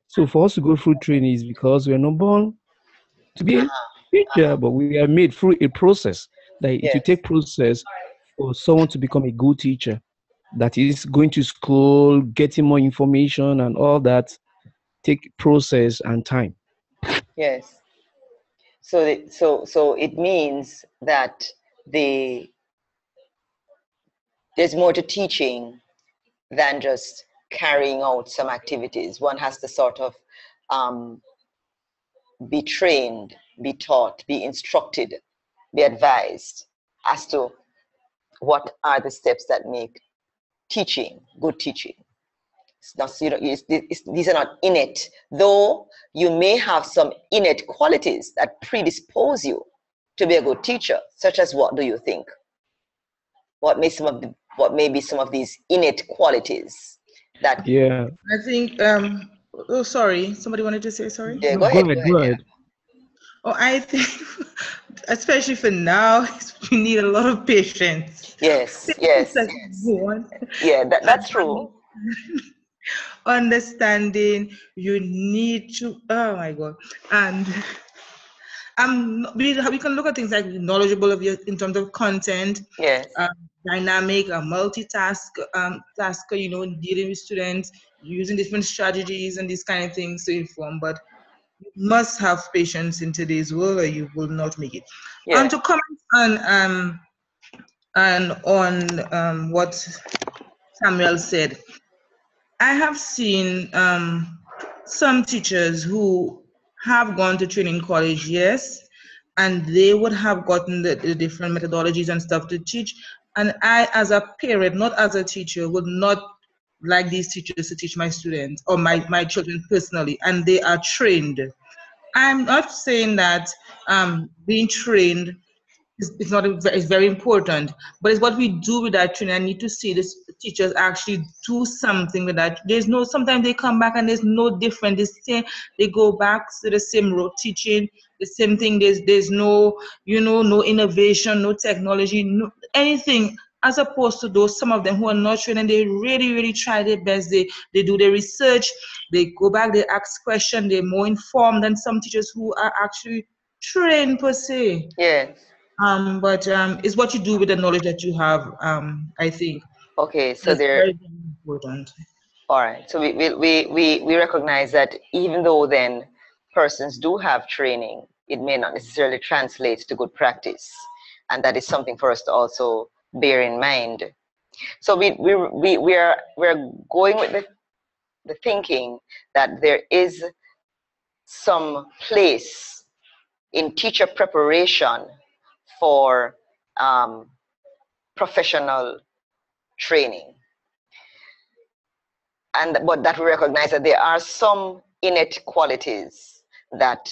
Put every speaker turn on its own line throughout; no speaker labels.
So for us to go through training is because we're not born to be a teacher, but we are made through a process. That it will
Yes.
take process for someone to become a good teacher. That is going to school, getting more information and all that, take process and time.
Yes. So it means that there's more to teaching than just carrying out some activities. One has to sort of be trained, be taught, be instructed, be advised as to what are the steps that make teaching good teaching. It's not, these are not innate, though you may have some innate qualities that predispose you to be a good teacher, such as what do you think? What may be some of these innate qualities that?
Yeah.
I think. Oh, sorry. Somebody wanted to say sorry.
Yeah,
No,
go ahead.
go ahead.
Oh, I think, especially for now, we need a lot of patience.
Yes. Yeah, that's true.
Understanding, you need to, oh my God. And we can look at things like knowledgeable of your, in terms of content,
Yes.
dynamic, tasker, dealing with students, using different strategies and these kind of things to inform. But you must have patience in today's world, or you will not make it.
Yeah.
And to comment on what Samuel said, I have seen some teachers who have gone to training college, yes, and they would have gotten the different methodologies and stuff to teach. And I, as a parent, not as a teacher, would not like these teachers to teach my students or my children personally, and they are trained. I'm not saying that being trained is very important, but it's what we do with that training. I need to see this teachers actually do something with that. Sometimes they come back and there's no different. They go back to the same road teaching, the same thing. There's no, no innovation, no technology, no anything. As opposed to those, some of them who are not trained and they really, really try their best. They do their research, they go back, they ask questions, they're more informed than some teachers who are actually trained per se.
Yes.
But it's what you do with the knowledge that you have, I think.
Okay, so
That's very important.
All right, so we recognize that even though then persons do have training, it may not necessarily translate to good practice, and that is something for us to also bear in mind. So we're going with the thinking that there is some place in teacher preparation for professional training, but that we recognize that there are some innate qualities that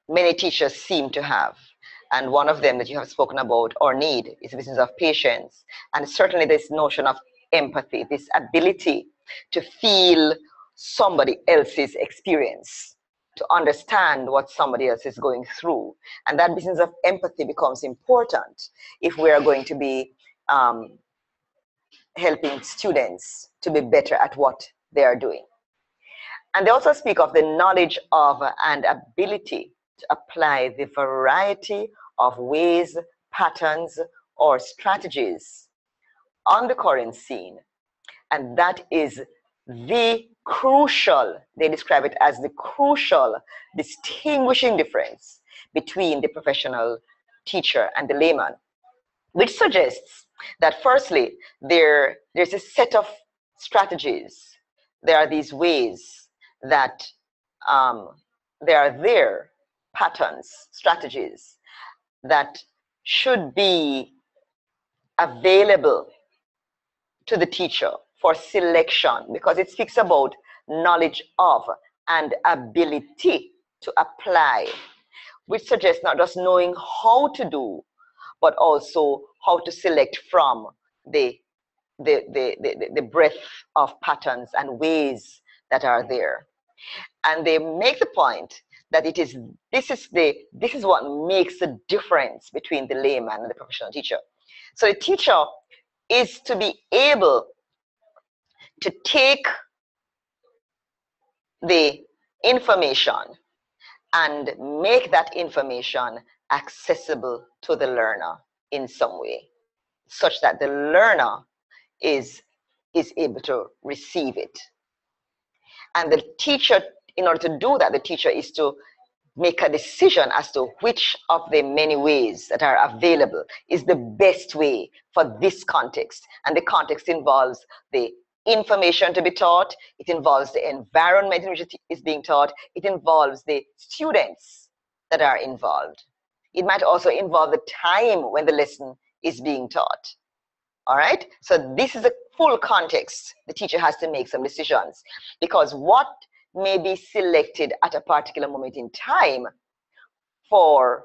many teachers seem to have. And one of them that you have spoken about or need is the business of patience. And certainly this notion of empathy, this ability to feel somebody else's experience, to understand what somebody else is going through. And that business of empathy becomes important if we are going to be helping students to be better at what they are doing. And they also speak of the knowledge of and ability to apply the variety of ways, patterns, or strategies on the current scene. And that is the crucial, they describe it as the crucial distinguishing difference between the professional teacher and the layman, which suggests that firstly, there's a set of strategies. There are these ways that there are patterns, strategies that should be available to the teacher for selection, because it speaks about knowledge of and ability to apply, which suggests not just knowing how to do, but also how to select from the breadth of patterns and ways that are there. And they make the point that this is what makes the difference between the layman and the professional teacher. So the teacher is to be able to take the information and make that information accessible to the learner in some way, such that the learner is able to receive it. And the teacher, in order to do that, the teacher is to make a decision as to which of the many ways that are available is the best way for this context. And the context involves the information to be taught, it involves the environment in which it is being taught, it involves the students that are involved. It might also involve the time when the lesson is being taught. All right, so this is a full context. The teacher has to make some decisions, because what may be selected at a particular moment in time for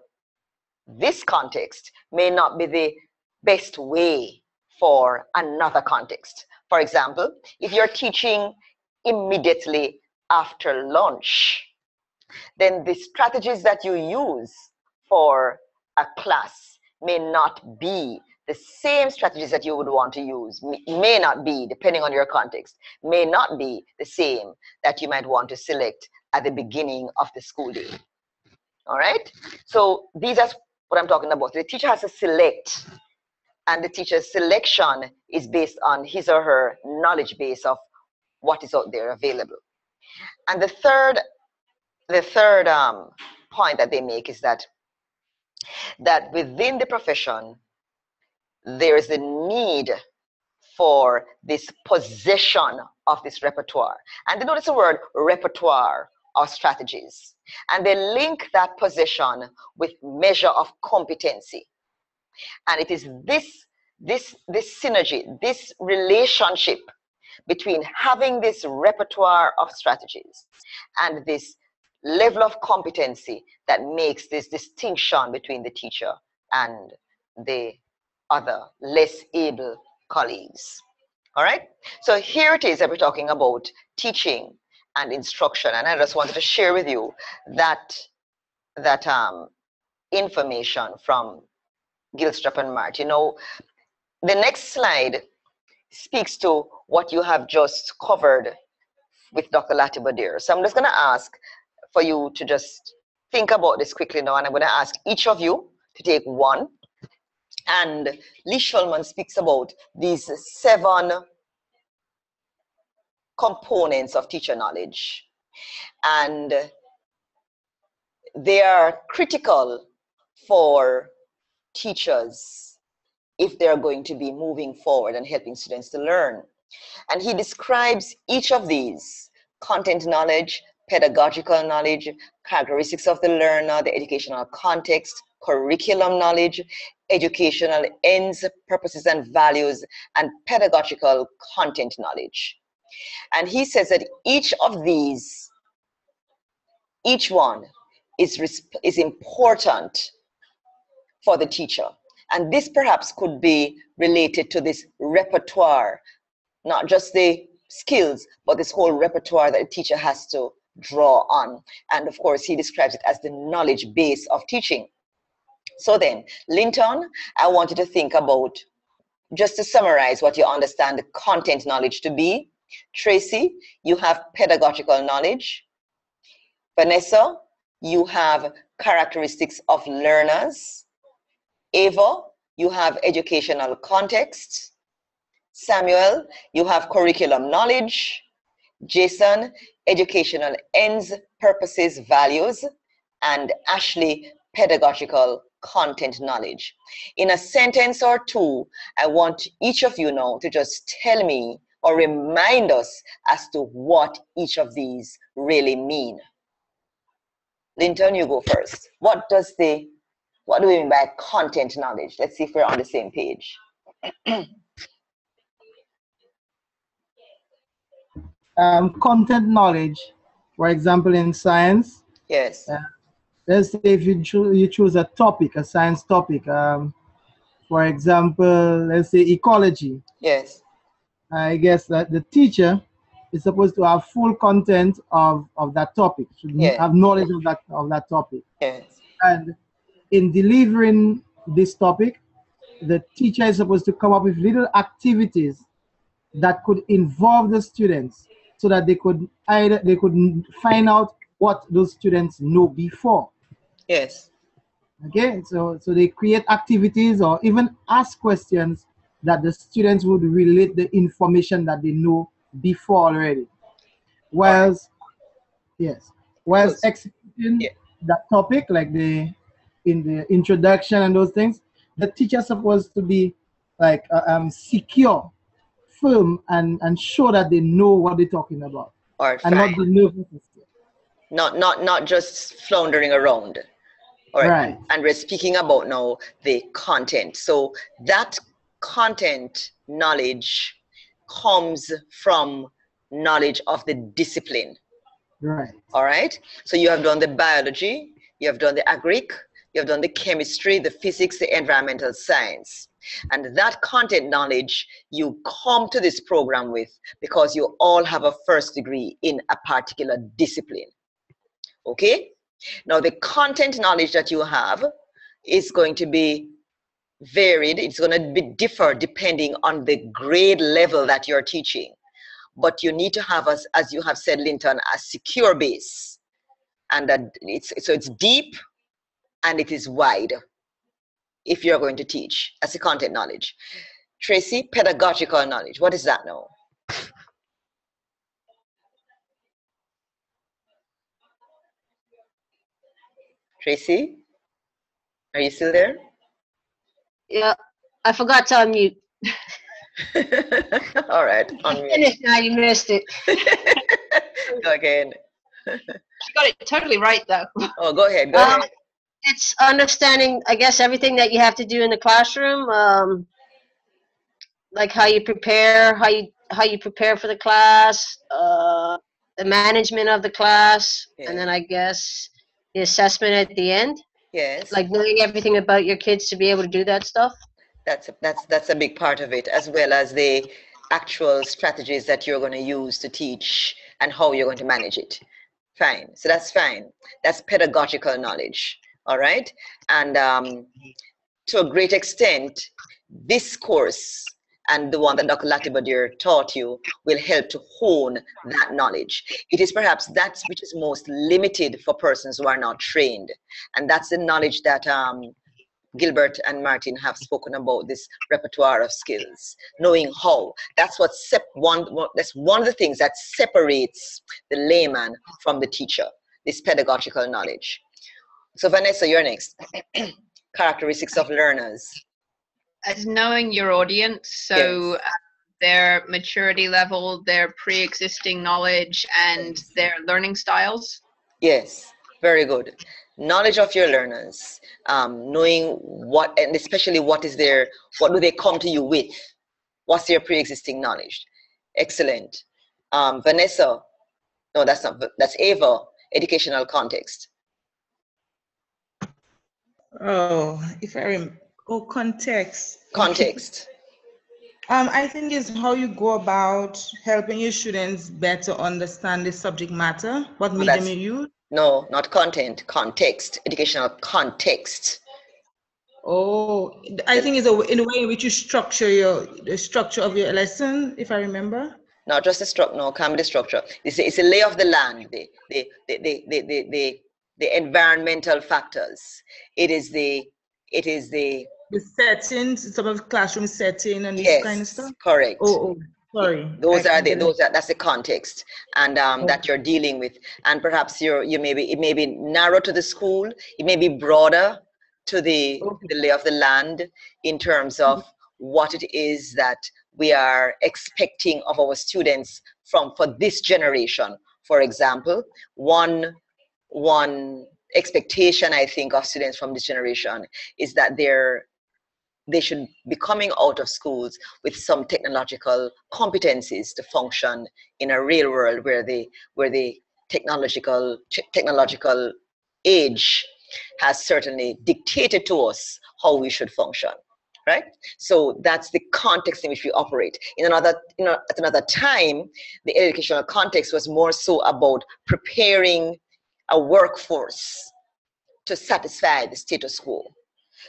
this context may not be the best way for another context. For example, if you're teaching immediately after lunch, then the strategies that you use for a class may not be the same strategies that you would want to use, may not be, depending on your context, may not be the same that you might want to select at the beginning of the school day. All right? So these are what I'm talking about. The teacher has to select, and the teacher's selection is based on his or her knowledge base of what is out there available. And the third point that they make is that within the profession, there is a need for this possession of this repertoire. And they notice the word repertoire or strategies. And they link that possession with measure of competency. And it is this synergy, this relationship between having this repertoire of strategies and this level of competency that makes this distinction between the teacher and the other less able colleagues. All right, so here it is that we're talking about teaching and instruction, and I just wanted to share with you that information from Gilstrap and Mart. You know, the next slide speaks to what you have just covered with Dr. Latibadir. So I'm just going to ask for you to just think about this quickly now, and I'm going to ask each of you to take one. And Lee Shulman speaks about these 7 components of teacher knowledge. And they are critical for teachers if they're going to be moving forward and helping students to learn. And he describes each of these: content knowledge, pedagogical knowledge, characteristics of the learner, the educational context, curriculum knowledge, educational ends, purposes, and values, and pedagogical content knowledge. And he says that each of these, each one is important for the teacher. And this perhaps could be related to this repertoire, not just the skills, but this whole repertoire that a teacher has to draw on. And of course, he describes it as the knowledge base of teaching. So then, Linton, I want you to think about, just to summarize what you understand the content knowledge to be. Tracy, you have pedagogical knowledge. Vanessa, you have characteristics of learners. Ava, you have educational context. Samuel, you have curriculum knowledge. Jason, educational ends, purposes, values. And Ashley, pedagogical content knowledge. In a sentence or two, I want each of you now to just tell me or remind us as to what each of these really mean. Linton, you go first. What do we mean by content knowledge? Let's see if we're on the same page.
Content knowledge, for example, in science.
Yes.
Let's say if you choose a topic, a science topic, for example, let's say ecology.
Yes.
I guess that the teacher is supposed to have full content of that topic, should have knowledge of that topic.
Yes.
And in delivering this topic, the teacher is supposed to come up with little activities that could involve the students so that they could find out what those students know before.
Yes.
Okay, so they create activities or even ask questions that the students would relate the information that they know before already. Whilst yes, whilst executing that topic, like in the introduction and those things, the teacher is supposed to be like secure, firm, and show that they know what they're talking about, and not be nervous.
Not just floundering around. All right. And we're speaking about now the content. So that content knowledge comes from knowledge of the discipline.
Right.
All right. So you have done the biology, you have done the agric, you have done the chemistry, the physics, the environmental science. And that content knowledge you come to this program with because you all have a first degree in a particular discipline. Okay? Now, the content knowledge that you have is going to be varied. It's going to be differ depending on the grade level that you're teaching. But you need to have, as you have said, Linton, a secure base. And that it's deep and it is wide if you're going to teach. That's the content knowledge. Tracy, pedagogical knowledge. What is that now? Tracy, are you still there?
Yeah, I forgot to unmute.
All right, unmute.
Finished now, you missed it.
Go again.
I got it totally right, though.
Oh, go ahead, go ahead.
It's understanding, I guess, everything that you have to do in the classroom, like how you prepare, how you prepare for the class, the management of the class, and then I guess the assessment at the end.
Yes.
Like knowing everything about your kids to be able to do that stuff.
That's a big part of it, as well as the actual strategies that you're going to use to teach and how you're going to manage it. Fine. So that's fine. That's pedagogical knowledge. All right. And to a great extent, this course and the one that Dr. Latibadir taught you will help to hone that knowledge. It is perhaps that which is most limited for persons who are not trained. And that's the knowledge that Gilbert and Martin have spoken about, this repertoire of skills, knowing how. That's that's one of the things that separates the layman from the teacher, this pedagogical knowledge. So Vanessa, you're next. Characteristics of learners.
As knowing your audience, so their maturity level, their pre-existing knowledge, and their learning styles.
Yes, very good. Knowledge of your learners, knowing what, and especially what do they come to you with? What's their pre-existing knowledge? Excellent. Vanessa, no, that's Ava, educational context.
Oh, if I remember, context.
Context.
I think it's how you go about helping your students better understand the subject matter, what medium you use.
No, not content, context, educational context.
Oh, I think it's in a way in which you structure the structure of your lesson, if I remember.
Not just the structure, no, can't be the structure. It's a lay of the land, the environmental factors. It is the
settings, some of the classroom setting and this kind of stuff.
Correct.
Oh, sorry.
That's the context, and that you're dealing with, and perhaps it may be narrow to the school, it may be broader to the lay of the land in terms of what it is that we are expecting of our students for this generation. For example, one expectation I think of students from this generation is that they should be coming out of schools with some technological competencies to function in a real world where the technological age has certainly dictated to us how we should function, right? So that's the context in which we operate. At another time, the educational context was more so about preparing a workforce to satisfy the status quo.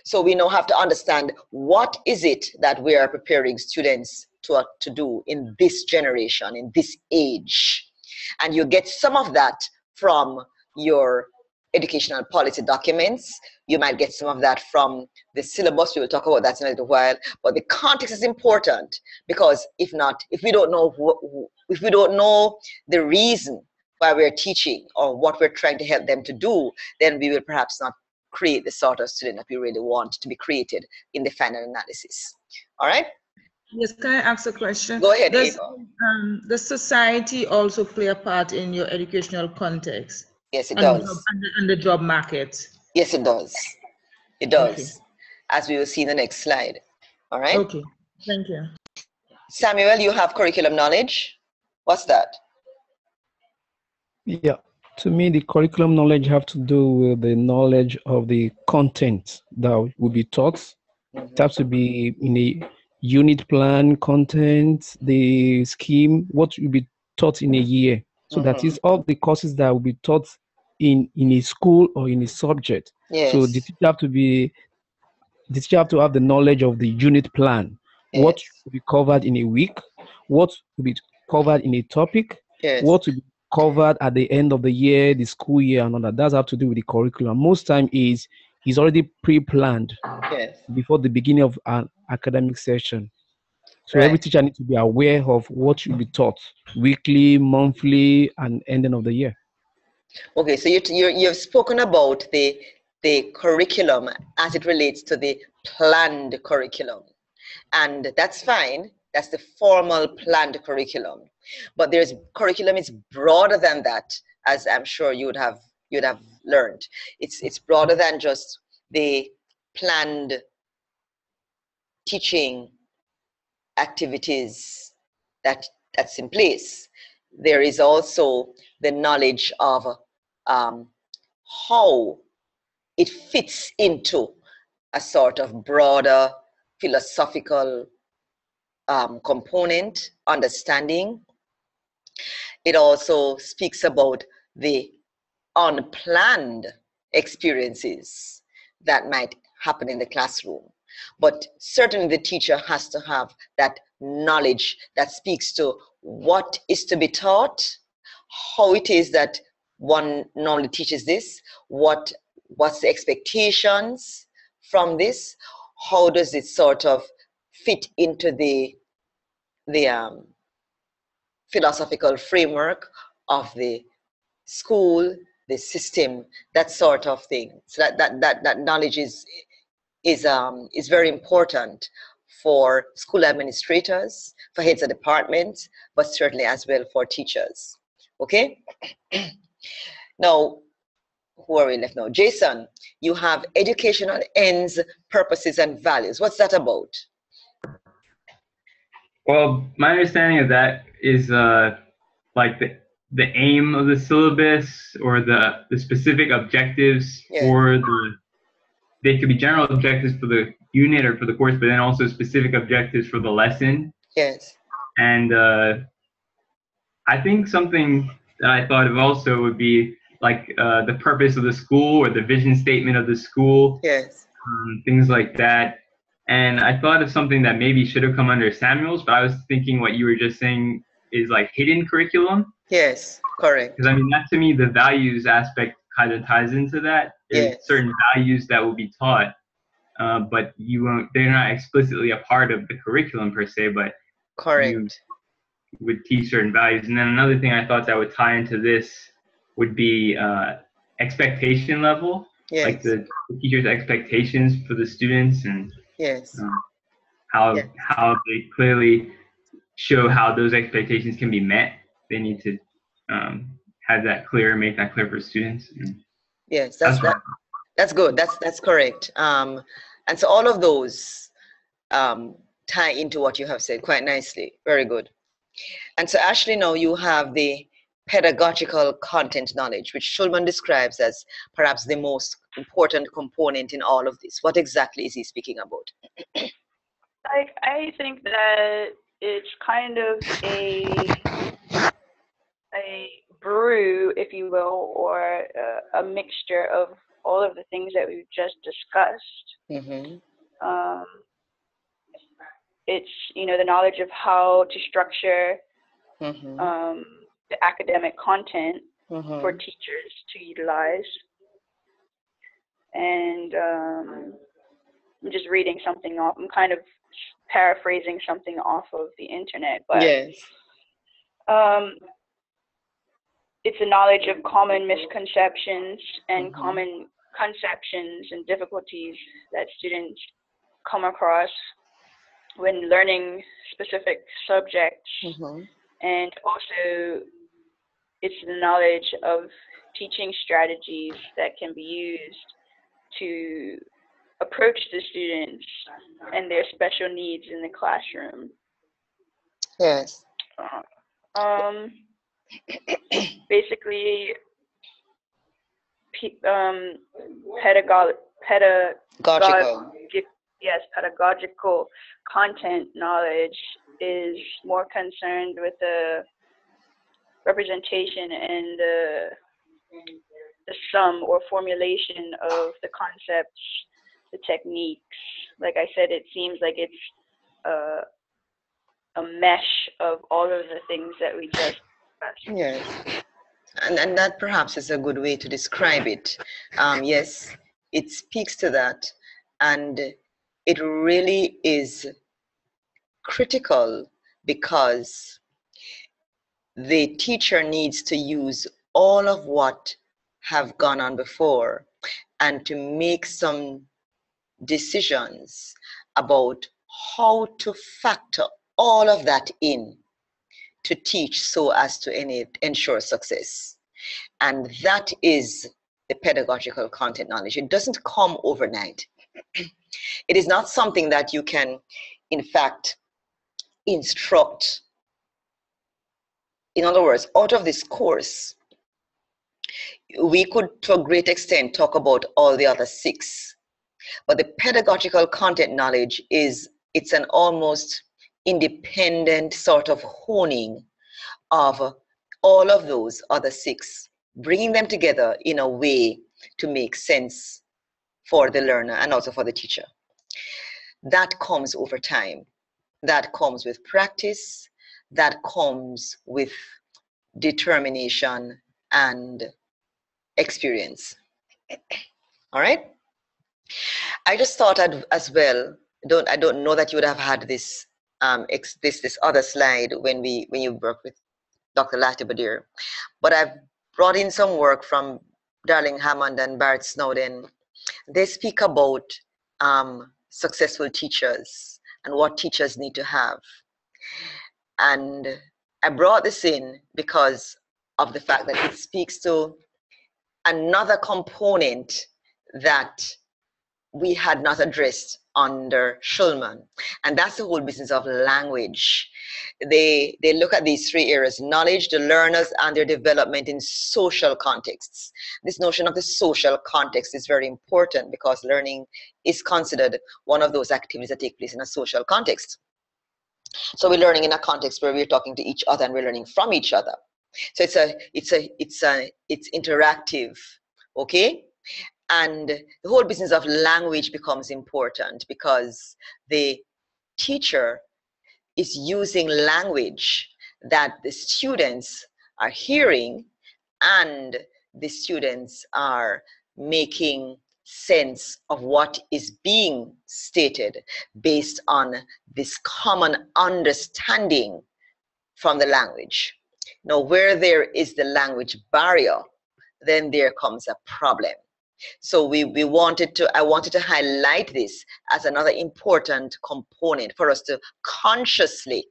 So we now have to understand what is it that we are preparing students to do in this generation, in this age. And you get some of that from your educational policy documents. You might get some of that from the syllabus. We will talk about that in a little while. But the context is important, because if we don't know the reason why we're teaching or what we're trying to help them to do, then we will perhaps not create the sort of student that we really want to be created in the final analysis. All right?
Yes, can I ask a question?
Go ahead,
Does
Ava.
society also play a part in your educational context?
Yes, it
and
does.
And the job market?
Yes, it does. It does.
Okay.
As we will see in the next slide. All right?
Okay, thank you.
Samuel, you have curriculum knowledge. What's that?
Yeah, to me, the curriculum knowledge have to do with the knowledge of the content that will be taught. It has to be in a unit plan, content, the scheme, what will be taught in a year. So that is all the courses that will be taught in a school or in a subject.
Yes.
So the teacher have to have the knowledge of the unit plan.
Yes.
What will be covered in a week, what will be covered in a topic,
Yes.
what will be covered at the end of the year, the school year, and all that. That's have to do with the curriculum. Most time is already pre-planned.
Yes.
Before the beginning of an academic session. So
Right.
every teacher needs to be aware of what should be taught weekly, monthly, and ending of the year.
Okay, so you've spoken about the curriculum as it relates to the planned curriculum, and that's fine. That's the formal planned curriculum. But there's curriculum is broader than that, as I'm sure you'd have learned. It's broader than just the planned teaching activities that's in place. There is also the knowledge of how it fits into a sort of broader philosophical component, understanding. It also speaks about the unplanned experiences that might happen in the classroom. But certainly the teacher has to have that knowledge that speaks to what is to be taught, how it is that one normally teaches this, what's the expectations from this, how does it sort of fit into the philosophical framework of the school, the system, that sort of thing. So that knowledge is very important for school administrators, for heads of departments, but certainly as well for teachers. Okay? Now, who are we left now? Jason, you have educational ends, purposes, and values. What's that about?
Well, my understanding of that is like the aim of the syllabus, or the specific objectives for they could be general objectives for the unit or for the course, but then also specific objectives for the lesson.
Yes.
And I think something that I thought of also would be like the purpose of the school, or the vision statement of the school.
Yes.
Things like that. And I thought of something that maybe should have come under Samuel's, but I was thinking what you were just saying is like hidden curriculum.
Yes, correct.
Because I mean, that to me, the values aspect kind of ties into that. There's certain values that will be taught, but they're not explicitly a part of the curriculum per se, but you would teach certain values. And then another thing I thought that would tie into this would be expectation level, like the teacher's expectations for the students, and how they clearly show how those expectations can be met. They need to have that clear, make that clear for students. And
yes, that's good. That's correct. And so all of those tie into what you have said quite nicely. Very good. And so Ashley, now you have the pedagogical content knowledge, which Schulman describes as perhaps the most important component in all of this. What exactly is he speaking about?
I think that it's kind of a brew, if you will, or a mixture of all of the things that we've just discussed.
Mm-hmm.
it's, you know, the knowledge of how to structure the academic content for teachers to utilize. And I'm just reading something off. I'm kind of paraphrasing something off of the internet, but
yes.
It's a knowledge of common misconceptions and common conceptions and difficulties that students come across when learning specific subjects. And also it's the knowledge of teaching strategies that can be used to approach the students and their special needs in the classroom.
Yes.
Basically, pedagogical content knowledge is more concerned with the representation and the sum or formulation of the concepts, the techniques. Like I said, it seems like it's a mesh of all of the things that we just discussed.
Yes. And that perhaps is a good way to describe it. Yes, it speaks to that, and it really is critical because the teacher needs to use all of what have gone on before and to make some decisions about how to factor all of that in to teach so as to ensure success. And that is the pedagogical content knowledge. It doesn't come overnight. It is not something that you can, in fact, instruct. In other words, out of this course, we could, to a great extent, talk about all the other 6. But the pedagogical content knowledge it's an almost independent sort of honing of all of those other 6, bringing them together in a way to make sense for the learner and also for the teacher. That comes over time. That comes with practice. That comes with determination and experience. All right? I just thought as well, I don't know that you would have had this this other slide when you work with Dr. Latibadir, but I've brought in some work from Darling Hammond and Barrett Snowden. They speak about successful teachers and what teachers need to have. And I brought this in because of the fact that it speaks to another component that we had not addressed under Schulman, and that's the whole business of language. They look at these 3 areas: knowledge, the learners, and their development in social contexts. This notion of the social context is very important because learning is considered one of those activities that take place in a social context. So we're learning in a context where we're talking to each other and we're learning from each other. So it's interactive, okay? And the whole business of language becomes important because the teacher is using language that the students are hearing and the students are making sense of what is being stated based on this common understanding from the language. Now, where there is the language barrier, then there comes a problem. So I wanted to highlight this as another important component for us to consciously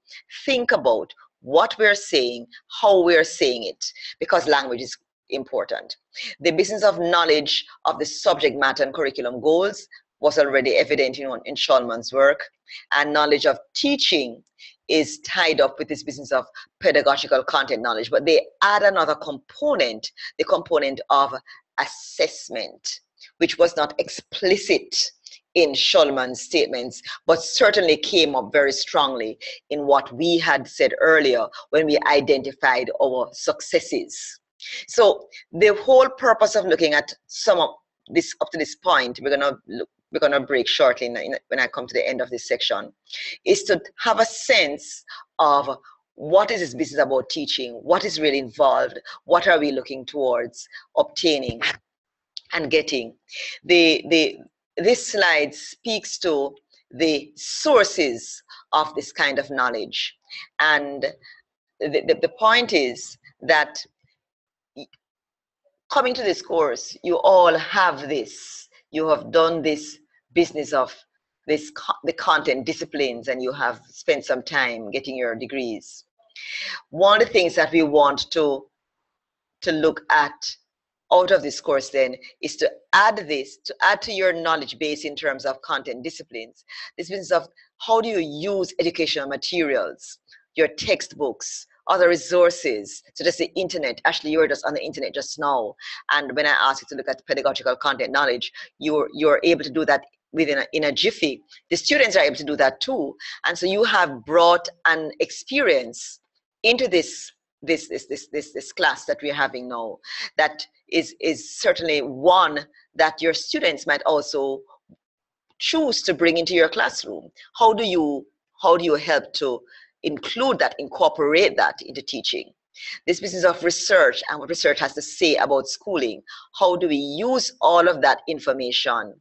think about what we're saying, how we're saying it, because language is important. The business of knowledge of the subject matter and curriculum goals was already evident in Schulman's work, and knowledge of teaching is tied up with this business of pedagogical content knowledge, but they add another component, the component of assessment, which was not explicit in Schulman's statements, but certainly came up very strongly in what we had said earlier when we identified our successes. So the whole purpose of looking at some of this up to this point, we're going to we're going to break shortly when I come to the end of this section, is to have a sense of what is this business about teaching, what is really involved, what are we looking towards obtaining and getting. This slide speaks to the sources of this kind of knowledge. And the point is that coming to this course, you all have this. You have done this business of the content disciplines, and you have spent some time getting your degrees. One of the things that we want to look at out of this course then is to add to your knowledge base in terms of content disciplines. This business of how do you use educational materials, your textbooks, other resources, such as the internet. Actually, you were just on the internet just now, and when I asked you to look at pedagogical content knowledge, you're able to do that in a jiffy. The students are able to do that too, and so you have brought an experience into this class that we're having now that is certainly one that your students might also choose to bring into your classroom. How do you help to include that, incorporate that into teaching? This business of research and what research has to say about schooling, how do we use all of that information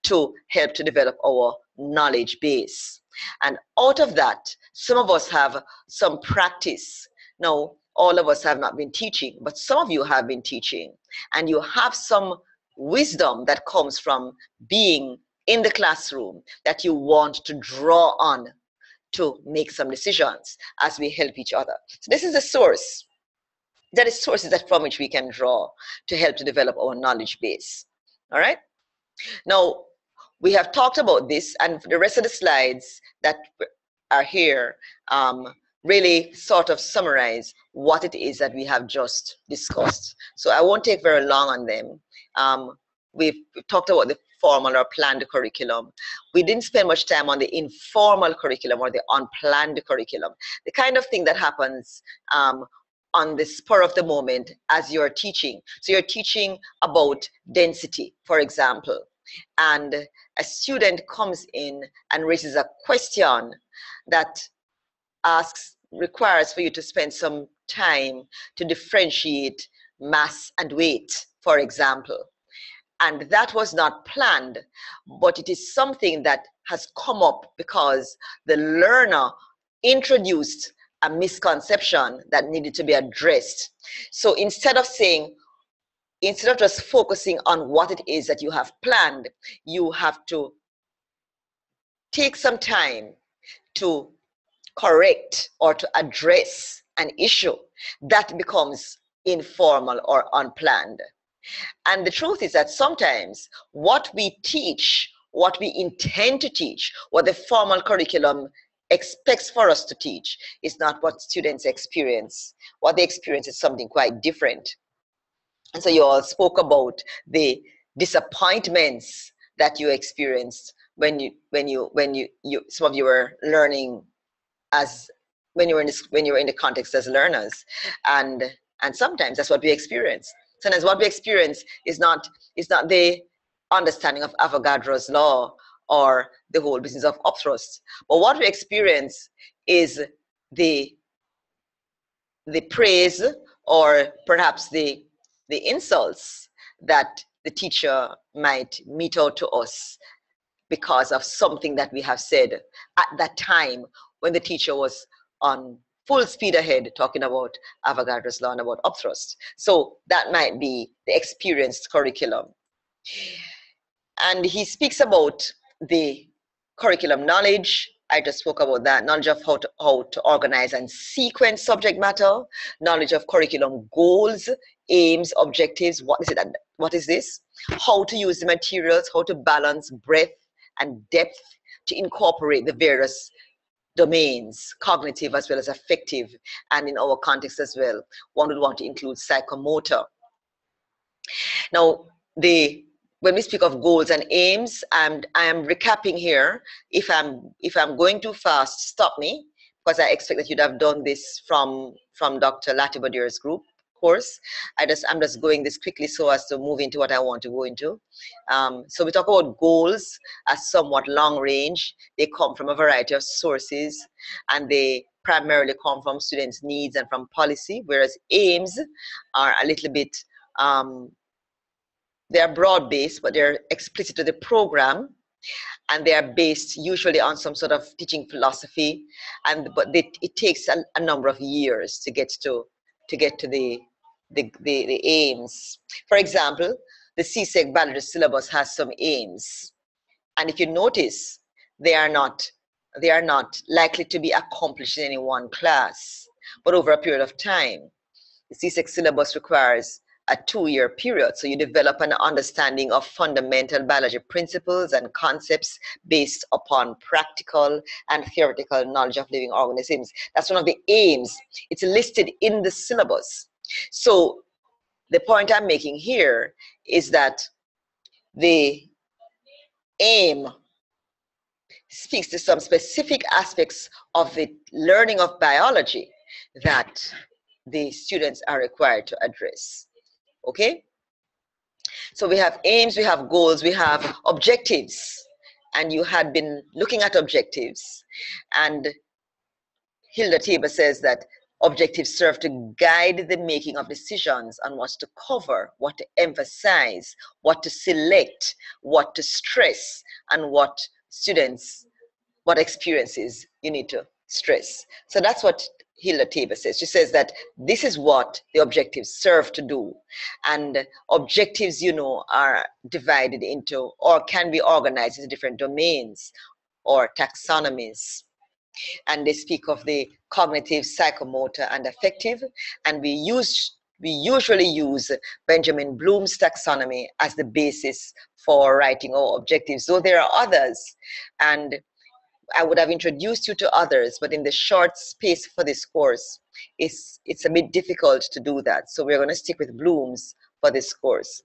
to help to develop our knowledge base? And out of that, some of us have some practice. Now, all of us have not been teaching, but some of you have been teaching, and you have some wisdom that comes from being in the classroom that you want to draw on to make some decisions as we help each other. So this is the source. That is sources that from which we can draw to help to develop our knowledge base. All right? Now, we have talked about this, and for the rest of the slides that are here, really sort of summarize what it is that we have just discussed. So I won't take very long on them. We've talked about the formal or planned curriculum. We didn't spend much time on the informal curriculum or the unplanned curriculum, the kind of thing that happens on the spur of the moment as you're teaching. So you're teaching about density, for example, and a student comes in and raises a question that requires for you to spend some time to differentiate mass and weight, for example. And that was not planned, but it is something that has come up because the learner introduced a misconception that needed to be addressed. So instead of just focusing on what it is that you have planned, you have to take some time to correct or to address an issue that becomes informal or unplanned. And the truth is that sometimes what we teach, what we intend to teach, what the formal curriculum expects for us to teach is not what students experience. What they experience is something quite different. And so you all spoke about the disappointments that you experienced when some of you were learning when you were in the context as learners, and sometimes that's what we experience. Sometimes what we experience is not the understanding of Avogadro's law or the whole business of upthrust, but what we experience is the praise or perhaps the insults that the teacher might mete out to us because of something that we have said at that time when the teacher was on full speed ahead talking about Avogadro's law and about upthrust. So that might be the experienced curriculum. And he speaks about the curriculum knowledge. I just spoke about that. Knowledge of how to organize and sequence subject matter. Knowledge of curriculum goals, aims, objectives. What is it? What is this? How to use the materials, how to balance breadth and depth to incorporate the various domains, cognitive as well as affective, and in our context as well, one would want to include psychomotor. Now, when we speak of goals and aims, and I am recapping here. If I'm going too fast, stop me, because I expect that you'd have done this from Dr. Latibodir's group course. I'm just going this quickly so as to move into what I want to go into. So we talk about goals as somewhat long range. They come from a variety of sources, and they primarily come from students' needs and from policy, whereas aims are a little bit, they're broad-based, but they're explicit to the program, and they are based usually on some sort of teaching philosophy, but it takes a number of years to get to the aims. For example, the CSEC biology syllabus has some aims, and if you notice, they are not likely to be accomplished in any one class, but over a period of time. The CSEC syllabus requires a 2-year period, so you develop an understanding of fundamental biology principles and concepts based upon practical and theoretical knowledge of living organisms. That's one of the aims. It's listed in the syllabus. So the point I'm making here is that the aim speaks to some specific aspects of the learning of biology that the students are required to address. Okay? So we have aims, we have goals, we have objectives. And you had been looking at objectives. And Hilda Tabor says that objectives serve to guide the making of decisions on what to cover, what to emphasize, what to select, what to stress, and what experiences you need to stress. So that's what Hilda Tabor says. She says that this is what the objectives serve to do. And objectives, you know, are divided into, or can be organized into different domains or taxonomies. And they speak of the cognitive, psychomotor, and affective. And we usually use Benjamin Bloom's taxonomy as the basis for writing our objectives, though there are others. And I would have introduced you to others, but in the short space for this course, it's a bit difficult to do that. So we're going to stick with Bloom's for this course.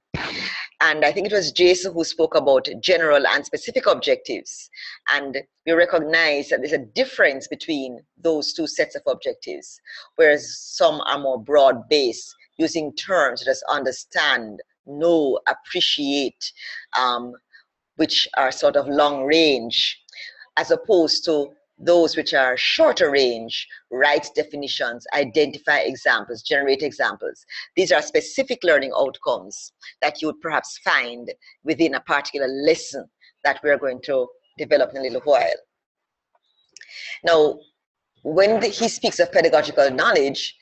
And I think it was Jason who spoke about general and specific objectives. And we recognize that there's a difference between those two sets of objectives, whereas some are more broad-based, using terms such as understand, know, appreciate, which are sort of long range, as opposed to those which are shorter range, write definitions, identify examples, generate examples. These are specific learning outcomes that you would perhaps find within a particular lesson that we're going to develop in a little while. Now, when he speaks of pedagogical knowledge,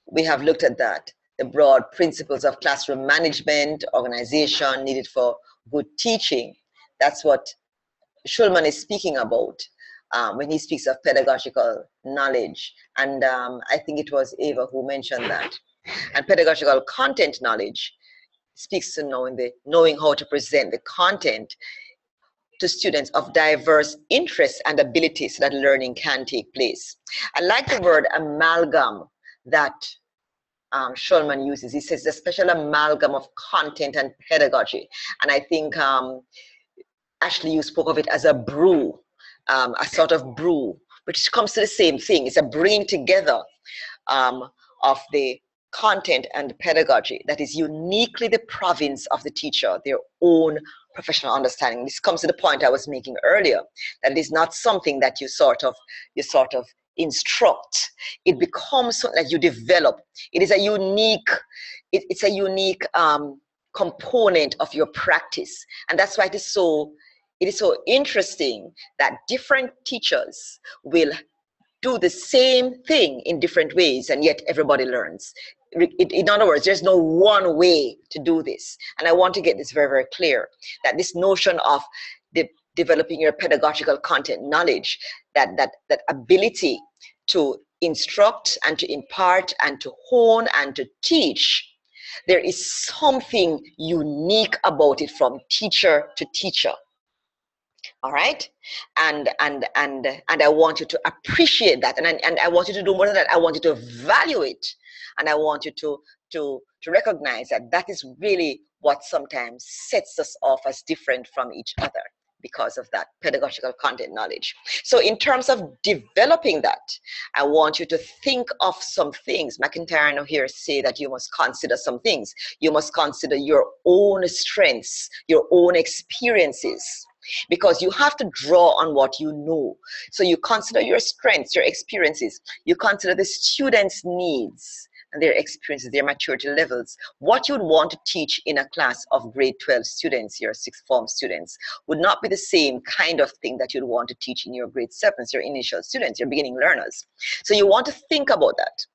we have looked at that. The broad principles of classroom management, organization needed for good teaching. That's what Schulman is speaking about when he speaks of pedagogical knowledge. And I think it was Eva who mentioned that. And pedagogical content knowledge speaks to knowing how to present the content to students of diverse interests and abilities so that learning can take place. I like the word amalgam that Schulman uses. He says the special amalgam of content and pedagogy. And I think Ashley, you spoke of it as a brew, a sort of brew, which comes to the same thing. It's a bringing together of the content and pedagogy that is uniquely the province of the teacher, their own professional understanding. This comes to the point I was making earlier, that it is not something that you sort of instruct. It becomes something that you develop. It is a unique, it's a unique component of your practice. And that's why it is so interesting that different teachers will do the same thing in different ways, and yet everybody learns. In other words, there's no one way to do this. And I want to get this very, very clear, that this notion of developing your pedagogical content knowledge, that ability to instruct and to impart and to hone and to teach, there is something unique about it from teacher to teacher. All right, and I want you to appreciate that, and I want you to do more than that. I want you to value it, and I want you to recognize that that is really what sometimes sets us off as different from each other. because of that pedagogical content knowledge. So in terms of developing that, I want you to think of some things. McIntyre and here say that you must consider some things. You must consider your own strengths, your own experiences, because you have to draw on what you know. So you consider your strengths, your experiences. You consider the students' needs and their experiences, their maturity levels. What you'd want to teach in a class of grade 12 students, your sixth form students, would not be the same kind of thing that you'd want to teach in your grade 7s, your initial students, your beginning learners. So you want to think about that.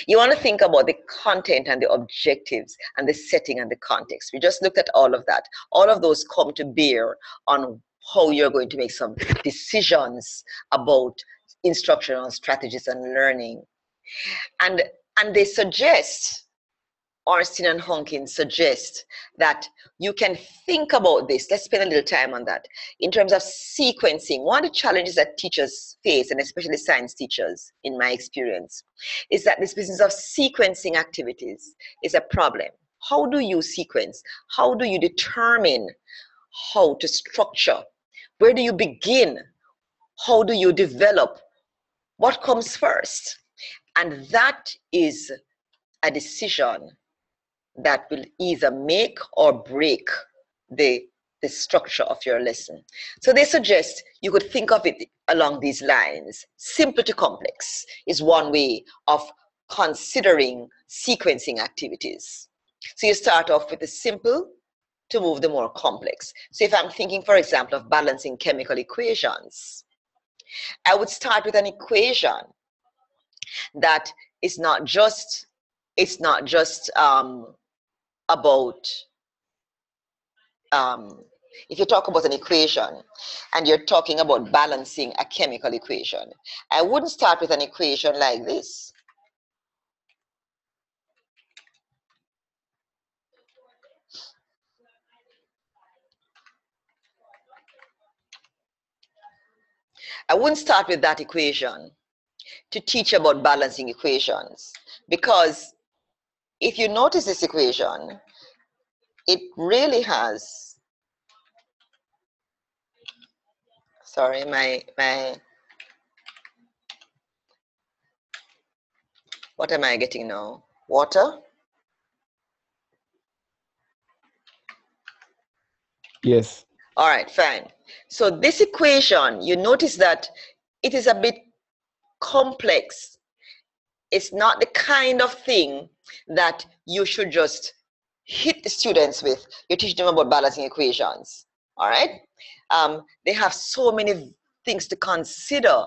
You want to think about the content and the objectives and the setting and the context. We just looked at all of that. All of those come to bear on how you're going to make some decisions about instructional strategies and learning. And they suggest, Ornstein and Honkin suggest, that you can think about this. Let's spend a little time on that. In terms of sequencing, one of the challenges that teachers face, and especially science teachers, in my experience, is that this business of sequencing activities is a problem. How do you sequence? How do you determine how to structure? Where do you begin? How do you develop? What comes first? And that is a decision that will either make or break the structure of your lesson. So they suggest you could think of it along these lines. Simple to complex is one way of considering sequencing activities. So you start off with the simple to move the more complex. So if I'm thinking, for example, of balancing chemical equations, I would start with an equation that is not just about if you talk about an equation and you're talking about balancing a chemical equation, I wouldn't start with an equation like this. I wouldn't start with that equation to teach about balancing equations, because if you notice this equation, it really has, sorry, what am I getting now? Water?
Yes.
All right, fine. So this equation, you notice that it is a bit complex. It's not the kind of thing that you should just hit the students with. You're teaching them about balancing equations, all right? They have so many things to consider,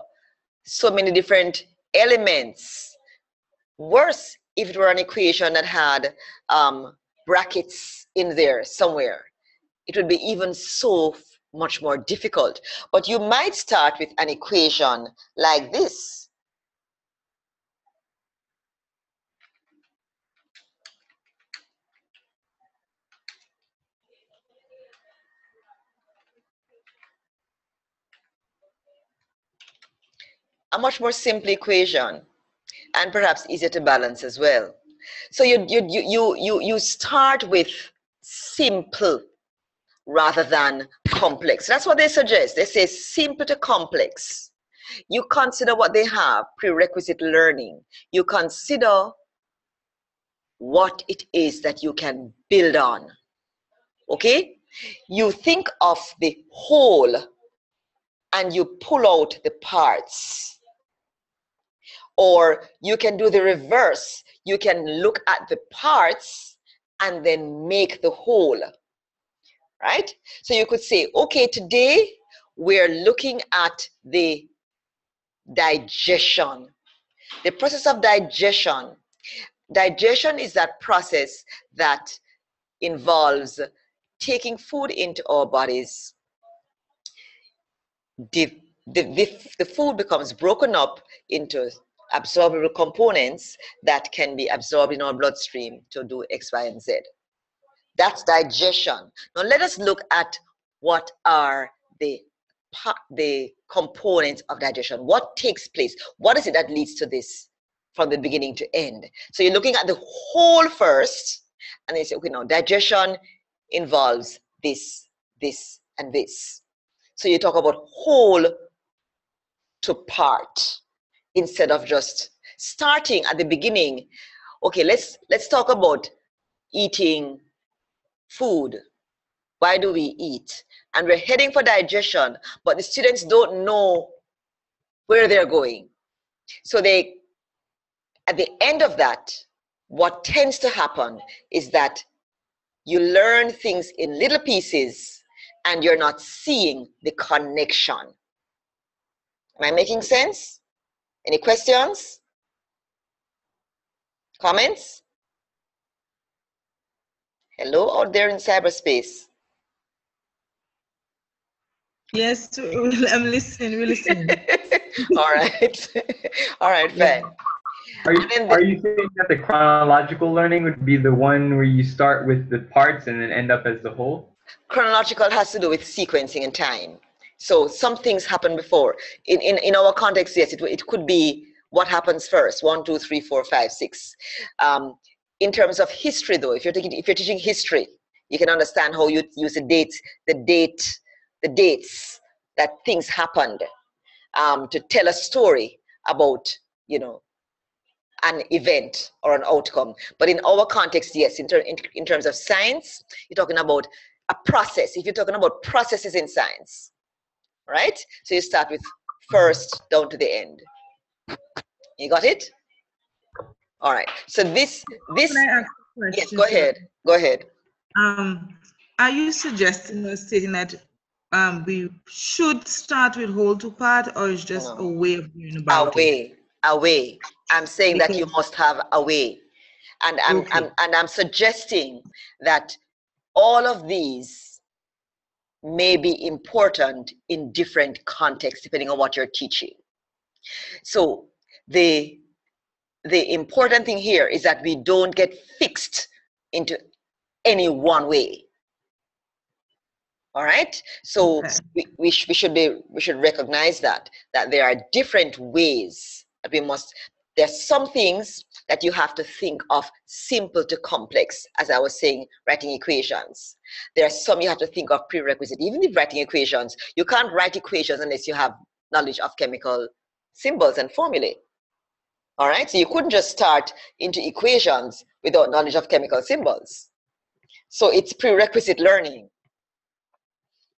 so many different elements. Worse if it were an equation that had brackets in there somewhere. It would be even so much more difficult. But you might start with an equation like this. A much more simple equation, and perhaps easier to balance as well. So you start with simple rather than complex. That's what they suggest. They say simple to complex. You consider what they have, prerequisite learning. You consider what it is that you can build on. Okay? You think of the whole and you pull out the parts. Or you can do the reverse. You can look at the parts and then make the whole. Right? So you could say, okay, today we're looking at the digestion. The process of digestion. Digestion is that process that involves taking food into our bodies. The food becomes broken up into absorbable components that can be absorbed in our bloodstream to do X, Y, and Z. That's digestion. Now let us look at what are the components of digestion. What takes place? What is it that leads to this from the beginning to end? So you're looking at the whole first, and then you say, okay, now digestion involves this, this, and this. So you talk about whole to part instead of just starting at the beginning. Okay, let's talk about eating food. Why do we eat? And we're heading for digestion, but the students don't know where they're going. So they, at the end of that, what tends to happen is that you learn things in little pieces and you're not seeing the connection. Am I making sense? Any questions? Comments? Hello out there in cyberspace.
Yes, I'm listening. We're listening.
All right. All right, fine.
Are you saying that the chronological learning would be the one where you start with the parts and then end up as the whole?
Chronological has to do with sequencing and time. So some things happen before. In our context, yes, it could be what happens first, 1, 2, 3, 4, 5, 6. In terms of history, though, if you're teaching history, you can understand how you use the dates that things happened to tell a story about, you know, an event or an outcome. But in our context, yes, in terms of science, you're talking about a process. If you're talking about processes in science, right? So you start with first down to the end. You got it? All right. So this.
Can I ask a question?
Yes, go ahead. Go ahead.
Are you suggesting or stating that we should start with whole to part, or is just a way of going about it?
A way. I'm saying that you must have a way, and I'm suggesting that all of these may be important in different contexts depending on what you're teaching. So the important thing here is that we don't get fixed into any one way. All right. So we should recognize that there are different ways that we must. There's some things that you have to think of simple to complex, as I was saying, writing equations. There are some you have to think of prerequisite. Even if writing equations, you can't write equations unless you have knowledge of chemical symbols and formulae. All right, so you couldn't just start into equations without knowledge of chemical symbols. So it's prerequisite learning.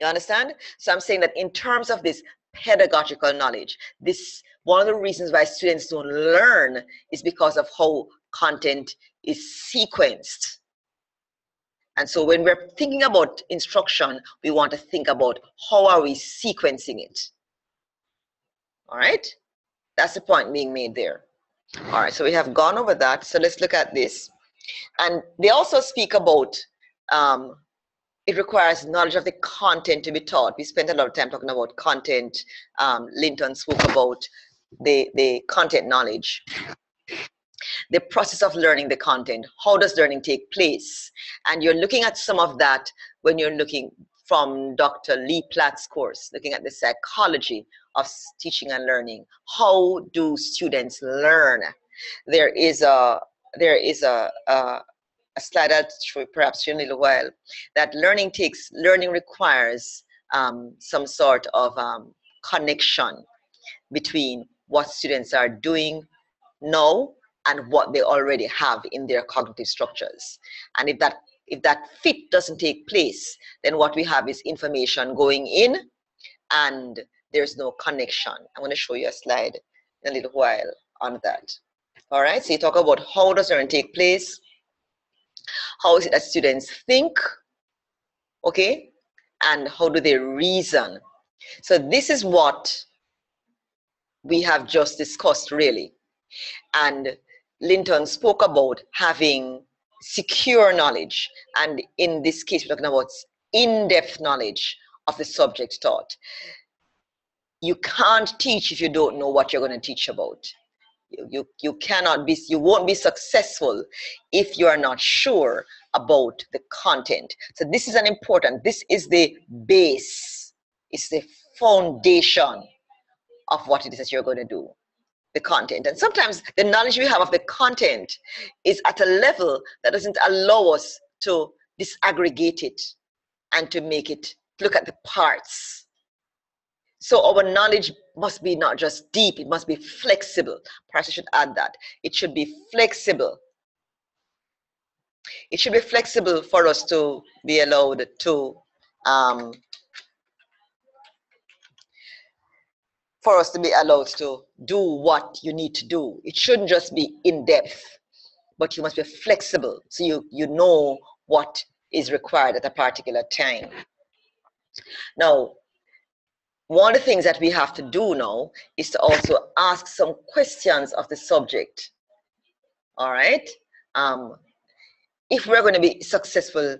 You understand? So I'm saying that in terms of this pedagogical knowledge, this one of the reasons why students don't learn is because of how content is sequenced. And so when we're thinking about instruction, we want to think about how are we sequencing it. All right? That's the point being made there. All right, so we have gone over that. So let's look at this. And they also speak about it requires knowledge of the content to be taught. We spent a lot of time talking about content. Linton spoke about the content knowledge. The process of learning the content. How does learning take place? And you're looking at some of that when you're looking from Dr. Lee Platt's course, looking at the psychology of teaching and learning. How do students learn? There is a slide I'll show perhaps in a little while, that learning requires some sort of connection between what students are doing now and what they already have in their cognitive structures. And if that fit doesn't take place, then what we have is information going in and there's no connection. I'm going to show you a slide in a little while on that. All right, so you talk about how does learning take place? How is it that students think? Okay, and how do they reason? So this is what we have just discussed, really. And Linton spoke about having secure knowledge, and in this case we're talking about in-depth knowledge of the subject taught. You can't teach if you don't know what you're going to teach about. You won't be successful if you are not sure about the content. So this is this is the base, it's the foundation of what it is that you're going to do, the content. And sometimes the knowledge we have of the content is at a level that doesn't allow us to disaggregate it and to make it look at the parts. So our knowledge must be not just deep, it must be flexible. Perhaps I should add that. It should be flexible. It should be flexible for us to be allowed to do what you need to do. It shouldn't just be in depth, but you must be flexible so you know what is required at a particular time. Now, one of the things that we have to do now is to also ask some questions of the subject. All right? If we're going to be successful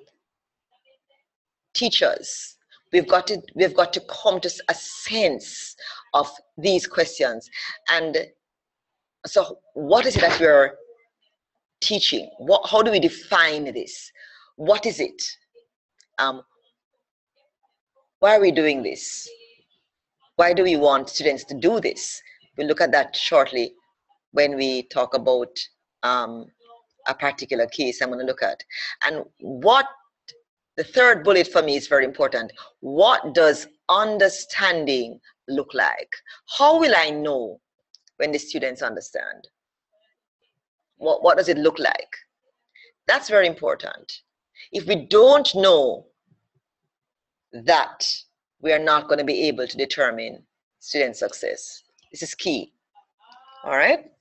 teachers, we've got to come to a sense of these questions. And so what is it that we're teaching? How do we define this? What is it? Why are we doing this? Why do we want students to do this? We'll look at that shortly when we talk about a particular case I'm going to look at. And the third bullet for me is very important. What does understanding look like? How will I know when the students understand? What does it look like? That's very important. If we don't know that, we are not going to be able to determine student success. This is key. All right?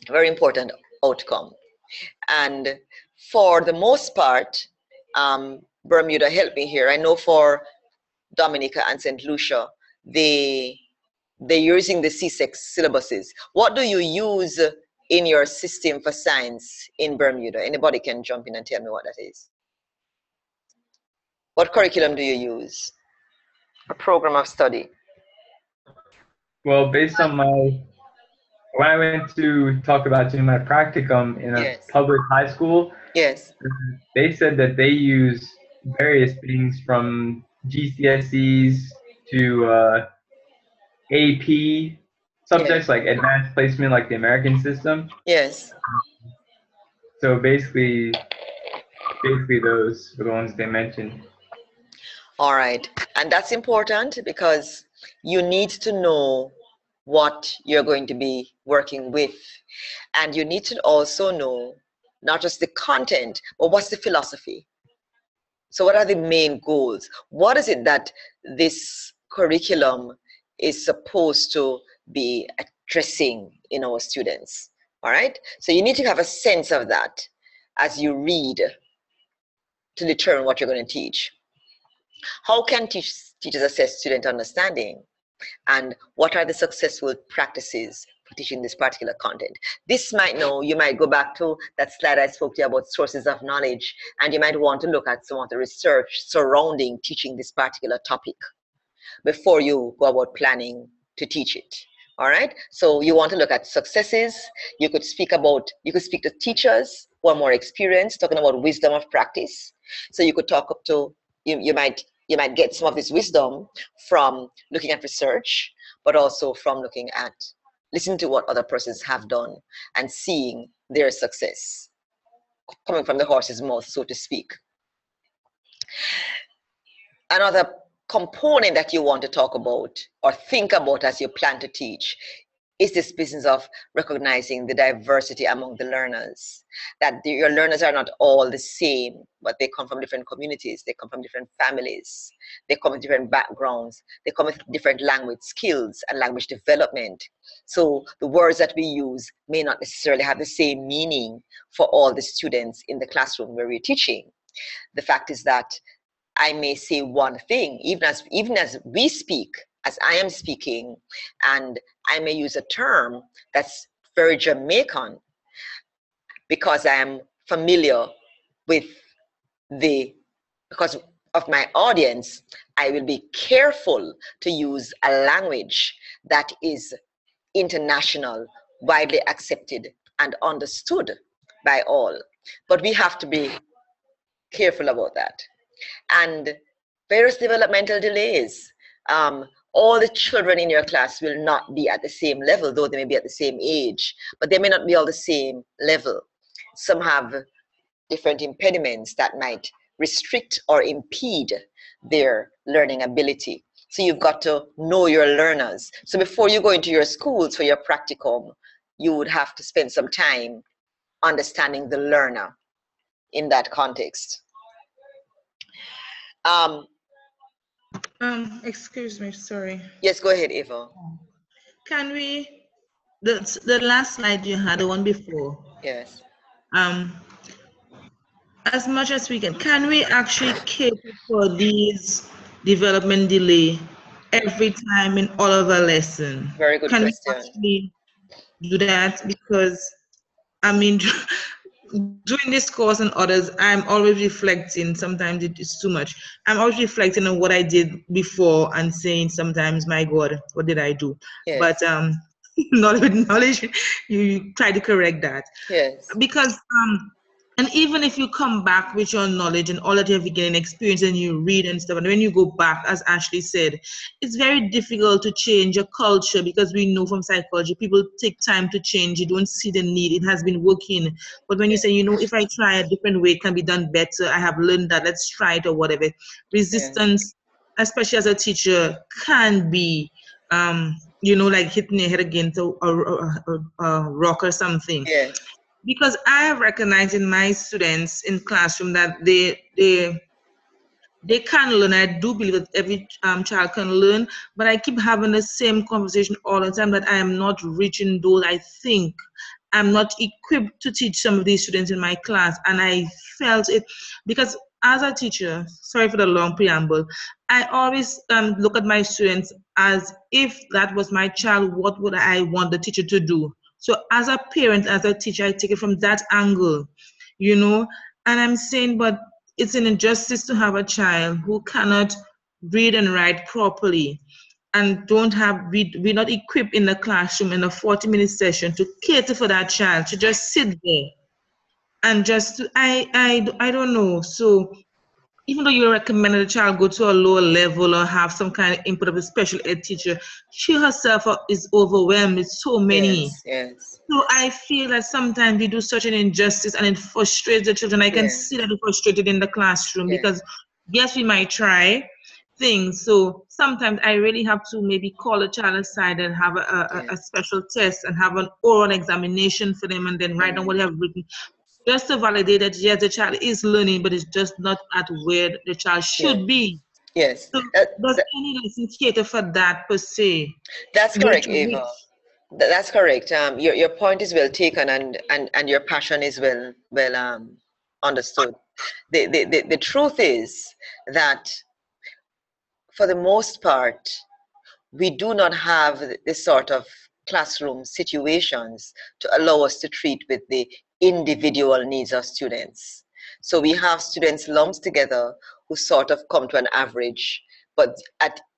Very important outcome. And for the most part, Bermuda helped me here. I know for Dominica and St. Lucia, they're using the CSEC syllabuses. What do you use in your system for science in Bermuda? Anybody can jump in and tell me what that is. What curriculum do you use? A program of study?
Well, based on when I went to talk about doing my practicum in a public high school, they said that they use various things from GCSEs to AP subjects like advanced placement, like the American system.
Yes.
So basically those were the ones they mentioned.
All right, and that's important because you need to know what you're going to be working with, and you need to also know not just the content, but what's the philosophy. So what are the main goals? What is it that this curriculum is supposed to be addressing in our students? All right, so you need to have a sense of that as you read to determine what you're going to teach. How can teachers assess student understanding? And what are the successful practices for teaching this particular content? You might go back to that slide I spoke to you about sources of knowledge, and you might want to look at some of the research surrounding teaching this particular topic before you go about planning to teach it. All right, so you want to look at successes. You could speak to teachers who are more experienced, talking about wisdom of practice. So you could talk up to, you might get some of this wisdom from looking at research, but also from listening to what other persons have done and seeing their success coming from the horse's mouth, so to speak. Another component that you want to talk about or think about as you plan to teach is this business of recognizing the diversity among the learners, that your learners are not all the same, but they come from different communities, they come from different families, they come with different backgrounds, they come with different language skills and language development. So the words that we use may not necessarily have the same meaning for all the students in the classroom where we're teaching. The fact is that I may say one thing, even as we speak, as I am speaking, and I may use a term that's very Jamaican because I am familiar with because of my audience, I will be careful to use a language that is international, widely accepted and understood by all. But we have to be careful about that. And various developmental delays. All the children in your class will not be at the same level, though they may be at the same age, but they may not be all the same level. Some have different impediments that might restrict or impede their learning ability. So you've got to know your learners. So before you go into your schools for your practicum, you would have to spend some time understanding the learner in that context.
Excuse me, sorry.
Yes, go ahead, Eva.
Can we, the last slide you had, the one before?
Yes.
As much as we can we actually cater for these development delay every time in all of our lessons?
Very good
question.
question.
We actually do that? Because, I mean, doing this course and others, I'm always reflecting. Sometimes it is too much. I'm always reflecting on what I did before and saying sometimes, my God, what did I do?
Yes.
But knowledge, you try to correct that.
Yes.
Because and even if you come back with your knowledge and all that you have gained experience and you read and stuff, and when you go back, as Ashley said, it's very difficult to change a culture, because we know from psychology, people take time to change. You don't see the need. It has been working. But when you say, you know, if I try a different way, it can be done better. I have learned that. Let's try it or whatever. Resistance, especially as a teacher, can be, you know, like hitting your head against a rock or something.
Yes.
Because I have recognized in my students in classroom that they can learn. I do believe that every child can learn, but I keep having the same conversation all the time that I am not reaching those. I think I'm not equipped to teach some of these students in my class, and I felt it because as a teacher, sorry for the long preamble, I always look at my students as if that was my child, what would I want the teacher to do? So as a parent, as a teacher, I take it from that angle, you know, and I'm saying, but it's an injustice to have a child who cannot read and write properly and don't have, we're not equipped in the classroom in a 40-minute session to cater for that child, to just sit there and just, I don't know. So even though you recommend a child go to a lower level or have some kind of input of a special ed teacher, she herself is overwhelmed with so many.
Yes, yes.
So I feel that sometimes we do such an injustice and it frustrates the children. I can see that it's frustrated in the classroom because yes, we might try things. So sometimes I really have to maybe call a child aside and have a special test and have an oral examination for them and then write down what they have written, just to validate that yes, the child is learning, but it's just not at where the child should be.
Yes.
So does any lesson cater for that per se?
That's correct, Eva. That's correct. Your point is well taken, and your passion is well understood. The truth is that for the most part, we do not have this sort of classroom situations to allow us to treat with the individual needs of students. So we have students lumped together who sort of come to an average, but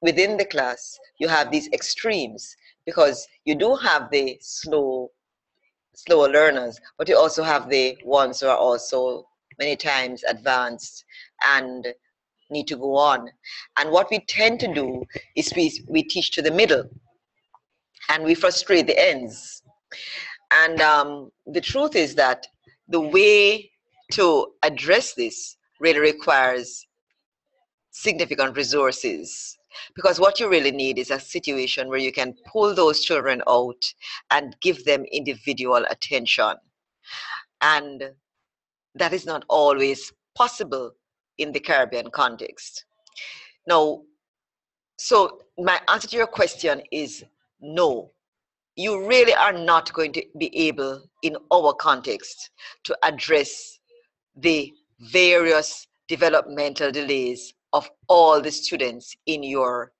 within the class, you have these extremes, because you do have the slower learners, but you also have the ones who are also many times advanced and need to go on. And what we tend to do is we teach to the middle and we frustrate the ends. And the truth is that the way to address this really requires significant resources, because what you really need is a situation where you can pull those children out and give them individual attention. And that is not always possible in the Caribbean context. Now, so my answer to your question is no. You really are not going to be able in our context to address the various developmental delays of all the students in your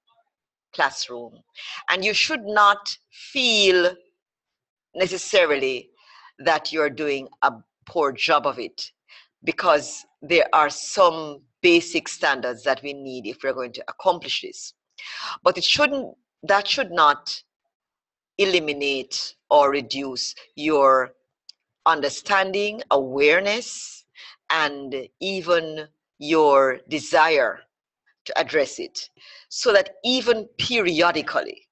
classroom. And you should not feel necessarily that you're doing a poor job of it, because there are some basic standards that we need if we're going to accomplish this. But that should not eliminate or reduce your understanding, awareness, and even your desire to address it. So that even periodically,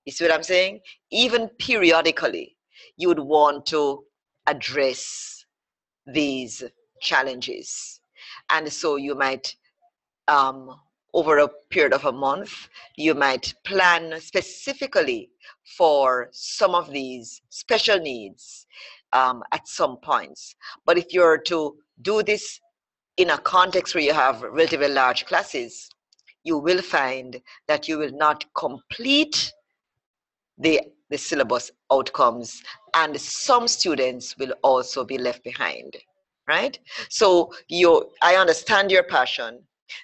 you see what I'm saying? Even periodically, you would want to address these challenges. And so you might, over a period of a month, you might plan specifically for some of these special needs at some points. But if you're to do this in a context where you have relatively large classes, you will find that you will not complete the syllabus outcomes, and some students will also be left behind, right? So I understand your passion.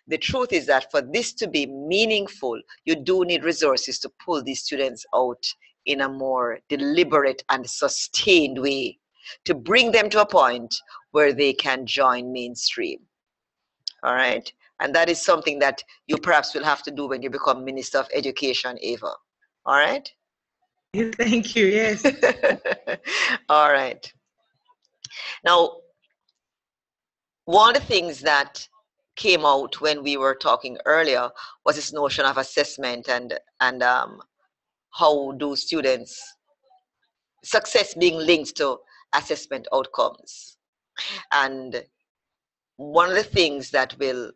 The truth is that for this to be meaningful, you do need resources to pull these students out in a more deliberate and sustained way, to bring them to a point where they can join mainstream. All right? And that is something that you perhaps will have to do when you become Minister of Education, Ava. All right?
Thank you, yes.
All right. Now, one of the things that came out when we were talking earlier was this notion of assessment and how do students' success being linked to assessment outcomes. And one of the things that will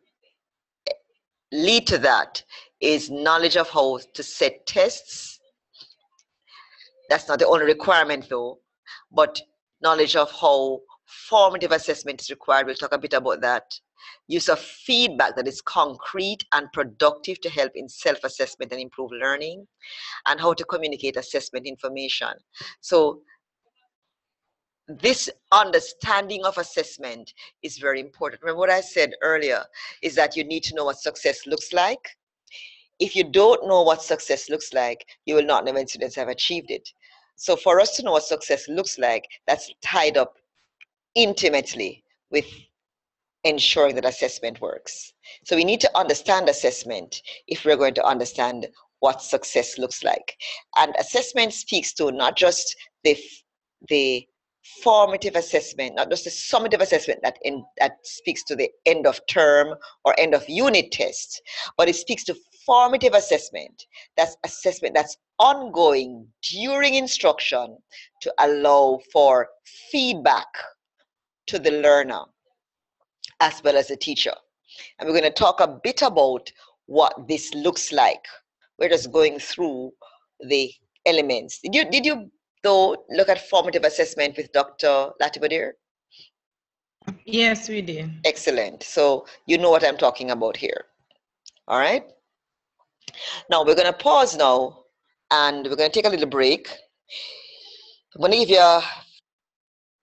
lead to that is knowledge of how to set tests. That's not the only requirement though, but knowledge of how formative assessment is required. We'll talk a bit about that. Use of feedback that is concrete and productive to help in self-assessment and improve learning, and how to communicate assessment information. So this understanding of assessment is very important. Remember what I said earlier is that you need to know what success looks like. If you don't know what success looks like, you will not know when students have achieved it. So for us to know what success looks like, that's tied up intimately with ensuring that assessment works. So we need to understand assessment if we're going to understand what success looks like. And assessment speaks to not just the formative assessment, not just the summative assessment that speaks to the end of term or end of unit test, but it speaks to formative assessment. That's assessment that's ongoing during instruction to allow for feedback to the learner as well as the teacher. And we're going to talk a bit about what this looks like. We're just going through the elements. Did you though look at formative assessment with Dr. Latibadir?
Yes, we did.
Excellent. So you know what I'm talking about here. All right. Now we're going to pause now and we're going to take a little break. I'm going to give you a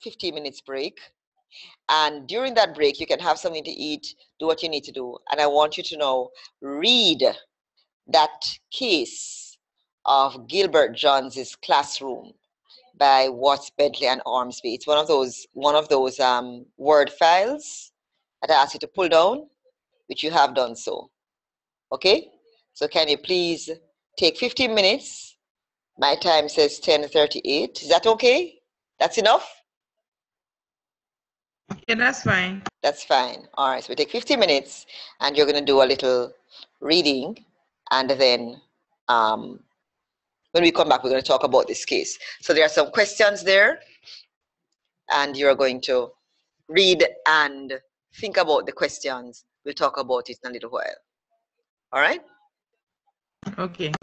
15 minutes break. And during that break, you can have something to eat, do what you need to do. And I want you to now read that case of Gilbert Johns's Classroom by Watts, Bentley, and Ormsby. It's one of those Word files that I ask you to pull down, which you have done so. Okay? So can you please take 15 minutes? My time says 10:38. Is that okay? That's enough?
Okay, that's fine.
That's fine. All right, so we take 15 minutes and you're going to do a little reading, and then when we come back, we're going to talk about this case. So there are some questions there, and you're going to read and think about the questions. We'll talk about it in a little while. All right?
Okay.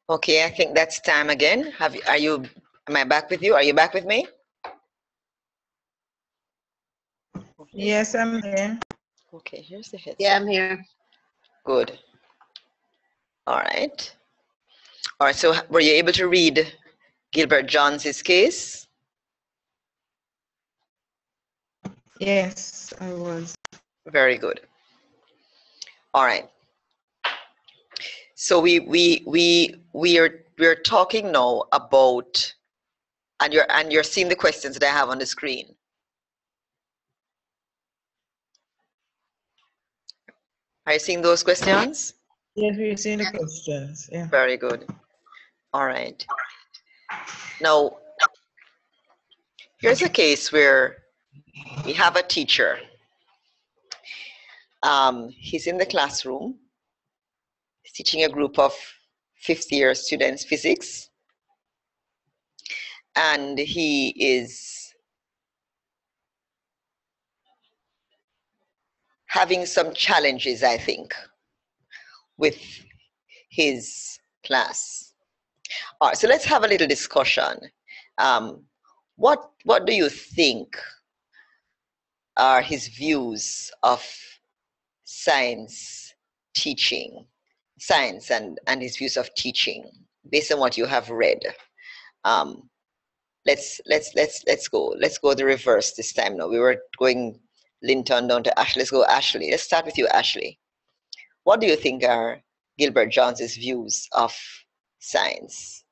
Okay, I think that's time again. Am I back with you? Are you back with me?
Yes, I'm here.
Okay, here's the headset.
Yeah, I'm here.
Good. All right. All right, so were you able to read Gilbert Johns' case?
Yes, I was.
Very good. All right. So we're talking now about, and you're seeing the questions that I have on the screen. Are you seeing those questions?
Yes, we're seeing the questions. Yeah.
Very good. All right. Now, here's a case where we have a teacher. He's in the classroom. He's teaching a group of fifth-year students physics. And he is having some challenges, I think, with his class. All right, so let's have a little discussion. What do you think are his views of science teaching, science and his views of teaching, based on what you have read? Let's go the reverse this time. Now we were going Linton down to Ashley. Let's go Ashley. Let's start with you, Ashley. What do you think are Gilbert Johns' views of science?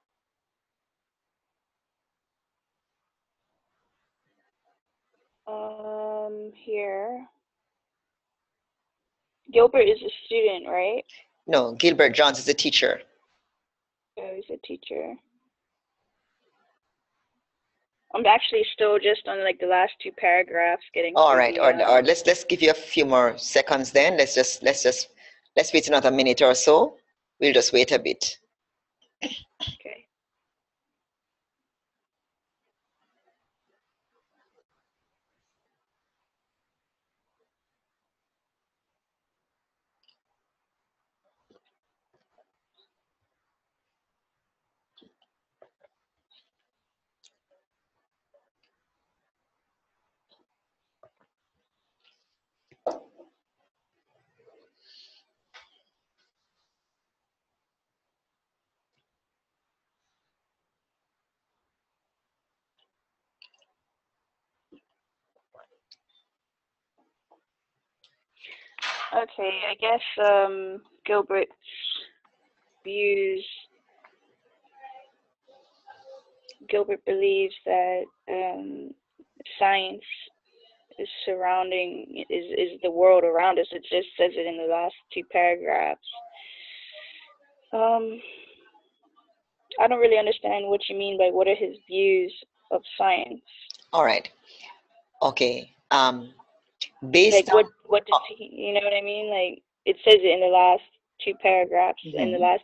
Here. Gilbert is a student, right?
No, Gilbert Johns is a teacher.
Oh, he's a teacher. I'm actually still just on like the last two paragraphs getting.
All right, or let's give you a few more seconds then. Let's wait another minute or so. We'll just wait a bit.
Okay. Okay, I guess Gilbert's views. Gilbert believes that science is surrounding is the world around us. It just says it in the last two paragraphs. I don't really understand what you mean by what are his views of science.
All right. Okay. Based
like what does he, you know what I mean? Like it says it in the last two paragraphs, in the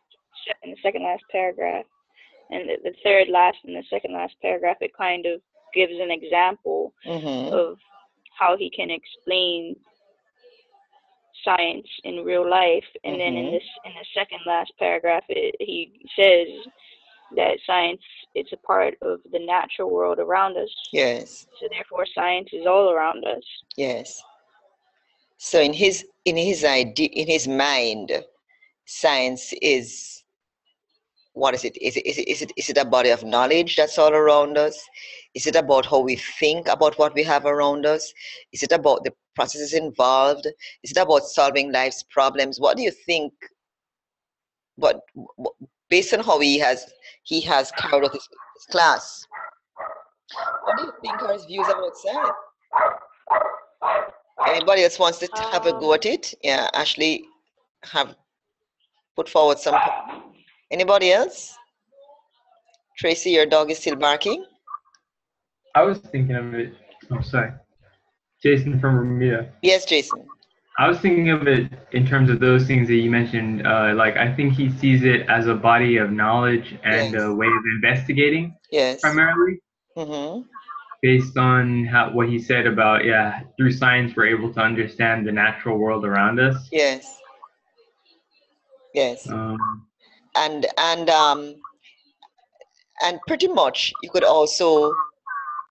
second last paragraph, and the third last and the second last paragraph. It kind of gives an example of how he can explain science in real life, and then in the second last paragraph, he says that science, it's a part of the natural world around us.
Yes.
So therefore, science is all around us.
Yes. So in his idea, in his mind, science is, what is it? Is it a body of knowledge that's all around us? Is it about how we think about what we have around us? Is it about the processes involved? Is it about solving life's problems? What do you think? What based on how he has carried out his class, what do you think are his views about science? Anybody else wants to have a go at it? Yeah, Ashley have put forward some. Anybody else? Tracy, your dog is still barking?
I was thinking of it. I'm sorry. Jason from Bermuda.
Yes, Jason.
I was thinking of it in terms of those things that you mentioned. Like, I think he sees it as a body of knowledge and a way of investigating.
Yes.
Primarily. Based on what he said about, through science, we're able to understand the natural world around us.
Yes. Yes. and pretty much you could also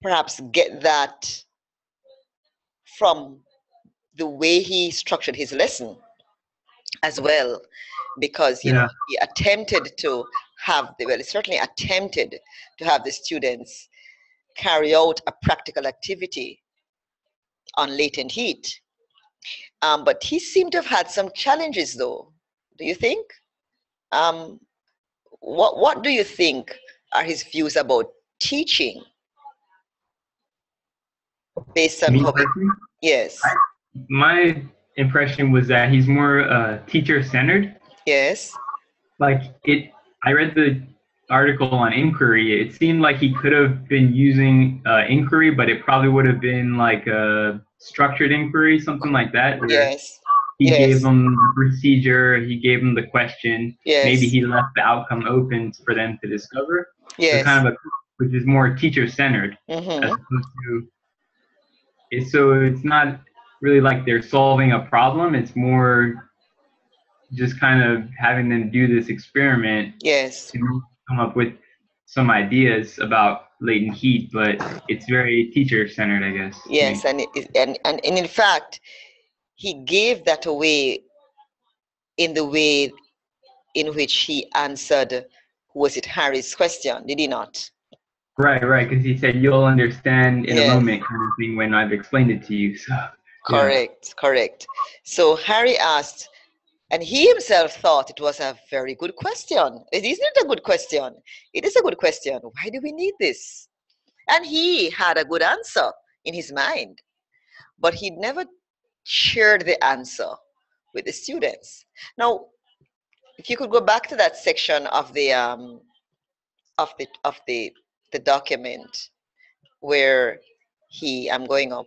perhaps get that from the way he structured his lesson as well, because you know, he attempted to have the, well, he certainly attempted to have the students carry out a practical activity on latent heat. But he seemed to have had some challenges, though. Do you think? What do you think are his views about teaching? Based on how yes.
My impression was that he's more teacher-centered.
Yes.
Like I read the article on inquiry. It seemed like he could have been using inquiry, but it probably would have been like a structured inquiry, something like that.
Yes.
He gave them the procedure, he gave them the question.
Yes.
Maybe he left the outcome open for them to discover.
Yes.
So kind of which is more teacher-centered. As opposed to, so it's not really like they're solving a problem. It's more just kind of having them do this experiment.
Yes.
To come up with some ideas about latent heat, but it's very teacher-centered, I guess.
Yes, and in fact, he gave that away in the way in which he answered, was it Harry's question, did he not?
Right, because he said, you'll understand in a moment kind of thing when I've explained it to you. So,
correct. So Harry asked, and he himself thought it was a very good question. Isn't it a good question? It is a good question. Why do we need this? And he had a good answer in his mind, but he never shared the answer with the students. Now, if you could go back to that section of the document where I'm going up,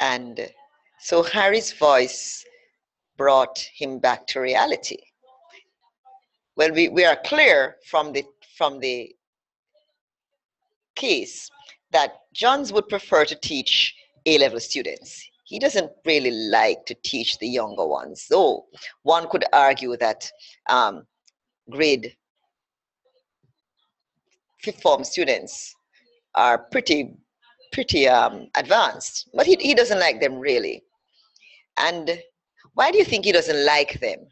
and so Harry's voice brought him back to reality. Well, we are clear from the case that Johns would prefer to teach A-level students. He doesn't really like to teach the younger ones, though one could argue that grade 5th form students are pretty advanced, but he doesn't like them really. And why do you think he doesn't like them?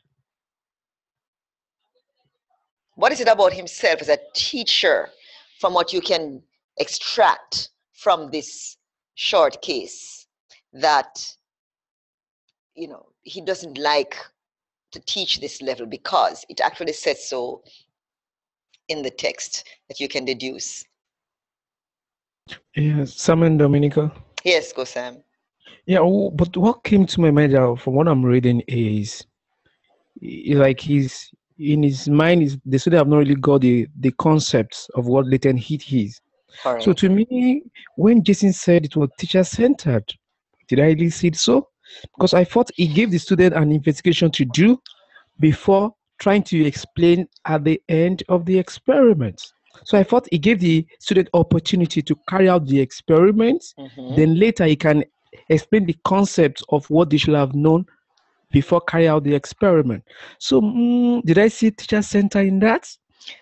What is it about himself as a teacher, from what you can extract from this short case, that he doesn't like to teach this level, because it actually says so in the text that you can deduce?
Yes, Sam and Dominica.
Yes, go Sam.
Yeah, but what came to my mind from what I'm reading is like he's in his mind, the student have not really got the concepts of what latent heat is.
Correct.
So to me, when Jason said it was teacher-centered, did I really see it so? Because I thought he gave the student an investigation to do before trying to explain at the end of the experiment. So I thought he gave the student opportunity to carry out the experiment. Then later he can explain the concept of what they should have known before carrying out the experiment. So did I see teacher-centered in that?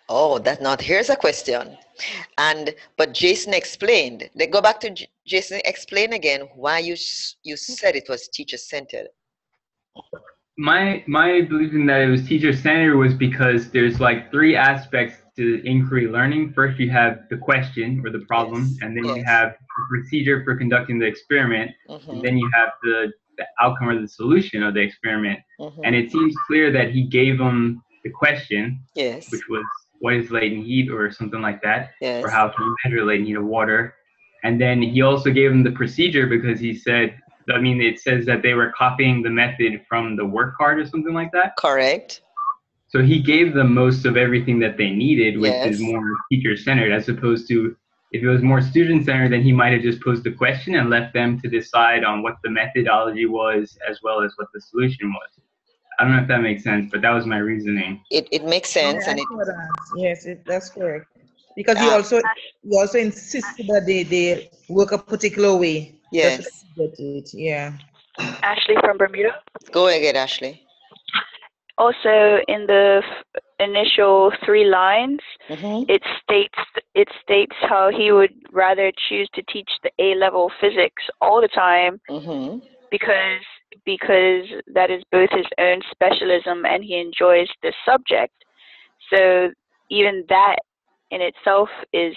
Oh, that's not. Here's a question. But Jason explained. Let's go back to Jason. Explain again why you said it was teacher-centered.
My belief in that it was teacher-centered was because there's like 3 aspects to inquiry learning. First, you have the question or the problem, and then you have the procedure for conducting the experiment, and then you have the outcome or the solution of the experiment. And it seems clear that he gave them the question, which was, what is latent heat, or something like that, or how can you measure latent heat of water? And then he also gave them the procedure, because he said, it says that they were copying the method from the work card or something like that.
Correct.
So he gave them most of everything that they needed, which is more teacher-centered, as opposed to, if it was more student-centered, then he might have just posed the question and left them to decide on what the methodology was, as well as what the solution was. I don't know if that makes sense, but that was my reasoning.
It makes sense.
Yes, that's correct. Because he also insisted that they work a particular way.
Yes.
Yeah.
Ashley from Bermuda.
Go ahead, Ashley.
also in the initial 3 lines, it states how he would rather choose to teach the A-level physics all the time because that is both his own specialism and he enjoys the subject. So even that in itself is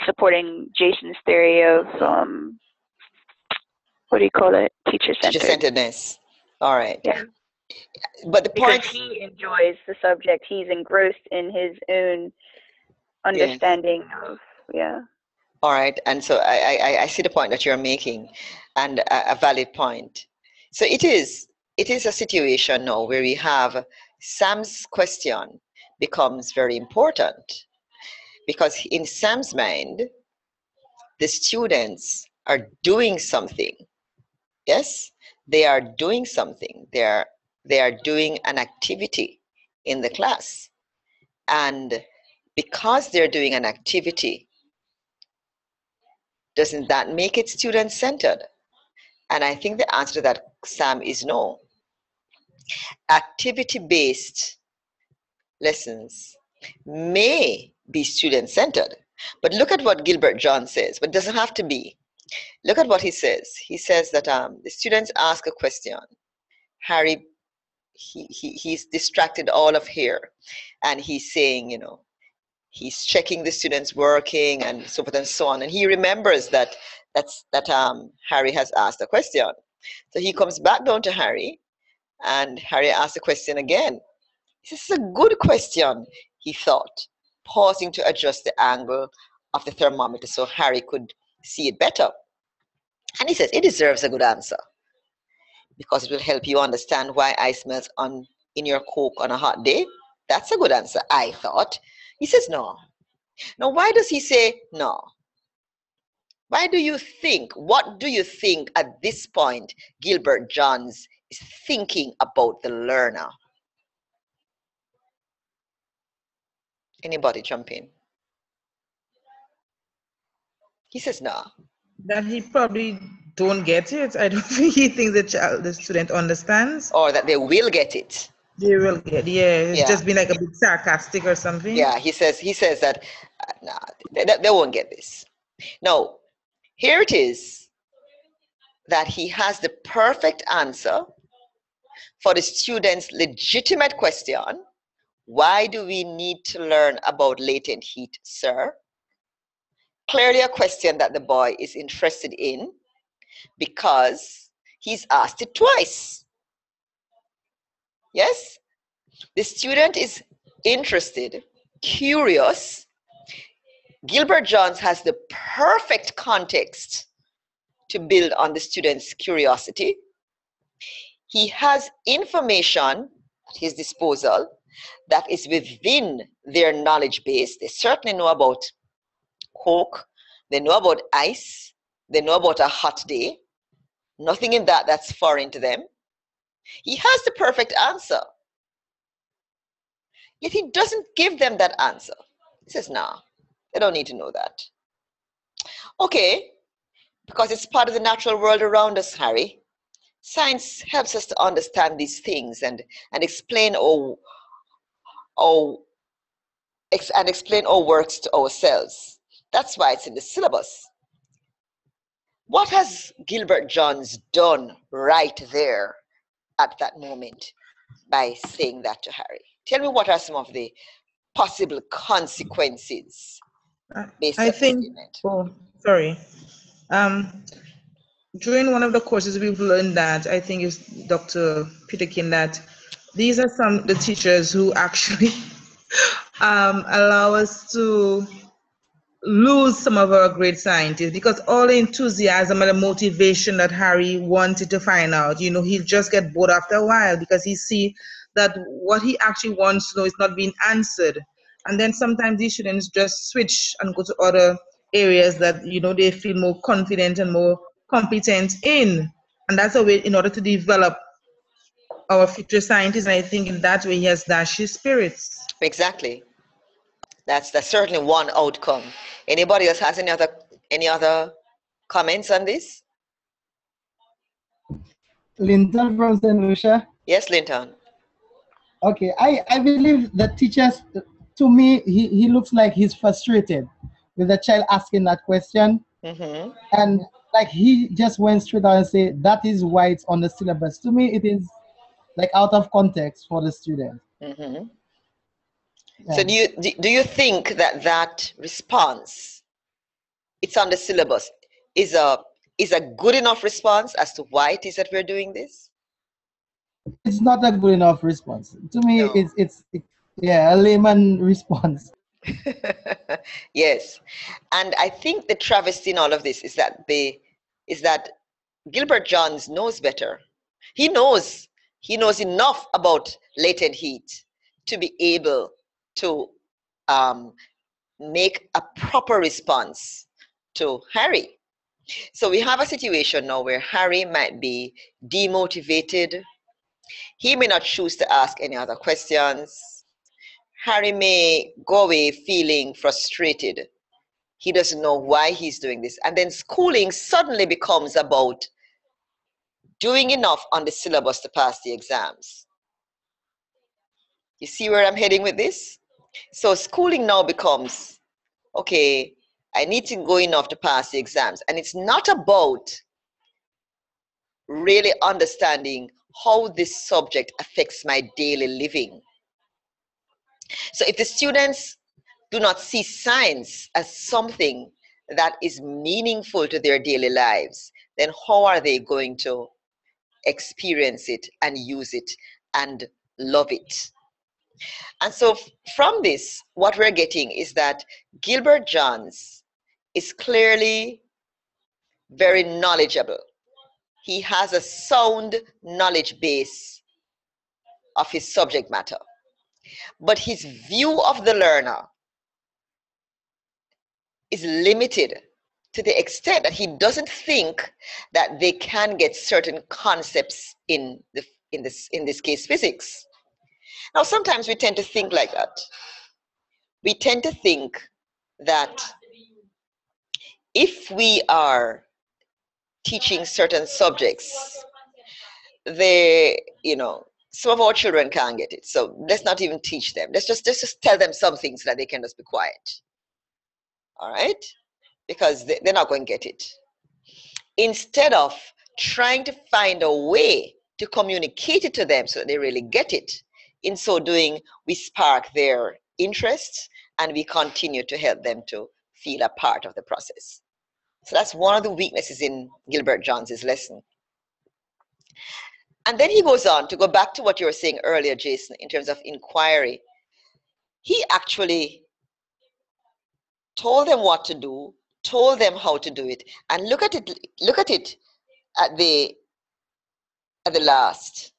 supporting Jason's theory of what do you call it? Teacher-centered.
Teacher-centeredness. All right.
Yeah.
But the point,
because he enjoys the subject, he's engrossed in his own understanding of
All right, and so I see the point that you're making, and a valid point. So it is a situation now where we have Sam's question becomes very important, because in Sam's mind, the students are doing something. Yes, they are doing something. They are doing an activity in the class, and because they're doing an activity, doesn't that make it student-centered? And I think the answer to that, Sam, is no. Activity-based lessons may be student-centered, but look at what Gilbert John says, but it doesn't have to be. Look at what he says. He says that the students ask a question. Harry, he's distracted all of here, and he's saying, you know, he's checking the students working and so forth and so on, and he remembers that Harry has asked a question. So he comes back down to Harry, and Harry asks the question again. This is a good question, he thought, pausing to adjust the angle of the thermometer so Harry could see it better. And he says, it deserves a good answer, because it will help you understand why ice melts in your Coke on a hot day. That's a good answer, I thought. He says no. Now, why does he say no? Why do you think, what do you think at this point Gilbert Johns is thinking about the learner? Anybody jump in? He says no.
That he probably don't get it. I don't think he thinks the student understands.
Or that they will get it.
They will get, it's just been like a bit sarcastic or something.
Yeah, he says that nah, they won't get this. Now, here it is that he has the perfect answer for the student's legitimate question. Why do we need to learn about latent heat, sir? Clearly a question that the boy is interested in, because he's asked it twice. Yes? The student is interested, curious. Gilbert Johns has the perfect context to build on the student's curiosity. He has information at his disposal that is within their knowledge base. They certainly know about Coke, they know about ice, they know about a hot day. Nothing in that's foreign to them. He has the perfect answer. Yet he doesn't give them that answer. He says, no, they don't need to know that. Okay, because it's part of the natural world around us, Harry. Science helps us to understand these things and explain our works to ourselves. That's why it's in the syllabus. What has Gilbert Johns done right there at that moment by saying that to Harry? Tell me, what are some of the possible consequences based on
think, during one of the courses we've learned that, I think it's Dr. Peterkin, that these are some of the teachers who actually allow us to lose some of our great scientists, because all the enthusiasm and the motivation that Harry wanted to find out, you know, he'll just get bored after a while, because he see that what he actually wants to know is not being answered. And then sometimes these students just switch and go to other areas that, you know, they feel more confident and more competent in. And that's a way in order to develop our future scientists. And I think in that way he has dashed his spirits.
Exactly. That's certainly one outcome. Anybody else has any other comments on this?
Linton from St. Lucia.
Yes, Linton.
Okay, I believe the teachers, to me, he looks like he's frustrated with the child asking that question. And like he just went straight out and said, that is why it's on the syllabus. To me, it is like out of context for the student.
Yeah. So do you think that that response, it's on the syllabus, is a good enough response as to why it is that we're doing this?
It's not a good enough response. To me, no. It's a layman response.
Yes. And I think the travesty in all of this is that Gilbert Johns knows better. He knows enough about latent heat to be able to make a proper response to Harry. So we have a situation now where Harry might be demotivated. He may not choose to ask any other questions. Harry may go away feeling frustrated. He doesn't know why he's doing this. And then schooling suddenly becomes about doing enough on the syllabus to pass the exams. You see where I'm heading with this? So schooling now becomes, okay, I need to go enough to pass the exams. And it's not about really understanding how this subject affects my daily living. So if the students do not see science as something that is meaningful to their daily lives, then how are they going to experience it and use it and love it? And so from this, what we're getting is that Gilbert Johns is clearly very knowledgeable. He has a sound knowledge base of his subject matter. But his view of the learner is limited to the extent that he doesn't think that they can get certain concepts in this case physics. Now sometimes we tend to think like that. We tend to think that if we are teaching certain subjects, some of our children can't get it. So let's not even teach them. Let's just tell them some things so that they can just be quiet. All right? Because they're not going to get it. Instead of trying to find a way to communicate it to them so that they really get it, in so doing, we spark their interest and we continue to help them to feel a part of the process. So that's one of the weaknesses in Gilbert Johns' lesson. And then he goes on to go back to what you were saying earlier, Jason, in terms of inquiry. He actually told them what to do, told them how to do it, and look at it at the last.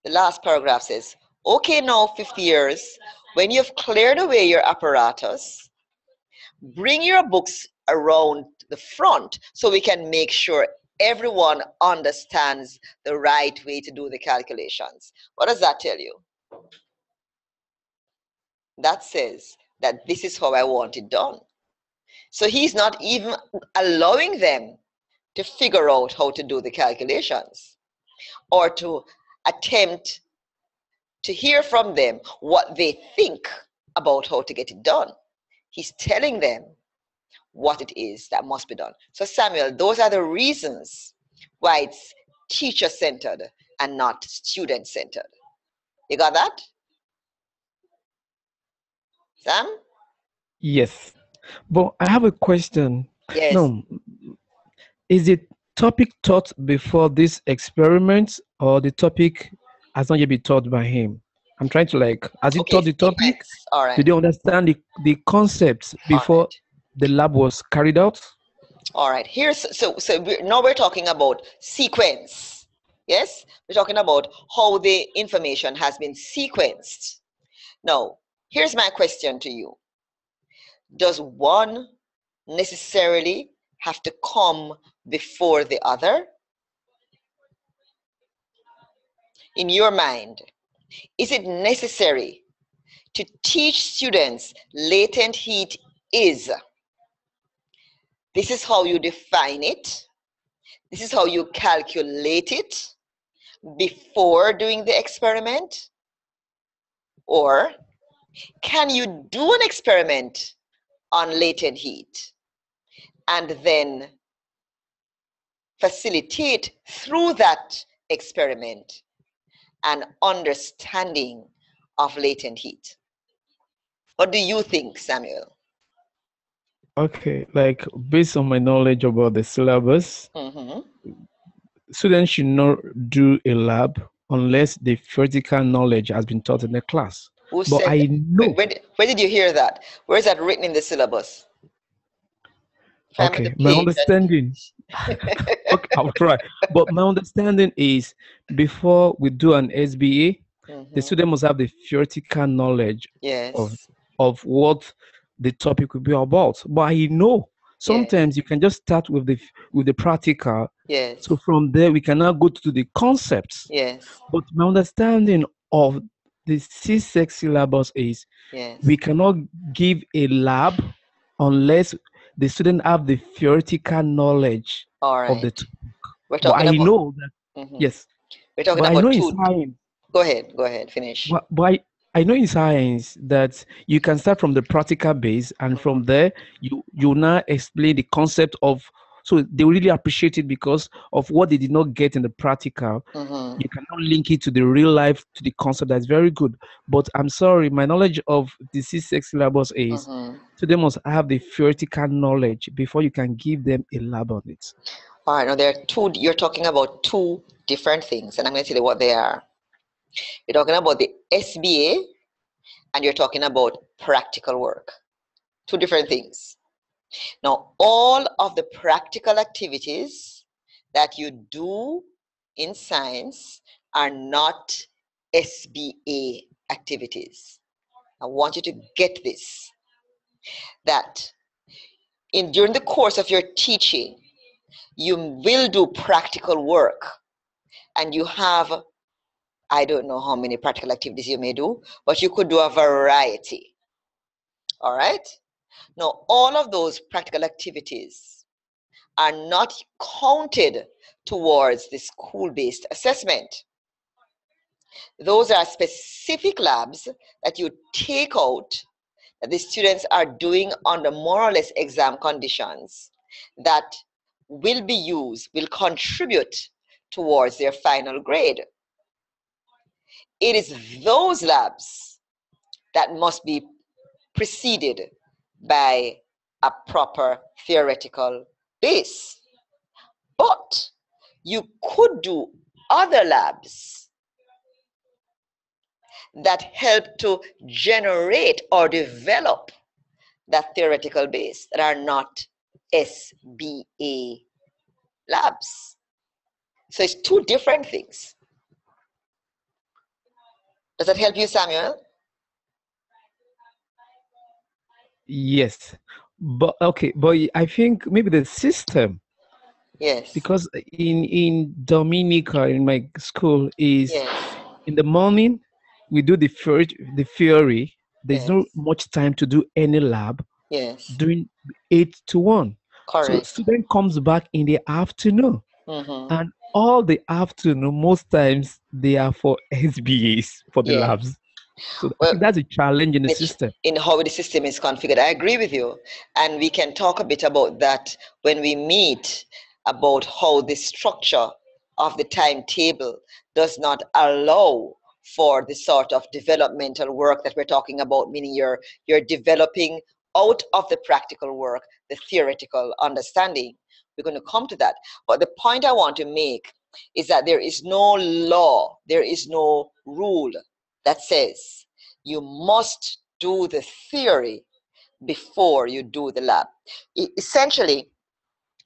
The last paragraph says, okay, now 50 years, when you've cleared away your apparatus, bring your books around the front so we can make sure everyone understands the right way to do the calculations. What does that tell you? That says that this is how I want it done. So he's not even allowing them to figure out how to do the calculations or to attempt to hear from them what they think about how to get it done. He's telling them what it is that must be done. So Samuel, those are the reasons why it's teacher-centered and not student-centered. You got that? Sam?
Yes. But I have a question.
Yes.
No, is it topic taught before this experiment or the topic has not yet been taught by him? I'm trying to has he taught the topic?
All right.
Did they understand the concepts before the lab was carried out?
All right. Now we're talking about sequence. Yes? We're talking about how the information has been sequenced. Now, here's my question to you. Does one necessarily have to come before the other? In your mind, is it necessary to teach students latent heat is? This is how you define it. This is how you calculate it before doing the experiment. Or can you do an experiment on latent heat and then facilitate through that experiment an understanding of latent heat? What do you think, Samuel?
Okay, like based on my knowledge about the syllabus, students should not do a lab unless the theoretical knowledge has been taught in the class.
Who
but
said
I know.
Where did you hear that? Where is that written in the syllabus?
Okay, my understanding. Okay, I'll try. But my understanding is before we do an SBA, the student must have the theoretical knowledge of what the topic will be about. But I know sometimes you can just start with the practical.
Yes.
So from there we can now go to the concepts.
Yes.
But my understanding of the C6 syllabus is we cannot give a lab unless the student have the theoretical knowledge of the topic.
We're talking
but I
about,
know that yes.
We're talking
but
about
I know
two.
in science.
Go ahead, finish.
But I know in science that you can start from the practical base, and from there you now explain the concept of. So they really appreciate it because of what they did not get in the practical. You cannot link it to the real life, to the concept. That's very good. But I'm sorry, my knowledge of the C6 syllabus is so they must have the theoretical knowledge before you can give them a lab on it.
All right, now there are two. You're talking about two different things, and I'm going to tell you what they are. You're talking about the SBA, and you're talking about practical work. Two different things. Now, all of the practical activities that you do in science are not SBA activities. I want you to get this, that during the course of your teaching, you will do practical work, and you have, I don't know how many practical activities you may do, but you could do a variety. All right? Now, all of those practical activities are not counted towards the school-based assessment. Those are specific labs that you take out that the students are doing under more or less exam conditions that will be used, will contribute towards their final grade. It is those labs that must be preceded by a proper theoretical base. But you could do other labs that help to generate or develop that theoretical base that are not SBA labs. So it's two different things. Does that help you, Samuel?
Yes, but okay, but I think maybe the system.
Yes.
Because in Dominica, in my school, is in the morning we do the theory. There's not much time to do any lab.
Yes.
Doing 8 to 1.
Correct.
So student comes back in the afternoon, and all the afternoon, most times they are for SBAs for the labs. So I think that's a challenge in the system.
In how the system is configured. I agree with you. And we can talk a bit about that when we meet, about how the structure of the timetable does not allow for the sort of developmental work that we're talking about, meaning you're developing out of the practical work, the theoretical understanding. We're going to come to that. But the point I want to make is that there is no law, there is no rule that says you must do the theory before you do the lab. Essentially,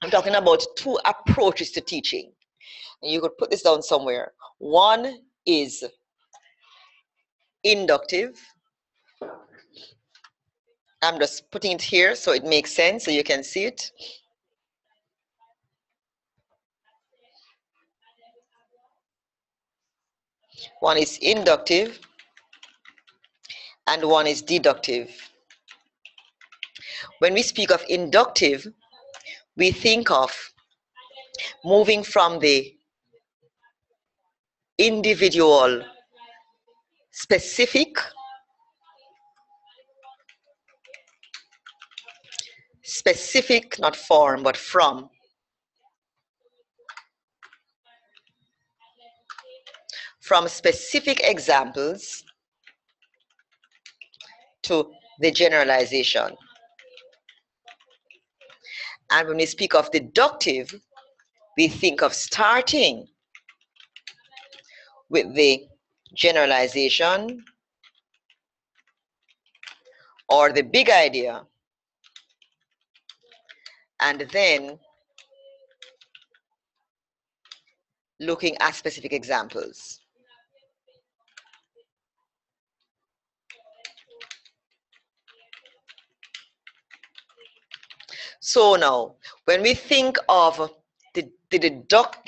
I'm talking about two approaches to teaching. And you could put this down somewhere. One is inductive. I'm just putting it here so it makes sense, so you can see it. One is inductive and one is deductive. When we speak of inductive, we think of moving from the individual specific specific, not from, but from specific examples to the generalization. And when we speak of deductive, we think of starting with the generalization or the big idea, and then looking at specific examples. So now, when we think of the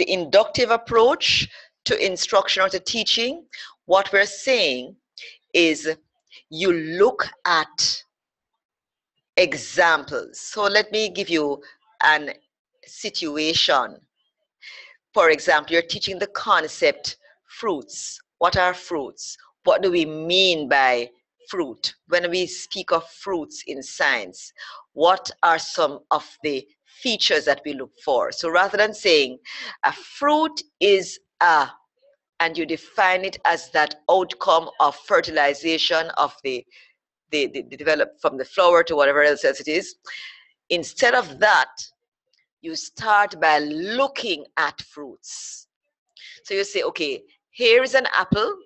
inductive approach to instruction or to teaching, what we're saying is you look at examples. So let me give you an situation. For example, you're teaching the concept fruits. What are fruits? What do we mean by fruit? When we speak of fruits in science, what are some of the features that we look for? So rather than saying a fruit is a, and you define it as that outcome of fertilization of the develop from the flower to whatever else it is, instead of that, you start by looking at fruits. So you say, okay, here is an apple.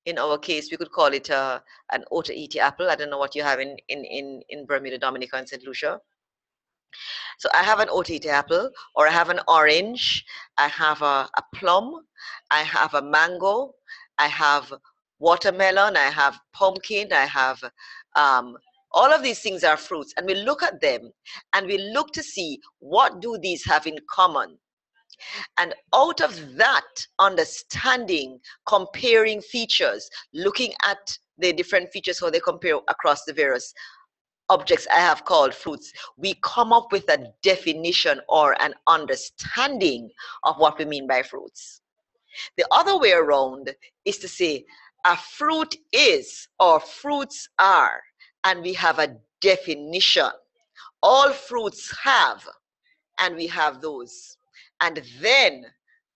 In our case, we could call it an Otaheite apple. I don't know what you have in Bermuda, Dominica, and St. Lucia. So I have an Otaheite apple, or I have an orange, I have a plum, I have a mango, I have watermelon, I have pumpkin, I have all of these things are fruits, and we look at them and we look to see what do these have in common. And out of that understanding, comparing features, looking at the different features, how they compare across the various objects I have called fruits, we come up with a definition or an understanding of what we mean by fruits. The other way around is to say a fruit is or fruits are, and we have a definition. All fruits have, and we have those. And then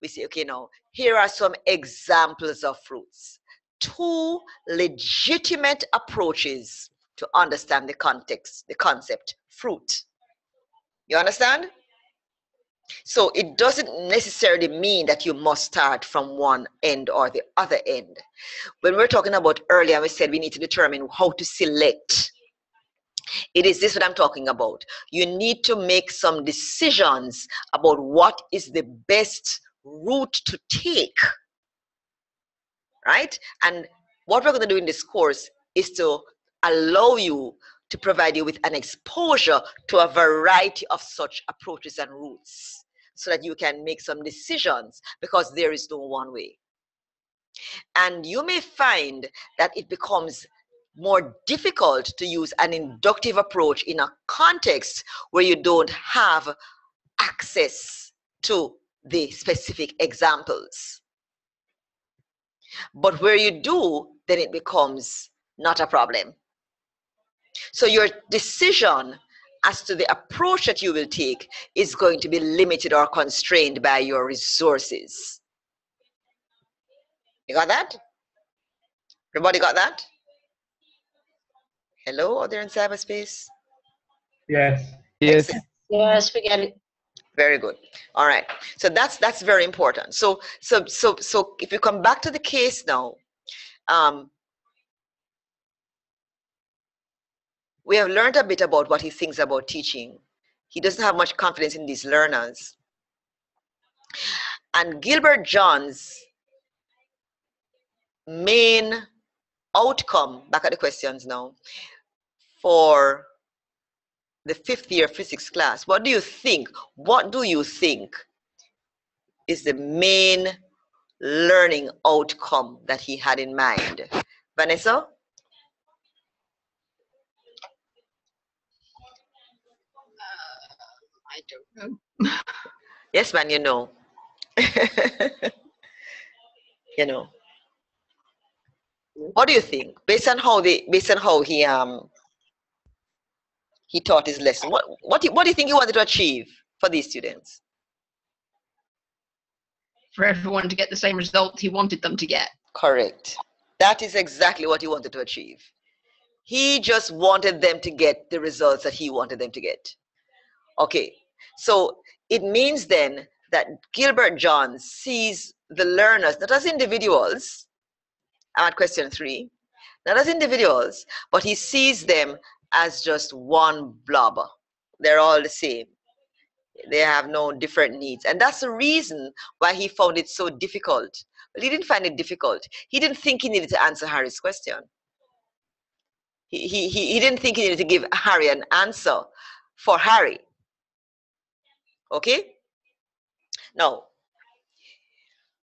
we say, okay, now here are some examples of fruits. Two legitimate approaches to understand the context, the concept, fruit. You understand? So it doesn't necessarily mean that you must start from one end or the other end. When we're talking about earlier, we said we need to determine how to select. It is this what I'm talking about. You need to make some decisions about what is the best route to take, right? And what we're going to do in this course is to allow you to provide you with an exposure to a variety of such approaches and routes so that you can make some decisions, because there is no one way. And you may find that it becomes more difficult to use an inductive approach in a context where you don't have access to the specific examples. But where you do, then it becomes not a problem. So your decision as to the approach that you will take is going to be limited or constrained by your resources. You got that? Everybody got that? Hello, are there in cyberspace?
Yes.
Yes.
Excellent.
Yes, we get it.
Very good. All right. So that's very important. So if you come back to the case now, we have learned a bit about what he thinks about teaching. He doesn't have much confidence in these learners. And Gilbert John's main outcome, back at the questions now, for the 5th year physics class, what do you think? What do you think is the main learning outcome that he had in mind? Vanessa?
I don't know.
Yes, man, you know. You know. What do you think? Based on how he he taught his lesson? What do you think he wanted to achieve for these students?
For everyone to get the same result he wanted them to get.
Correct. That is exactly what he wanted to achieve. He just wanted them to get the results that he wanted them to get. Okay, so it means then that Gilbert Johns sees the learners not as individuals, I'm at question 3, not as individuals, but he sees them as just one blob. They're all the same. They have no different needs. And that's the reason why he found it so difficult. But he didn't find it difficult. He didn't think he needed to answer Harry's question. He didn't think he needed to give Harry an answer for Harry. Okay? Now,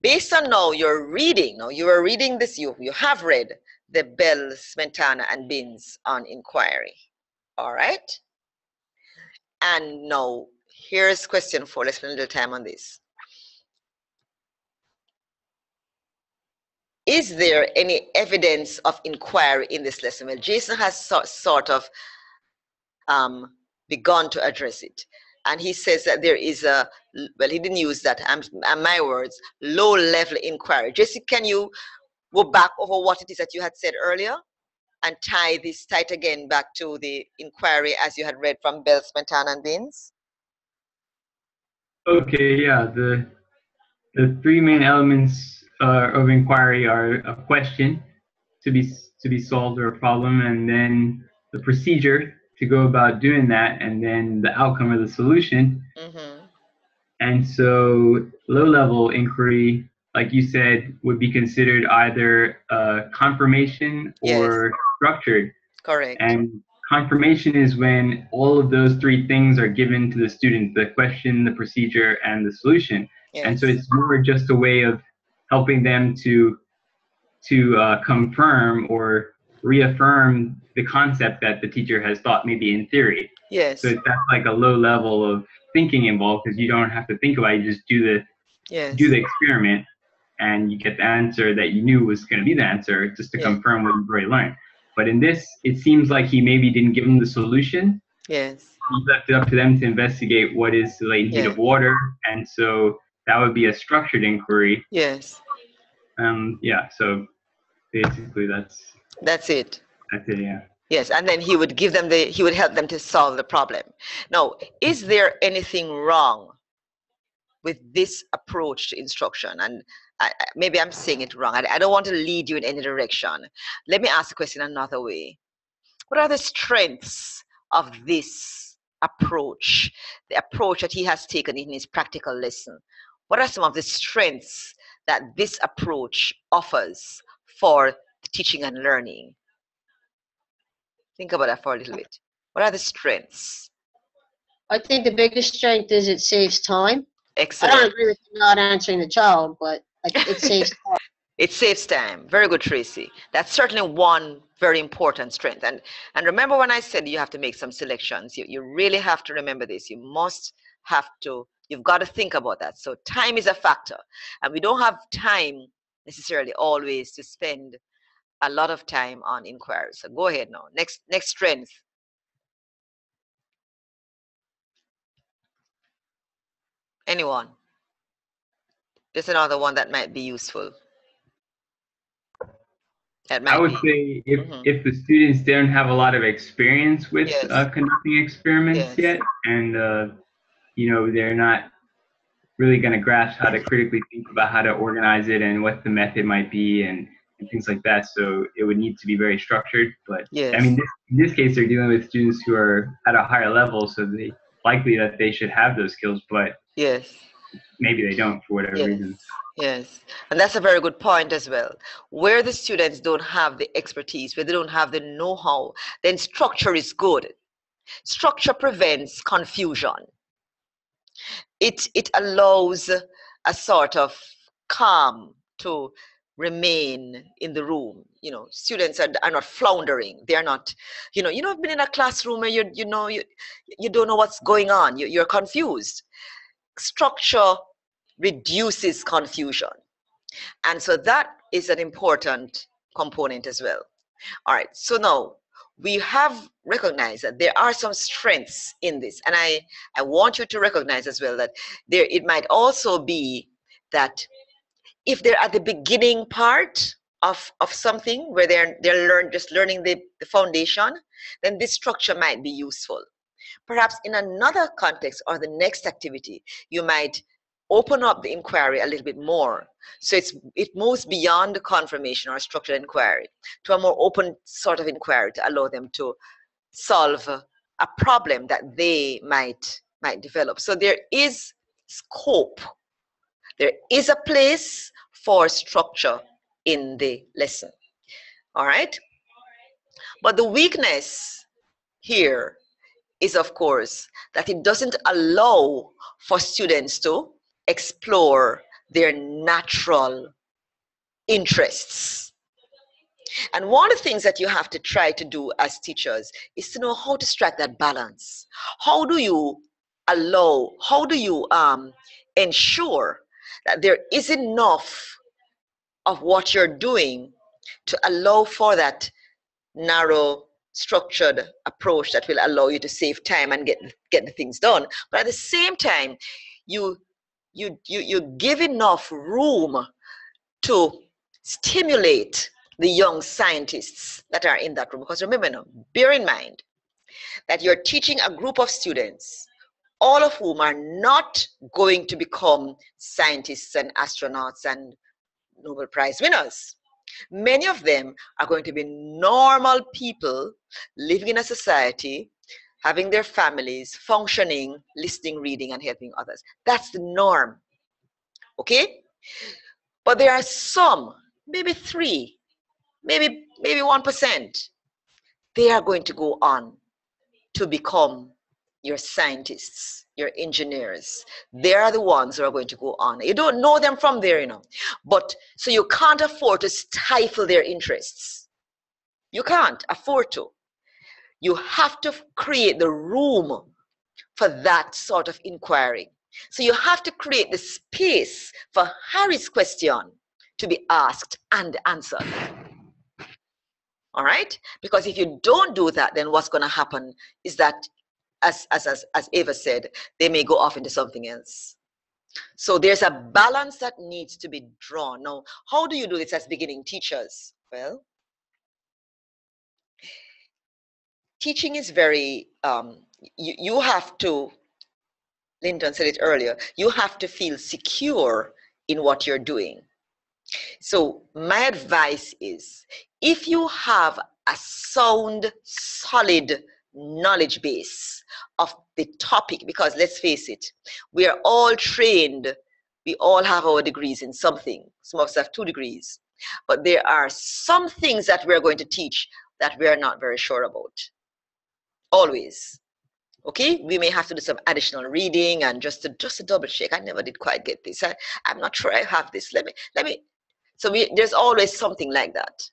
based on now your reading, now you are reading this, you have read the Bell, Smetana, and Binns on inquiry. All right? And now, here's question 4. Let's spend a little time on this. Is there any evidence of inquiry in this lesson? Well, Jason has sort of begun to address it. And he says that there is a, well, he didn't use that, my words, low-level inquiry. Jason, can you go back over what it is that you had said earlier and tie this tight again back to the inquiry as you had read from Bell, Smetana, and Binns?
Okay, yeah. The 3 main elements of inquiry are a question to be solved or a problem, and then the procedure to go about doing that, and then the outcome or the solution.
Mm-hmm.
And so low-level inquiry, like you said, would be considered either confirmation or structured.
Correct.
And confirmation is when all of those 3 things are given to the student: the question, the procedure, and the solution.
Yes.
And so it's more just a way of helping them to confirm or reaffirm the concept that the teacher has taught, maybe in theory.
Yes.
So that's like a low level of thinking involved, because you don't have to think about it. You just do the experiment, and you get the answer that you knew was going to be the answer, just to confirm what you've already learned. But in this, it seems like he maybe didn't give them the solution.
Yes.
He left it up to them to investigate what is the latent heat of water, and so that would be a structured inquiry.
Yes.
Yeah. So basically, that's it. That's it. Yeah.
Yes, and then he would give them he would help them to solve the problem. Now, is there anything wrong with this approach to instruction? And maybe I'm saying it wrong. I don't want to lead you in any direction. Let me ask the question another way. What are the strengths of this approach, the approach that he has taken in his practical lesson? What are some of the strengths that this approach offers for teaching and learning? Think about that for a little bit. What are the strengths?
I think the biggest strength is it saves time.
Excellent.
I don't agree with not answering the child, but it saves time.
It saves time. Very good, Tracy. That's certainly one very important strength. And remember when I said you have to make some selections, you really have to remember this. You must have to, you've got to think about that. So time is a factor. And we don't have time necessarily always to spend a lot of time on inquiries. So go ahead now. Next strength. Anyone? There's another one that might be useful.
I would say if the students don't have a lot of experience with conducting experiments yet, and you know, they're not really going to grasp how to critically think about how to organize it and what the method might be and things like that. So it would need to be very structured. But I mean, in this case, they're dealing with students who are at a higher level, so they likely that they should have those skills, but maybe they don't for whatever reason.
Yes, and that's a very good point as well. Where the students don't have the expertise, where they don't have the know-how, then structure is good. Structure prevents confusion. It allows a sort of calm to remain in the room. You know, students are not floundering. They're not, you know, you've been in a classroom where you don't know what's going on. You're confused. Structure reduces confusion. And so that is an important component as well. All right, so now we have recognized that there are some strengths in this. And I want you to recognize as well that it might also be that if they're at the beginning part of something where they're just learning the foundation, then this structure might be useful. Perhaps in another context or the next activity, you might open up the inquiry a little bit more. So it moves beyond the confirmation or structured inquiry to a more open sort of inquiry to allow them to solve a problem that they might develop. So there is scope. There is a place for structure in the lesson. All right? But the weakness here is, of course, that it doesn't allow for students to explore their natural interests. And one of the things that you have to try to do as teachers is to know how to strike that balance. How do you ensure that there is enough of what you're doing to allow for that narrow, structured approach that will allow you to save time and get the things done, but at the same time you give enough room to stimulate the young scientists that are in that room. Because remember now, bear in mind that you're teaching a group of students, all of whom are not going to become scientists and astronauts and Nobel Prize winners. Many of them are going to be normal people living in a society, having their families, functioning, listening, reading, and helping others. That's the norm. Okay? But there are some, maybe 3, maybe 1%. They are going to go on to become your scientists, your engineers. They are the ones who are going to go on. You don't know them from there, you know. But so you can't afford to stifle their interests. You can't afford to. You have to create the room for that sort of inquiry. So you have to create the space for Harry's question to be asked and answered. All right? Because if you don't do that, then what's going to happen is that, as Ava said, they may go off into something else. So there's a balance that needs to be drawn. Now, how do you do this as beginning teachers? Well, teaching is very, you have to, Linton said it earlier, you have to feel secure in what you're doing. So my advice is, if you have a sound, solid knowledge base of the topic, because let's face it, we are all trained, we all have our degrees in something. Some of us have 2 degrees, but there are some things that we're going to teach that we are not very sure about. Always. Okay, we may have to do some additional reading and just to double check. I never did quite get this. I'm not sure I have this. Let me. So there's always something like that.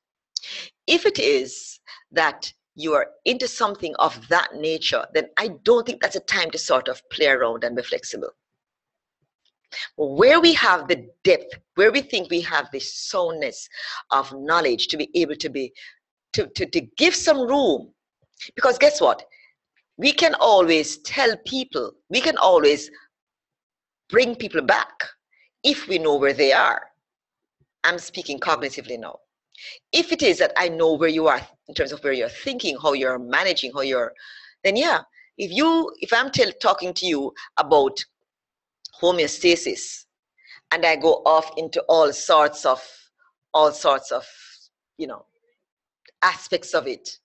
If it is that you are into something of that nature, then I don't think that's a time to sort of play around and be flexible. Where we have the depth, where we think we have the soundness of knowledge to be able to give some room, because guess what? We can always tell people, we can always bring people back if we know where they are. I'm speaking cognitively now. If it is that I know where you are in terms of where you're thinking, how you're managing, then yeah, if I'm talking to you about homeostasis and I go off into all sorts of, you know, aspects of it,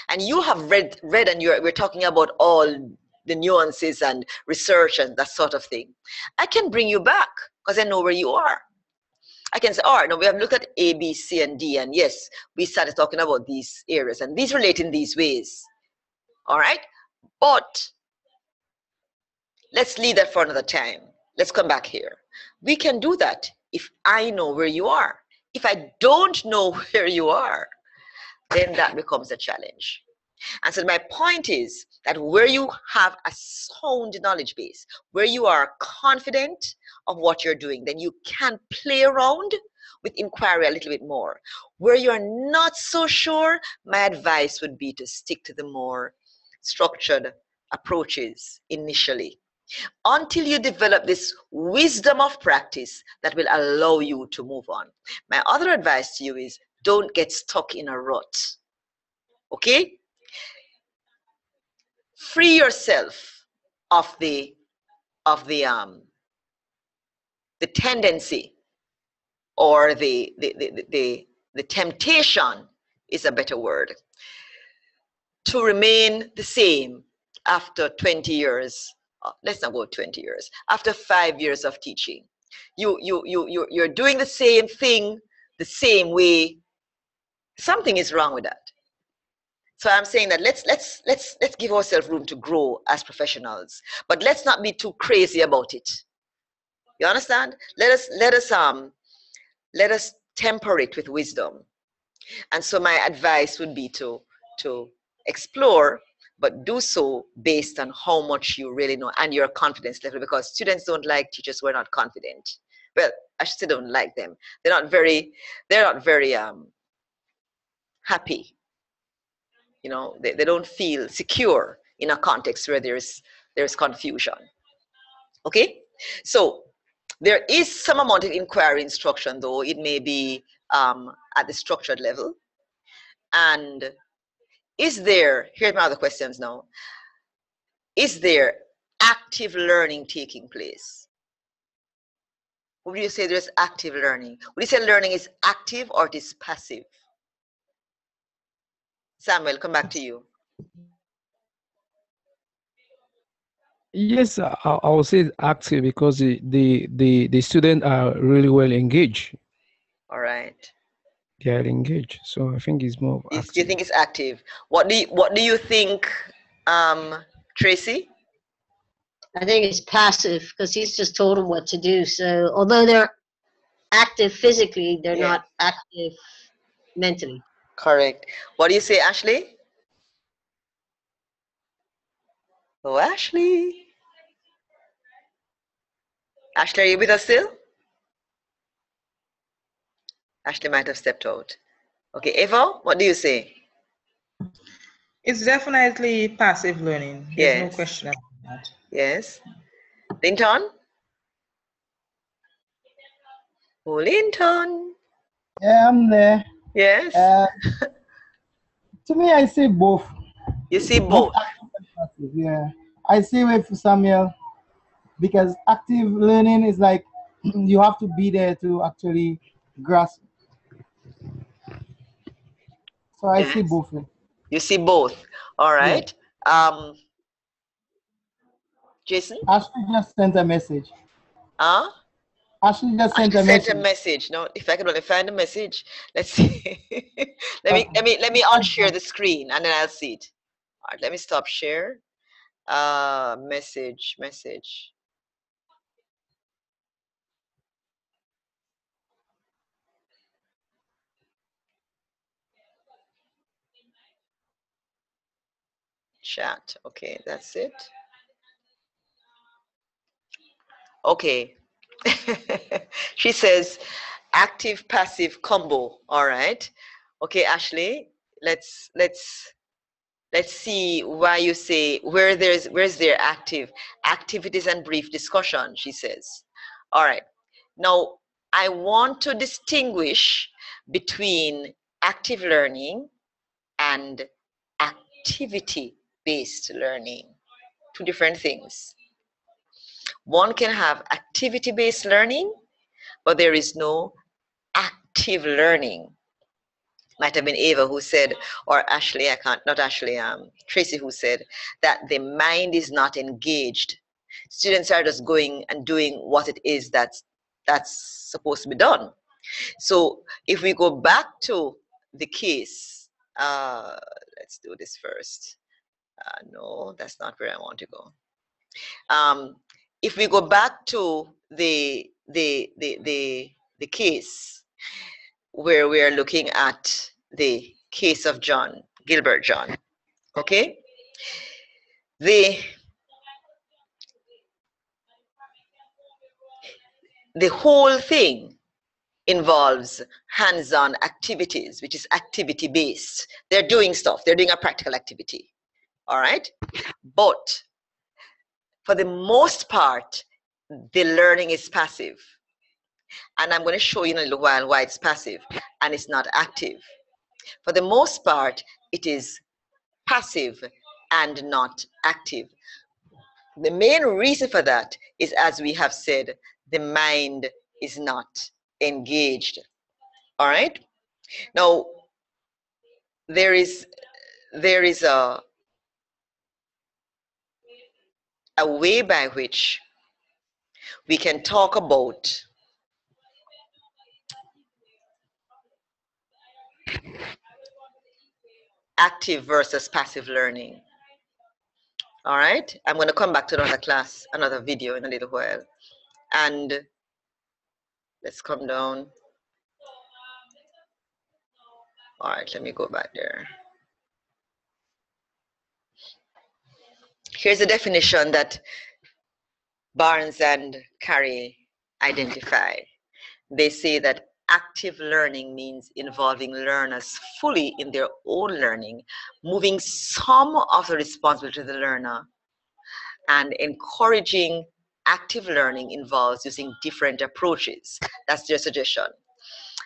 and you have read and we're talking about all the nuances and research and that sort of thing, I can bring you back because I know where you are. I can say, all right, now we have looked at A, B, C, and D, and yes, we started talking about these areas, and these relate in these ways. All right? But let's leave that for another time. Let's come back here. We can do that if I know where you are. If I don't know where you are, then that becomes a challenge. And so my point is that where you have a sound knowledge base, where you are confident of what you're doing, then you can play around with inquiry a little bit more. Where you're not so sure, my advice would be to stick to the more structured approaches initially, until you develop this wisdom of practice that will allow you to move on. My other advice to you is don't get stuck in a rut. Okay? Free yourself of the tendency, or the temptation is a better word, to remain the same after 20 years. Let's not go 20 years. After 5 years of teaching, you're doing the same thing the same way. Something is wrong with that. So I'm saying that let's give ourselves room to grow as professionals, but let's not be too crazy about it. You understand? Let us temper it with wisdom. And so my advice would be to explore, but do so based on how much you really know and your confidence level, because students don't like teachers who are not confident. Well, I still don't like them. They're not very happy. You know, they don't feel secure in a context where there's confusion. Okay? So there is some amount of inquiry instruction, though it may be at the structured level. And is there, here's my other questions now, is there active learning taking place? Would you say there's active learning? Would you say learning is active or it is passive? Samuel, come back to you.
Yes, I will say active, because the students are really well engaged.
All right.
They are engaged, so I think it's more active.
You think it's active? What do you think, Tracy?
I think it's passive, because he's just told them what to do. So although they're active physically, they're not active mentally.
Correct. What do you say, Ashley? Oh, Ashley. Ashley, are you with us still? Ashley might have stepped out. Okay, Eva, what do you say?
It's definitely passive learning. There's no question about that.
Yes. Linton? Oh, Linton.
Yeah, I'm there.
Yes.
To me, I see both.
You see both?
Yeah. I see with Samuel, because active learning is like you have to be there to actually grasp. So I see both.
You see both. All right. Yeah. Jason?
Ashley just sent a message.
Huh?
Ashley just sent a
message. No, if I could only find the message. Let's see. let me unshare the screen and then I'll see it. All right, let me stop share. Message. Chat. Okay, that's it. Okay. She says active passive combo. All right. Okay, Ashley, let's see why you say where's their activities and brief discussion, she says. All right. Now I want to distinguish between active learning and activity-based learning. Two different things. One can have activity-based learning, but there is no active learning. Might have been Ava who said, or Ashley, Tracy who said that the mind is not engaged. Students are just going and doing what it is that's supposed to be done. So if we go back to the case, let's do this first. No, that's not where I want to go. If we go back to the case where we are looking at the case of Gilbert John, okay? The whole thing involves hands-on activities, which is activity-based. They're doing stuff. They're doing a practical activity. All right? But for the most part, the learning is passive. And I'm going to show you in a little while why it's passive and it's not active. For the most part, it is passive and not active. The main reason for that is, as we have said, the mind is not engaged. All right? Now, there is a way by which we can talk about active versus passive learning. All right? I'm going to come back to another class, another video in a little while. And let's come down. All right, let me go back there. Here's a definition that Barnes and Carey identify. They say that active learning means involving learners fully in their own learning, moving some of the responsibility to the learner, and encouraging active learning involves using different approaches. That's their suggestion.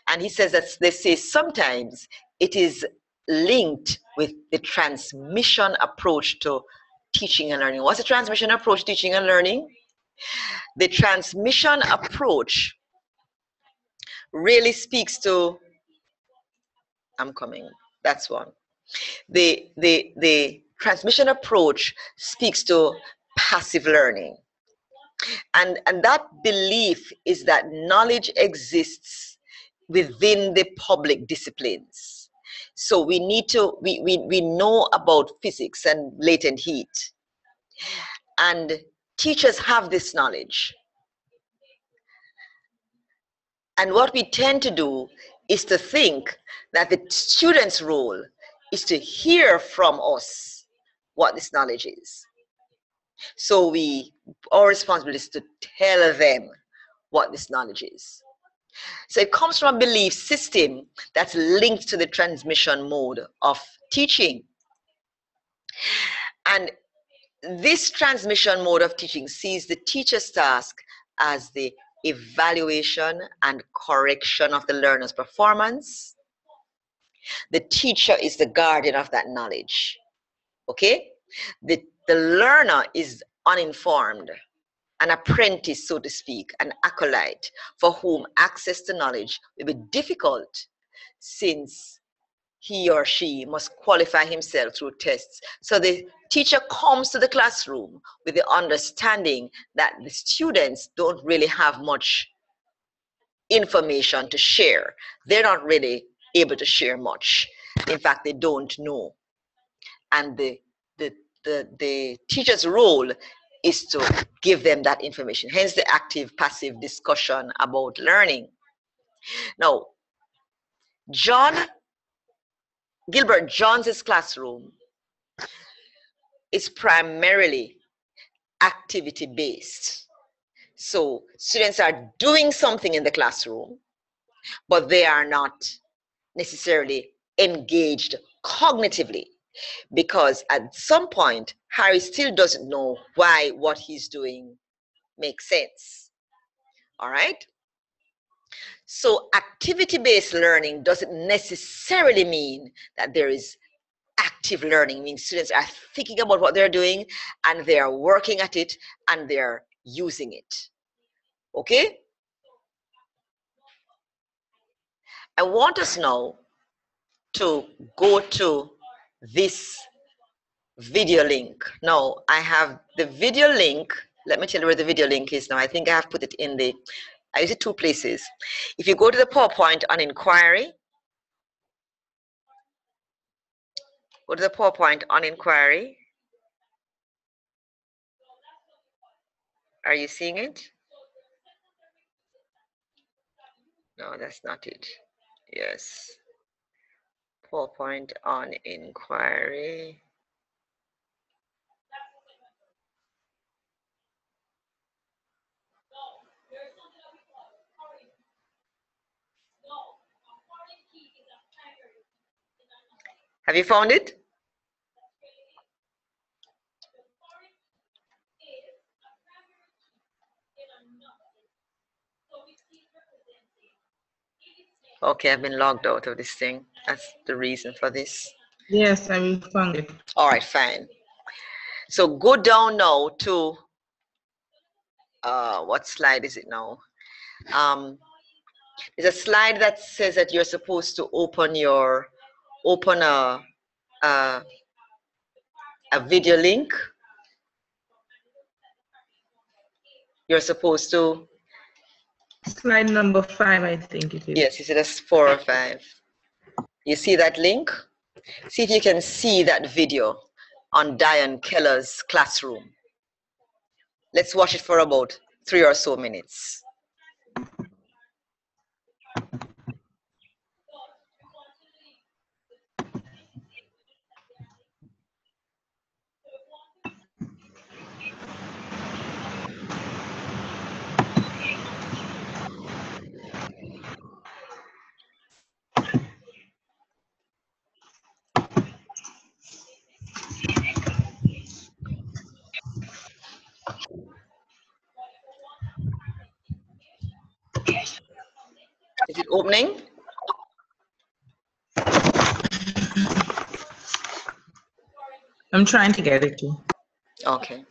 And he says that they say sometimes it is linked with the transmission approach to teaching and learning. What's the transmission approach to teaching and learning? The transmission approach really speaks to, I'm coming, that's one. The transmission approach speaks to passive learning. And that belief is that knowledge exists within the public disciplines. So we need to, we know about physics and latent heat. And teachers have this knowledge. And what we tend to do is to think that the student's role is to hear from us what this knowledge is. So our responsibility is to tell them what this knowledge is. So it comes from a belief system that's linked to the transmission mode of teaching. And this transmission mode of teaching sees the teacher's task as the evaluation and correction of the learner's performance. The teacher is the guardian of that knowledge. Okay? The learner is uninformed, an apprentice, so to speak, an acolyte, for whom access to knowledge will be difficult, since he or she must qualify himself through tests. So the teacher comes to the classroom with the understanding that the students don't really have much information to share. They're not really able to share much. In fact, they don't know. And the teacher's role is to give them that information. Hence the active-passive discussion about learning. Now, Gilbert Johns' classroom is primarily activity-based. So students are doing something in the classroom, but they are not necessarily engaged cognitively, because at some point, Harry still doesn't know why what he's doing makes sense. All right? So activity-based learning doesn't necessarily mean that there is active learning. It means students are thinking about what they're doing and they're working at it and they're using it. Okay? I want us now to go to this video link. Now, I have the video link. Let me tell you where the video link is now. I think I have put it in I use it two places. If you go to the PowerPoint on inquiry, go to the PowerPoint on inquiry. Are you seeing it? No, that's not it. Yes. PowerPoint on inquiry. Have you found it? Okay, I've been logged out of this thing. That's the reason for this.
Yes, I will find it.
All right, fine. So go down now to, what slide is it now? There's a slide that says that you're supposed to open a video link. You're supposed to.
Slide number 5, I think it is.
Yes, you see that's 4 or 5. You see that link? See if you can see that video on Diane Keller's classroom. Let's watch it for about 3 or so minutes. Is it opening?
I'm trying to get it to.
Okay.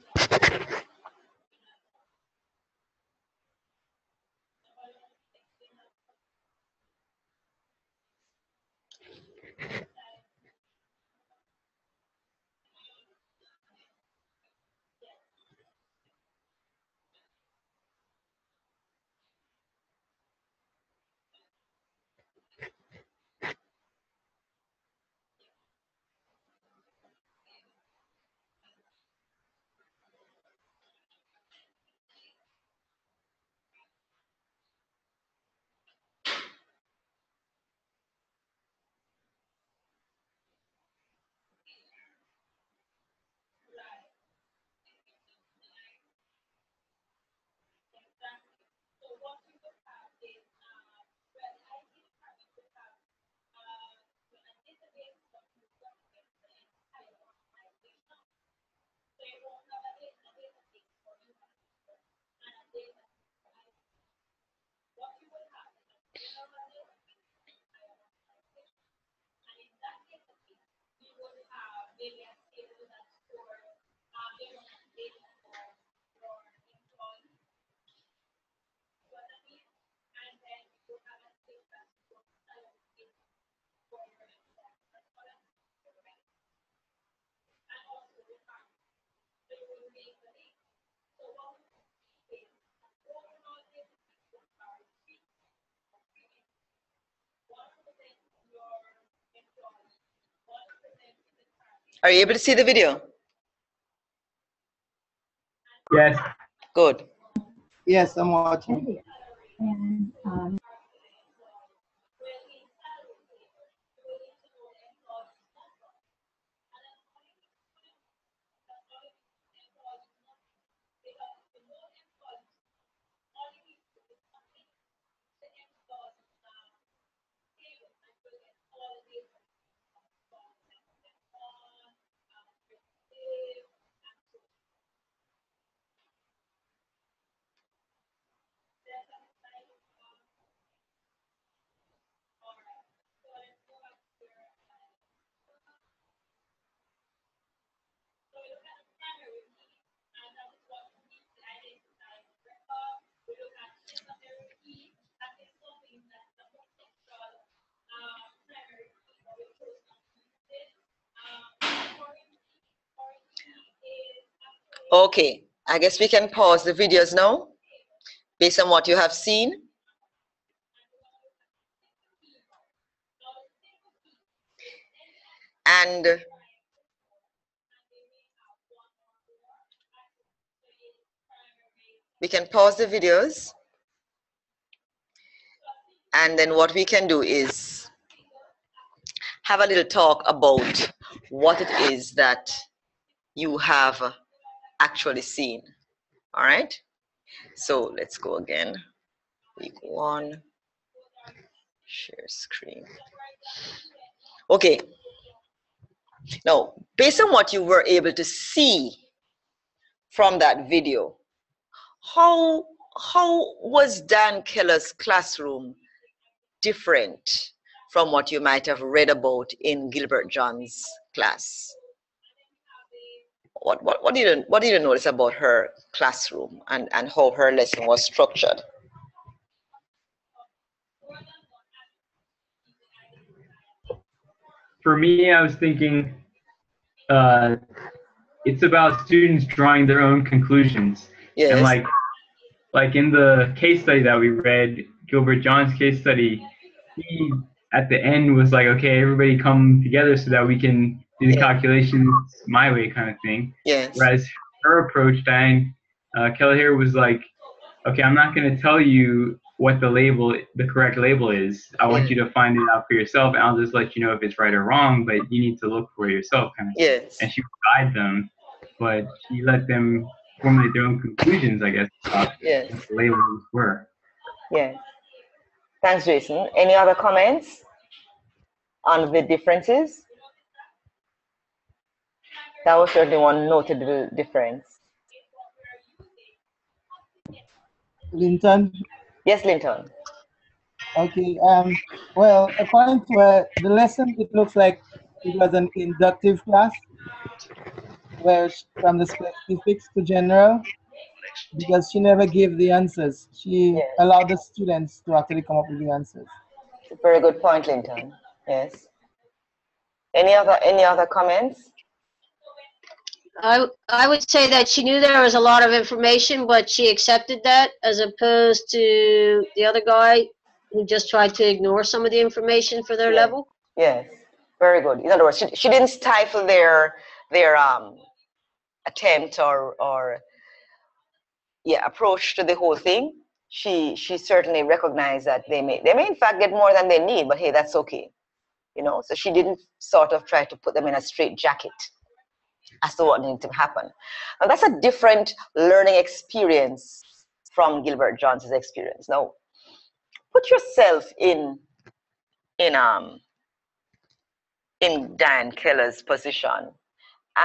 Are you able to see the video?
Yes.
Good.
Yes, I'm watching.
Okay, I guess we can pause the videos now based on what you have seen. And we can pause the videos. And then what we can do is have a little talk about what it is that you have actually seen. All right? So let's go again. Week 1, share screen. Okay. Now, based on what you were able to see from that video, how was Dan Keller's classroom different from what you might have read about in Gilbert John's class? What did you notice about her classroom and how her lesson was structured?
For me, I was thinking it's about students drawing their own conclusions.
Yes.
And like in the case study that we read, Gilbert John's case study, he at the end was like, okay, everybody come together so that we can do the calculations my way kind of thing.
Yes.
Whereas her approach, Diane Keller here, was like, okay, I'm not going to tell you what the correct label is. I want you to find it out for yourself, and I'll just let you know if it's right or wrong, but you need to look for yourself kind of thing.
Yes.
And she would guide them, but she let them formulate their own conclusions, I guess, about what the labels were.
Yes. Thanks, Jason. Any other comments on the differences? That was certainly one notable difference.
Linton?
Yes, Linton.
Okay, well, according to the lesson, it looks like it was an inductive class, where from the specifics to general, because she never gave the answers. She allowed the students to actually come up with the answers.
Very good point, Linton. Yes. Any other comments?
I would say that she knew there was a lot of information, but she accepted that, as opposed to the other guy who just tried to ignore some of the information for their level.
Yes, very good. In other words, she didn't stifle their attempt or approach to the whole thing. She certainly recognized that they may in fact get more than they need, but hey, that's okay. You know, so she didn't sort of try to put them in a straitjacket as to what needed to happen. Now, that's a different learning experience from Gilbert John's experience. Now, put yourself in Dan Keller's position,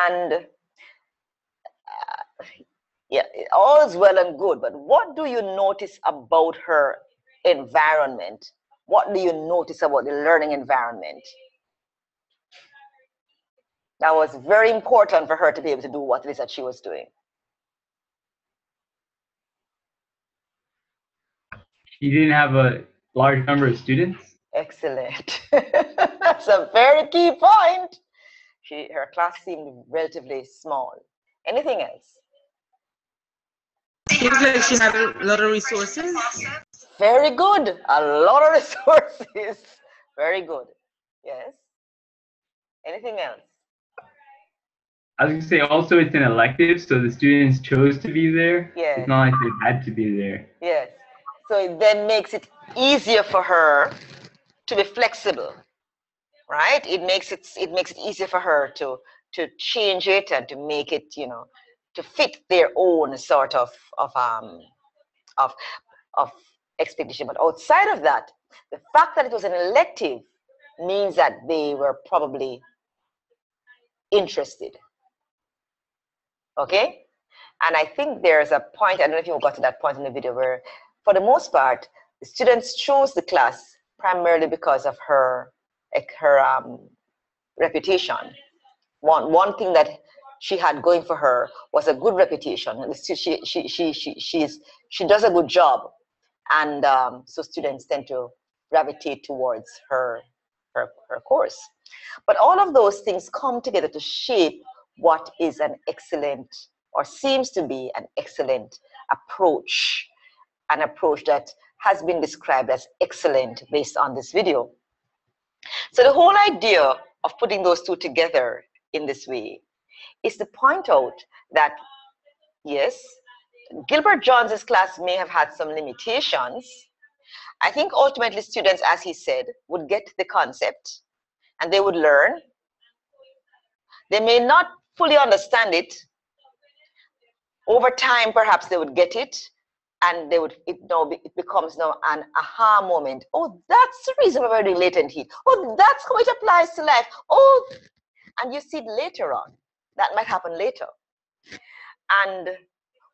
and all is well and good, but what do you notice about her environment? What do you notice about the learning environment? That was very important for her to be able to do what it is that she was doing.
She didn't have a large number of students.
Excellent. That's a very key point. Her class seemed relatively small. Anything else?
Seems like she had a lot of resources.
Very good. A lot of resources. Very good. Yes. Anything else?
I was going to say also it's an elective, so the students chose to be there.
Yes.
It's not like they had to be there.
Yes. So it then makes it easier for her to be flexible, right? It makes it easier for her to change it and to make it, you know, to fit their own sort of expectation. But outside of that, the fact that it was an elective means that they were probably interested. Okay? And I think there's a point, I don't know if you got to that point in the video, where for the most part, the students chose the class primarily because of her reputation. One thing that she had going for her was a good reputation. She does a good job, and so students tend to gravitate towards her course. But all of those things come together to shape what is an excellent, or seems to be an excellent approach, an approach that has been described as excellent based on this video. So the whole idea of putting those two together in this way is to point out that, yes, Gilbert John's class may have had some limitations. I think ultimately students, as he said, would get the concept and they would learn. They may not fully understand it. Over time, perhaps they would get it, and it becomes now an aha moment. Oh, that's the reason why we're doing latent heat. Oh, that's how it applies to life. Oh, And you see it later on. That might happen later. And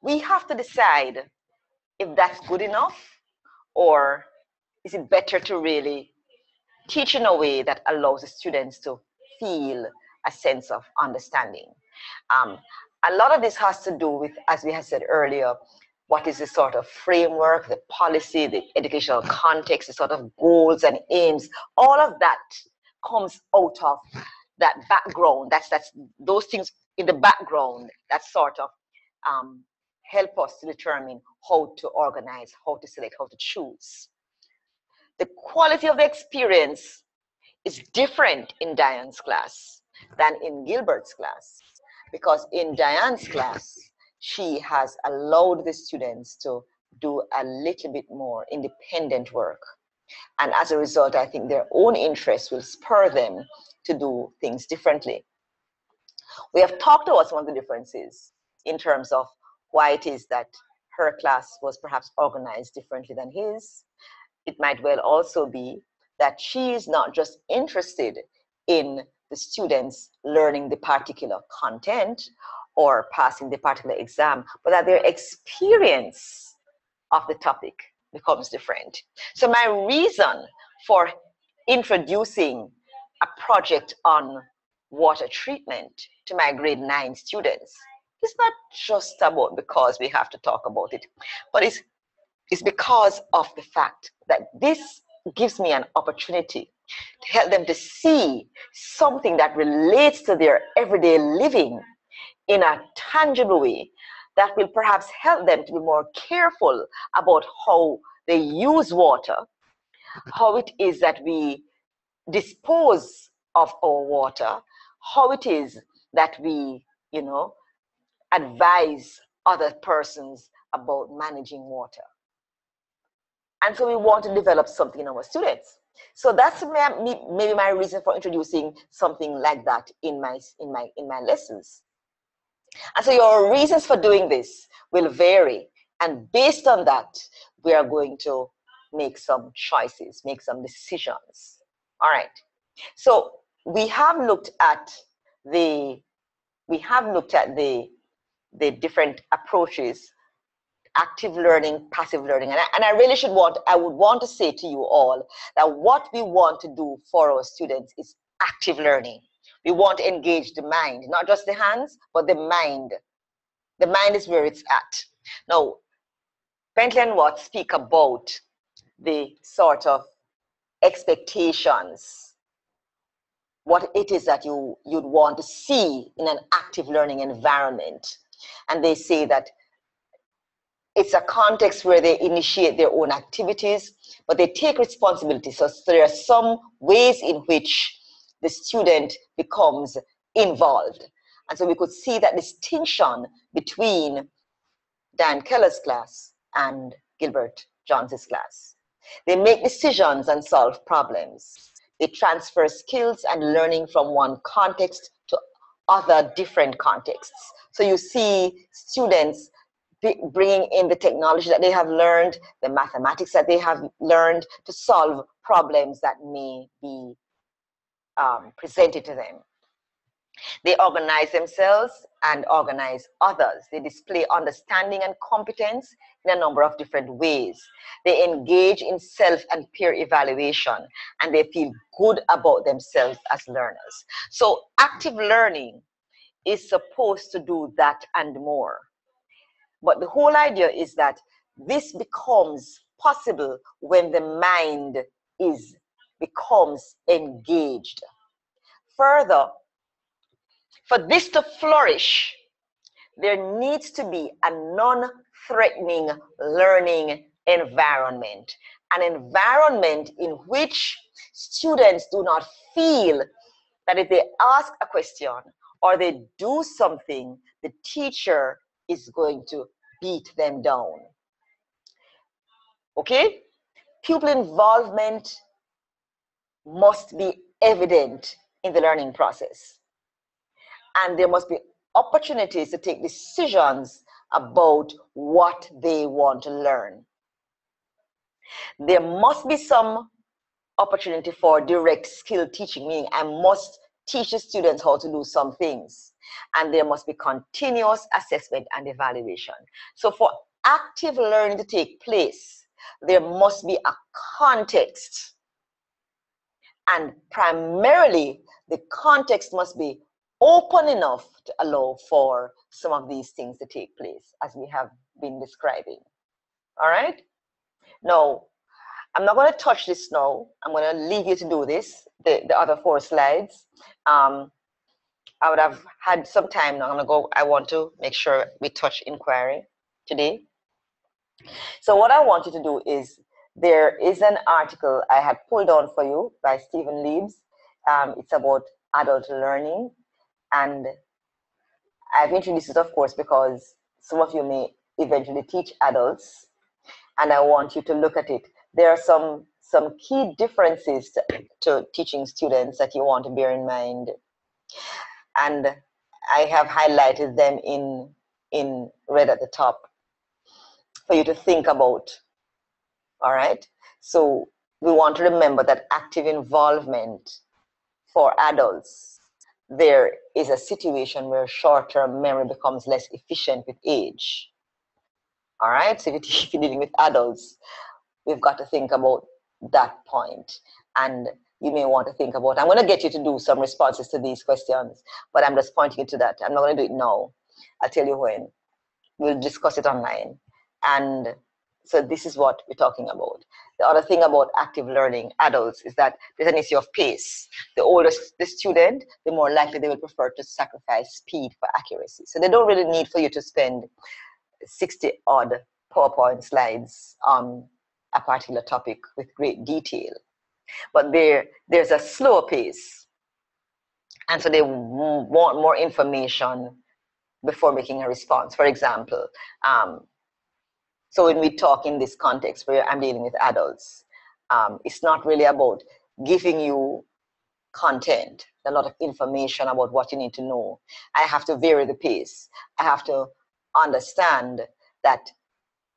we have to decide if that's good enough, or is it better to really teach in a way that allows the students to feel a sense of understanding. A lot of this has to do with, as we have said earlier, what is the sort of framework, the policy, the educational context, the sort of goals and aims. All of that comes out of that background. That's those things in the background that sort of help us to determine how to organize, how to select, how to choose. The quality of the experience is different in Diane's class than in Gilbert's class, because in Diane's class, she has allowed the students to do a little bit more independent work. And as a result, I think their own interests will spur them to do things differently. We have talked about some of the differences in terms of why it is that her class was perhaps organized differently than his. It might well also be that she is not just interested in the students learning the particular content or passing the particular exam, but that their experience of the topic becomes different. So my reason for introducing a project on water treatment to my grade 9 students is not just about because we have to talk about it, but it's because of the fact that this gives me an opportunity to help them to see something that relates to their everyday living in a tangible way that will perhaps help them to be more careful about how they use water, how it is that we dispose of our water, how it is that we, advise other persons about managing water. And so we want to develop something in our students. So that's maybe my reason for introducing something like that in my lessons. And so your reasons for doing this will vary. And based on that, we are going to make some choices, make some decisions. All right. So we have looked at the different approaches: active learning, passive learning. And I really I would want to say to you all that what we want to do for our students is active learning. We want to engage the mind, not just the hands, but the mind. The mind is where it's at. Now, Bentley and Watt speak about the sort of expectations, what it is that you'd want to see in an active learning environment. And they say that it's a context where they initiate their own activities, but they take responsibility. So there are some ways in which the student becomes involved. And so we could see that distinction between Dan Keller's class and Gilbert Johns' class. They make decisions and solve problems. They transfer skills and learning from one context to other different contexts. So you see students bringing in the technology that they have learned, the mathematics that they have learned to solve problems that may be presented to them. They organize themselves and organize others. They display understanding and competence in a number of different ways. They engage in self and peer evaluation, and they feel good about themselves as learners. So active learning is supposed to do that and more. But the whole idea is that this becomes possible when the mind becomes engaged. Further, for this to flourish, there needs to be a non-threatening learning environment, an environment in which students do not feel that if they ask a question or they do something, the teacher is going to beat them down. Okay? Pupil involvement must be evident in the learning process. And there must be opportunities to take decisions about what they want to learn. There must be some opportunity for direct skill teaching, meaning I must teach the students how to do some things. And there must be continuous assessment and evaluation. So for active learning to take place, there must be a context. And primarily, the context must be open enough to allow for some of these things to take place, as we have been describing. All right? Now, I'm not going to touch this now. I'm going to leave you to do this, the other 4 slides. I would have had some time now. I want to make sure we touch inquiry today. So what I want you to do is, there is an article I had pulled down for you by Stephen Leibs. It's about adult learning. And I've introduced it, of course, because some of you may eventually teach adults. And I want you to look at it. There are some key differences to teaching students that you want to bear in mind. And I have highlighted them in red at the top for you to think about. All right? So we want to remember that active involvement for adults, there is a situation where short-term memory becomes less efficient with age. All right? So if you're dealing with adults, we've got to think about that point. And you may want to think about, I'm going to get you to do some responses to these questions, but I'm just pointing you to that. I'm not going to do it now. I'll tell you when. We'll discuss it online. And so this is what we're talking about. The other thing about active learning adults is that there's an issue of pace. The older the student, the more likely they will prefer to sacrifice speed for accuracy. So they don't really need for you to spend 60-odd PowerPoint slides on a particular topic with great detail. But there's a slower pace. And so they want more information before making a response. For example, so when we talk in this context where I'm dealing with adults, it's not really about giving you content, a lot of information about what you need to know. I have to vary the pace. I have to understand that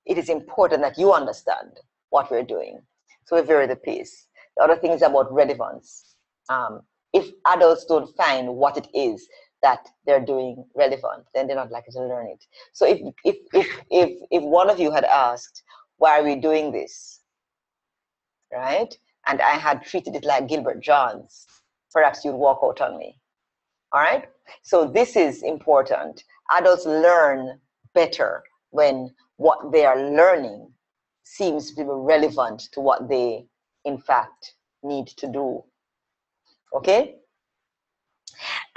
it is important that you understand what we're doing. So we vary the pace. The other thing is about relevance. If adults don't find what it is that they're doing relevant, then they're not likely to learn it. So if one of you had asked, why are we doing this, right? And I had treated it like Gilbert Johns, perhaps you'd walk out on me. All right? So this is important. Adults learn better when what they are learning seems to be relevant to what they, in fact, need to do. Okay?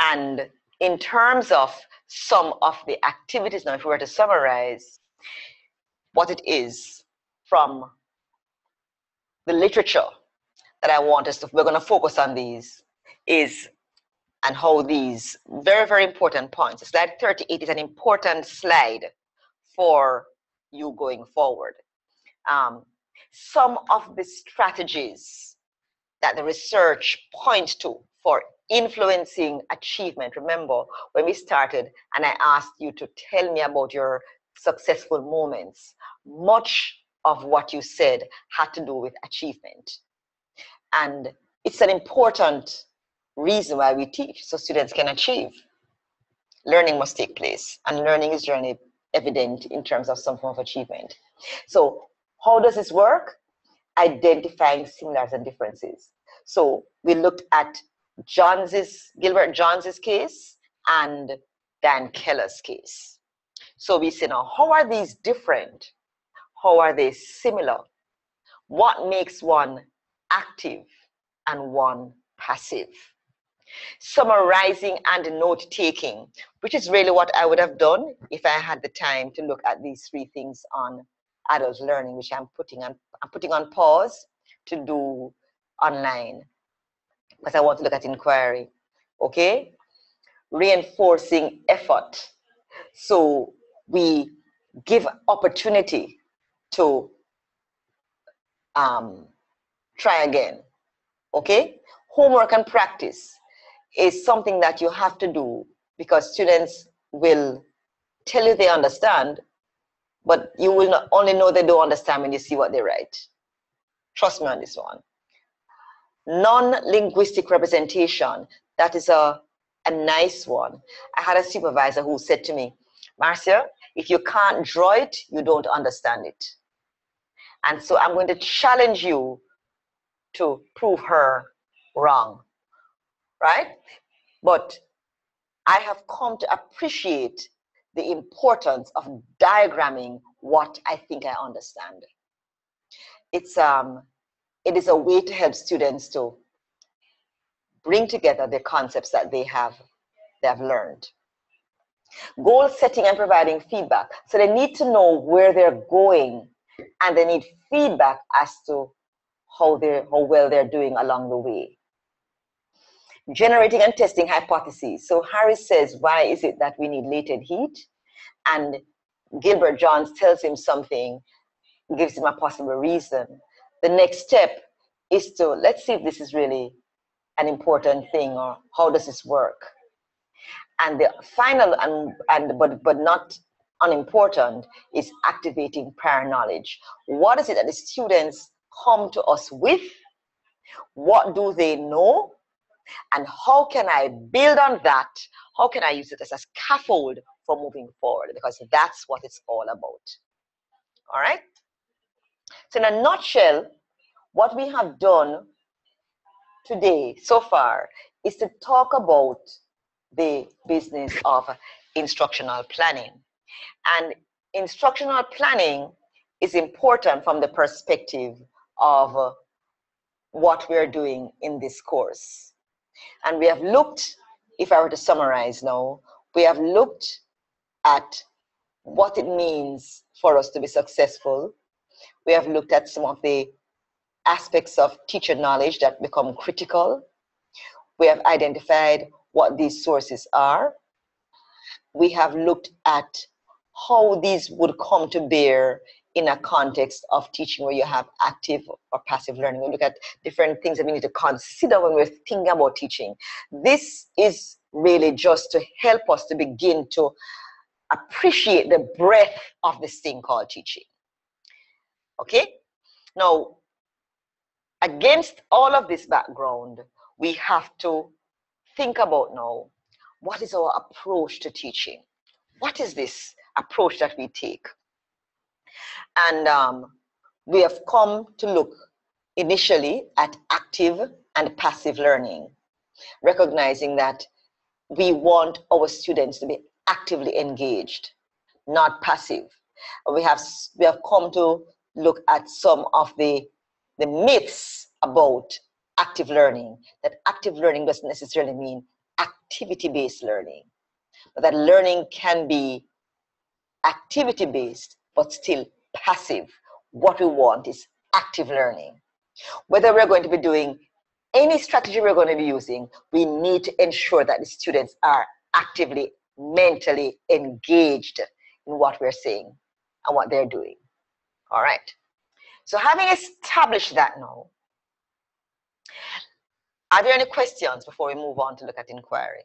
And in terms of some of the activities, now if we were to summarize what it is from the literature that I want us to, we're going to focus on these, is and how these very, very important points. Slide 38 is an important slide for you going forward. Some of the strategies that the research points to for influencing achievement. Remember, when we started and I asked you to tell me about your successful moments, much of what you said had to do with achievement. And it's an important reason why we teach, so students can achieve. Learning must take place, and learning is generally evident in terms of some form of achievement. So how does this work? Identifying similarities and differences. So we looked at Gilbert Johns's case and Dan Keller's case. So we say now, how are these different? How are they similar? What makes one active and one passive? Summarizing and note-taking, which is really what I would have done if I had the time to look at these 3 things on adult learning, which I'm putting on pause to do online, because I want to look at inquiry. Okay? Reinforcing effort. So we give opportunity to try again. Okay? Homework and practice is something that you have to do, because students will tell you they understand, but you will not only know they don't understand when you see what they write. Trust me on this one. Non-linguistic representation. That is a nice one. I had a supervisor who said to me, Marcia, if you can't draw it, you don't understand it. And so I'm going to challenge you to prove her wrong, right? But I have come to appreciate the importance of diagramming what I think I understand. It is a way to help students to bring together the concepts that they have learned. Goal setting and providing feedback. So they need to know where they're going, and they need feedback as to how well they're doing along the way. Generating and testing hypotheses. So Harris says, why is it that we need latent heat? And Gilbert Johns tells him something, gives him a possible reason. The next step is to, let's see if this is really an important thing, or how does this work? And the final, but not unimportant, is activating prior knowledge. What is it that the students come to us with? What do they know? And how can I build on that? How can I use it as a scaffold for moving forward? Because that's what it's all about. All right? So in a nutshell, what we have done today so far is to talk about the business of instructional planning. And instructional planning is important from the perspective of what we're doing in this course. And we have looked, if I were to summarize now, we have looked at what it means for us to be successful. We have looked at some of the aspects of teacher knowledge that become critical. We have identified what these sources are. We have looked at how these would come to bear in a context of teaching where you have active or passive learning. We look at different things that we need to consider when we're thinking about teaching. This is really just to help us to begin to appreciate the breadth of this thing called teaching. Okay? Now, against all of this background, we have to think about now, what is our approach to teaching? What is this approach that we take? And we have come to look initially at active and passive learning, recognizing that we want our students to be actively engaged, not passive. We have come to look at some of the myths about active learning, that active learning doesn't necessarily mean activity-based learning, but that learning can be activity-based but still passive. What we want is active learning. Whether we're going to be doing any strategy we're going to be using, we need to ensure that the students are actively, mentally engaged in what we're saying and what they're doing. All right. So having established that now, are there any questions before we move on to look at inquiry?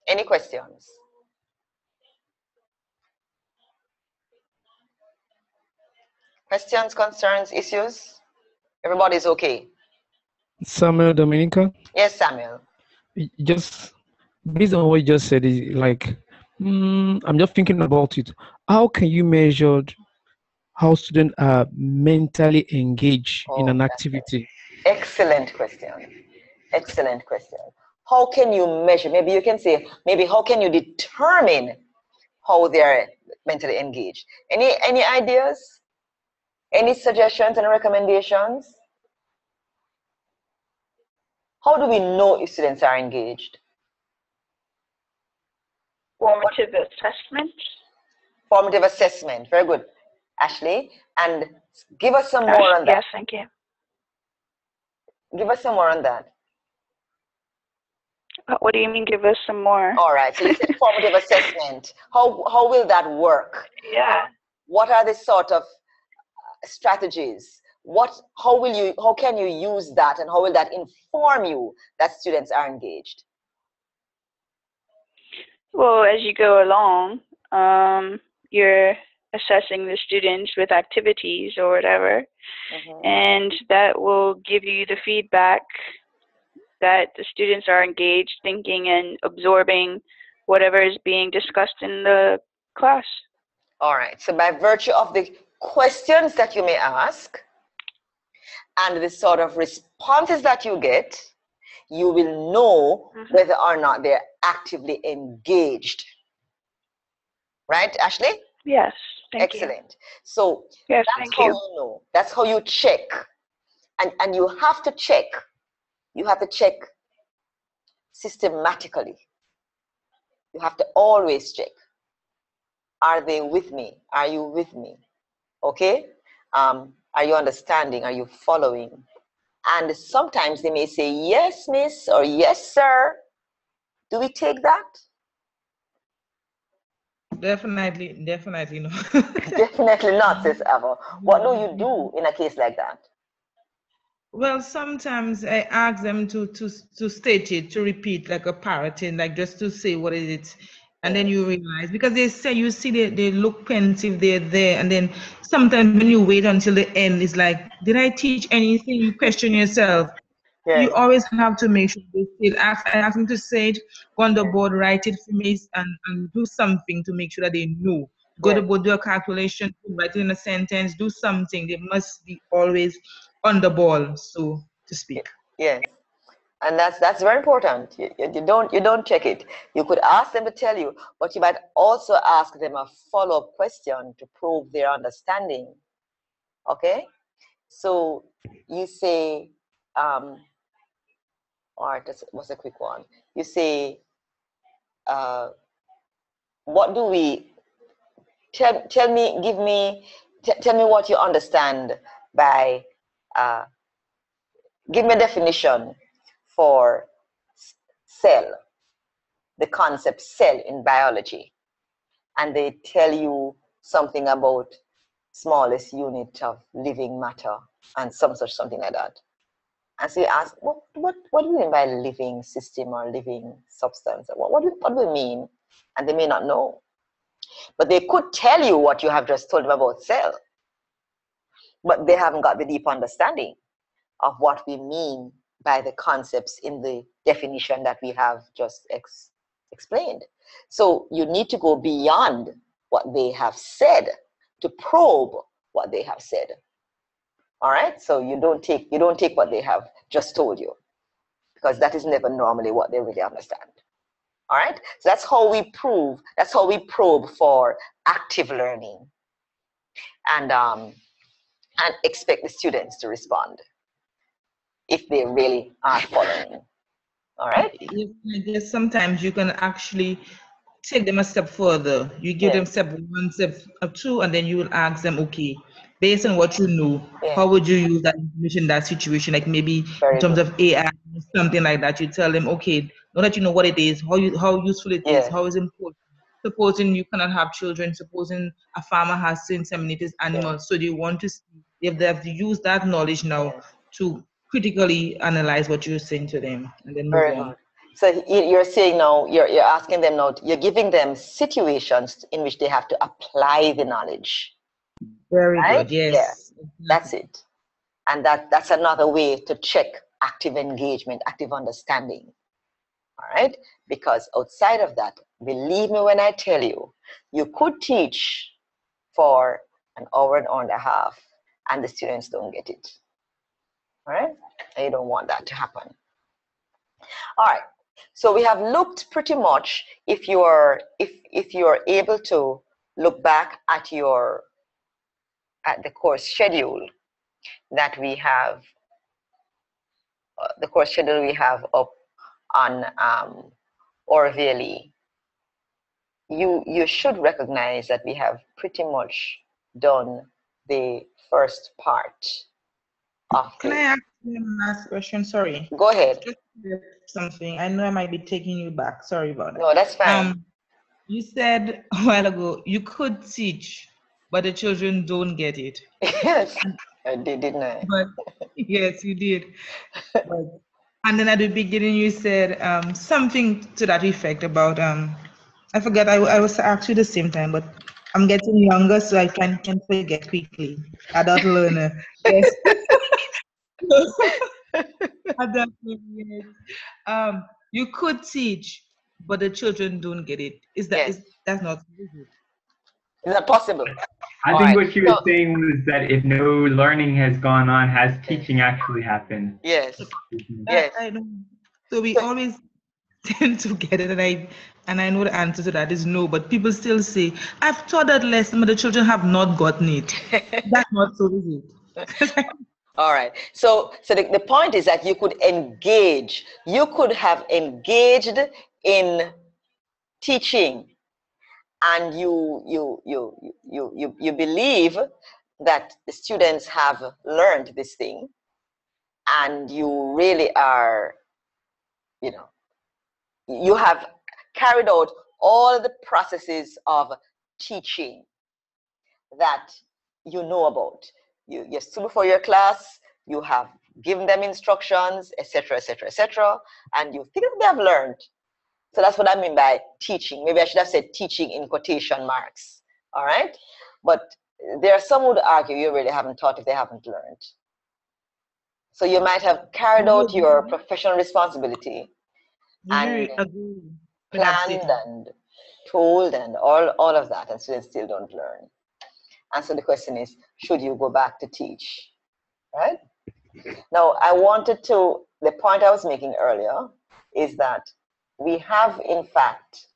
Any questions? Questions, concerns, issues? Everybody's okay?
Samuel, Dominica?
Yes, Samuel.
Just based on what you just said, is like, I'm just thinking about it. How can you measure how students are mentally engaged in an activity?
Excellent question. Excellent question. How can you measure? Maybe you can say, maybe how can you determine how they're mentally engaged? Any ideas? Any suggestions and recommendations? How do we know if students are engaged?
Formative assessment.
Formative assessment. Very good. Ashley, and give us some more on that.
Yes, thank you.
Give us some more on that.
What do you mean, give us some more?
All right, so you said formative assessment. How will that work?
Yeah.
What are the sort of strategies? How can you use that, and how will that inform you that students are engaged?
Well, as you go along, you're assessing the students with activities or whatever, and that will give you the feedback that the students are engaged, thinking, and absorbing whatever is being discussed in the class.
All right. So by virtue of the questions that you may ask and the sort of responses that you get, you will know whether or not they're actively engaged. Right, Ashley?
Yes. Thank
Excellent.
you.
So
yes,
that's how you know. That's how you check. And you have to check. You have to check systematically. You have to always check. Are they with me? Are you with me? Okay? Are you understanding? Are you following? And sometimes they may say, yes, miss, or yes, sir. Do we take that?
Definitely no.
Definitely not, Sis Ava. What do you do in a case like that?
Well, sometimes I ask them to state it, to repeat like a parroting, like just to say what is it. And then you realize, because they say, you see they look pensive, they're there. And then sometimes when you wait until the end, it's like, did I teach anything? You question yourself.
Yes.
You always have to make sure they still ask. I ask them to say it, go on the board, write it for me, and do something to make sure that they know. Go to the board, do a calculation, write it in a sentence, do something. They must be always on the ball, so to speak.
Yes. And that's very important. You don't check it. You could ask them to tell you, but you might also ask them a follow-up question to prove their understanding. Okay? So you say, all right, that was a quick one. You say, what do we, tell me what you understand by, give me a definition for cell, the concept cell in biology. And they tell you something about smallest unit of living matter and something like that. And so you ask, what do you mean by living system or living substance? What do we mean? And they may not know. But they could tell you what you have just told them about cell. But they haven't got the deep understanding of what we mean by the concepts in the definition that we have just explained. So you need to go beyond what they have said to probe what they have said. All right, so you don't take what they have just told you, because that is never normally what they really understand. All right, so that's how we prove. That's how we probe for active learning, and expect the students to respond if they really are following. All right.
I guess sometimes you can actually take them a step further. You give them step 1, step 2, and then you will ask them, okay, based on what you know, how would you use that information in that situation? Like maybe in terms of AI, something like that. You tell them, okay, now that you know what it is, how useful it is, how is important. Supposing you cannot have children, supposing a farmer has to inseminate his animals, so do you want to see if they have to use that knowledge now to critically analyze what you're saying to them and then move on.
So you're saying now, you're asking them now, you're giving them situations in which they have to apply the knowledge.
Very good, yes.
Yeah, that's it. And that's another way to check active engagement, active understanding. All right? Because outside of that, believe me when I tell you, you could teach for an hour and a half and the students don't get it. All right? And you don't want that to happen. All right. So we have looked pretty much, if you're able to look back at the course schedule that we have, up on Orville, you should recognize that we have pretty much done the first part of
Can I ask you a last question? Sorry.
Go ahead.
Just something. I know I might be taking you back. Sorry about that.
No, that's fine.
You said a while ago you could teach, but the children don't get it.
Yes, I did, didn't I?
But yes, you did. And then at the beginning you said something to that effect about I forgot. I was asked you the same time, but I'm getting younger, so I can forget quickly. Adult learner. Yes. Definitely. You could teach, but the children don't get it. That's not easy?
Is that possible?
I think what she was saying was that if no learning has gone on, has teaching actually happened?
Yes. Yes.
I know. So we always tend to get it, and I know the answer to that is no, but people still say, I've taught that lesson, but the children have not gotten it. That's not so easy.
All right. So the point is that you could engage. You could have engaged in teaching, and you believe that the students have learned this thing, and you really are, you have carried out all the processes of teaching that you know about. You stood before your class, you have given them instructions, etc., etc., etc., and you think that they have learned. So that's what I mean by teaching. Maybe I should have said teaching in quotation marks. All right? But there are some who would argue you really haven't taught if they haven't learned. So you might have carried out your professional responsibility and planned and told and all of that, and students still don't learn. And so the question is, should you go back to teach? Right? Now, the point I was making earlier is that we have, in fact,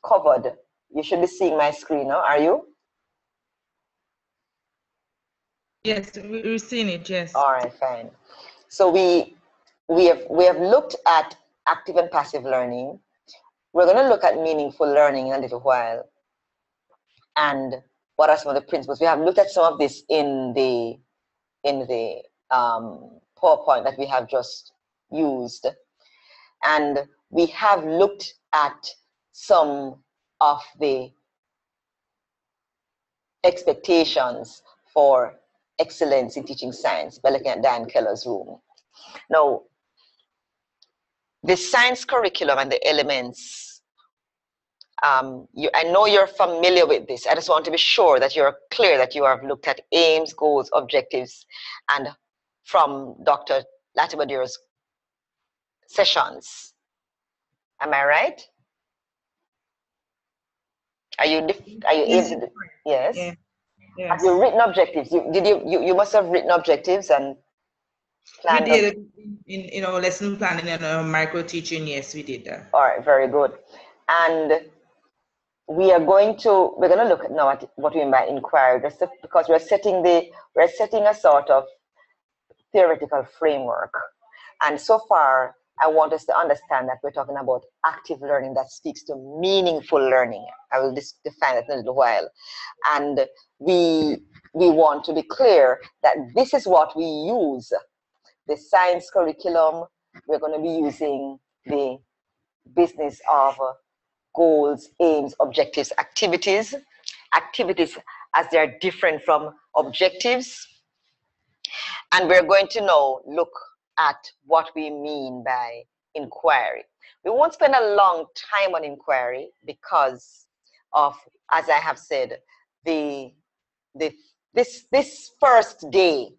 covered, you should be seeing my screen now, are you?
Yes, we're seeing it, yes.
All right, fine. So we have looked at active and passive learning. We're going to look at meaningful learning in a little while. And what are some of the principles? We have looked at some of this in the PowerPoint that we have just used. And we have looked at some of the expectations for excellence in teaching science by looking at Dan Keller's room. Now, the science curriculum and the elements, I know you're familiar with this. I just want to be sure that you're clear that you have looked at aims, goals, objectives, and from Dr. Latimer's sessions. Am I right? Are you able to? Yes.
Yeah. Yes.
Have you written objectives? You must have written objectives and planned.
We did in our lesson planning and our micro teaching. Yes, we did that.
All right, very good. And we're going to look at now at what we mean by inquiry, just because we're setting a sort of theoretical framework. And so far, I want us to understand that we're talking about active learning that speaks to meaningful learning. I will define that in a little while. And we want to be clear that this is what we use. The science curriculum, we're going to be using the business of goals, aims, objectives, activities. Activities as they're different from objectives. And we're going to now look at what we mean by inquiry. We won't spend a long time on inquiry because of, as I have said, this first day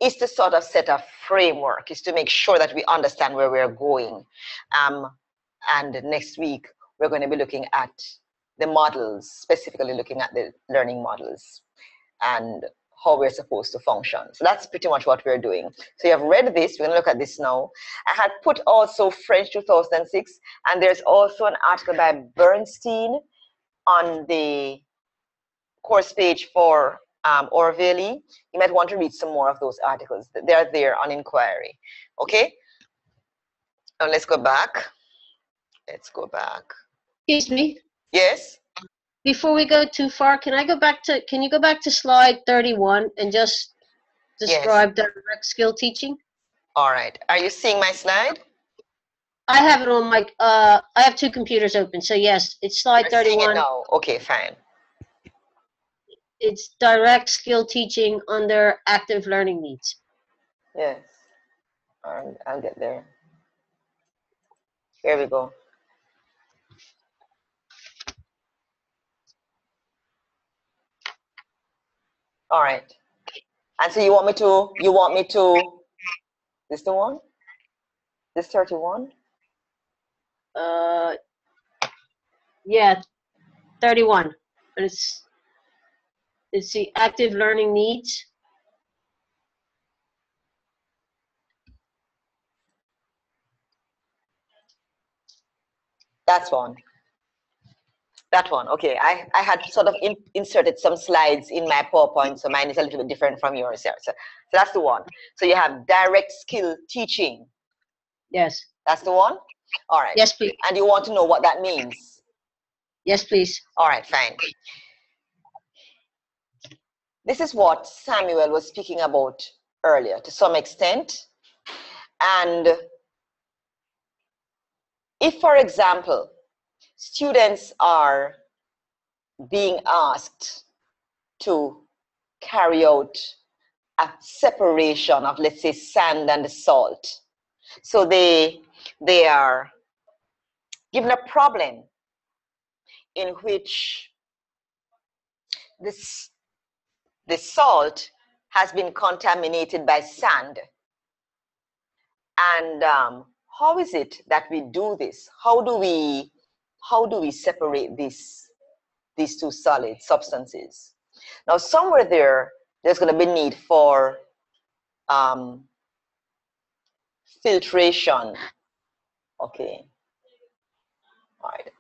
is to sort of set a framework, is to make sure that we understand where we're going. And next week, we're going to be looking at the models, specifically looking at the learning models and how we're supposed to function. So that's pretty much what we're doing. So you have read this, we're going to look at this now. I had put also French 2006, and there's also an article by Bernstein on the course page for Orville. You might want to read some more of those articles. They're there on inquiry. Okay? Now let's go back. Let's go back.
Excuse me.
Yes?
Before we go too far, can you go back to slide 31 and just describe direct skill teaching?
All right. Are you seeing my slide?
I have it on my, I have two computers open, so yes, it's slide 31.
No, okay, fine.
It's direct skill teaching under active learning needs.
Yes. I'll get there. Here we go. All right. And so you want me to This the one? This 31?
Yeah, 31. But it's the active learning needs.
That's one. That one, okay. I had sort of inserted some slides in my PowerPoint, so mine is a little bit different from yours here. So that's the one. So you have direct skill teaching.
Yes.
That's the one? All right.
Yes, please.
And you want to know what that means?
Yes, please.
All right, fine. This is what Samuel was speaking about earlier to some extent. And if, for example, students are being asked to carry out a separation of, let's say, sand and salt. So they are given a problem in which the salt has been contaminated by sand. And how is it that we do this? How do we separate these two solid substances? Now, somewhere there's going to be need for filtration. Okay. All right.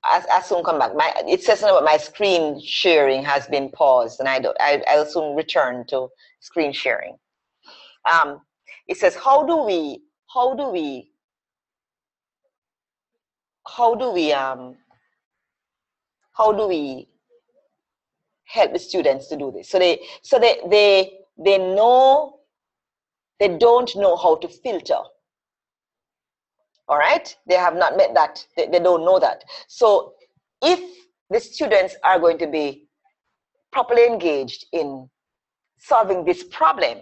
I soon come back. It says something about my screen sharing has been paused, and I'll soon return to screen sharing. It says, how do we help the students to do this? So they know, they don't know how to filter. All right, they have not met that. They don't know that. So if the students are going to be properly engaged in solving this problem,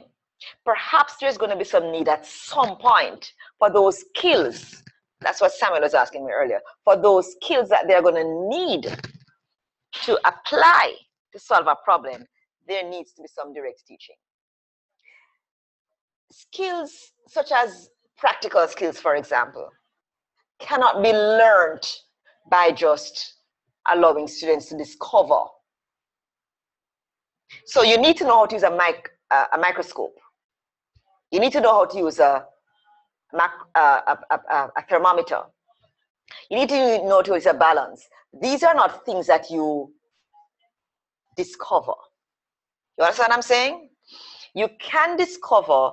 perhaps there's going to be some need at some point for those skills. That's what Samuel was asking me earlier. For those skills that they're going to need to apply to solve a problem, there needs to be some direct teaching. Skills such as practical skills, for example, cannot be learned by just allowing students to discover. So you need to know how to use a microscope. You need to know how to use a thermometer. You need to know how to use a balance. These are not things that you discover. You understand what I'm saying? You can discover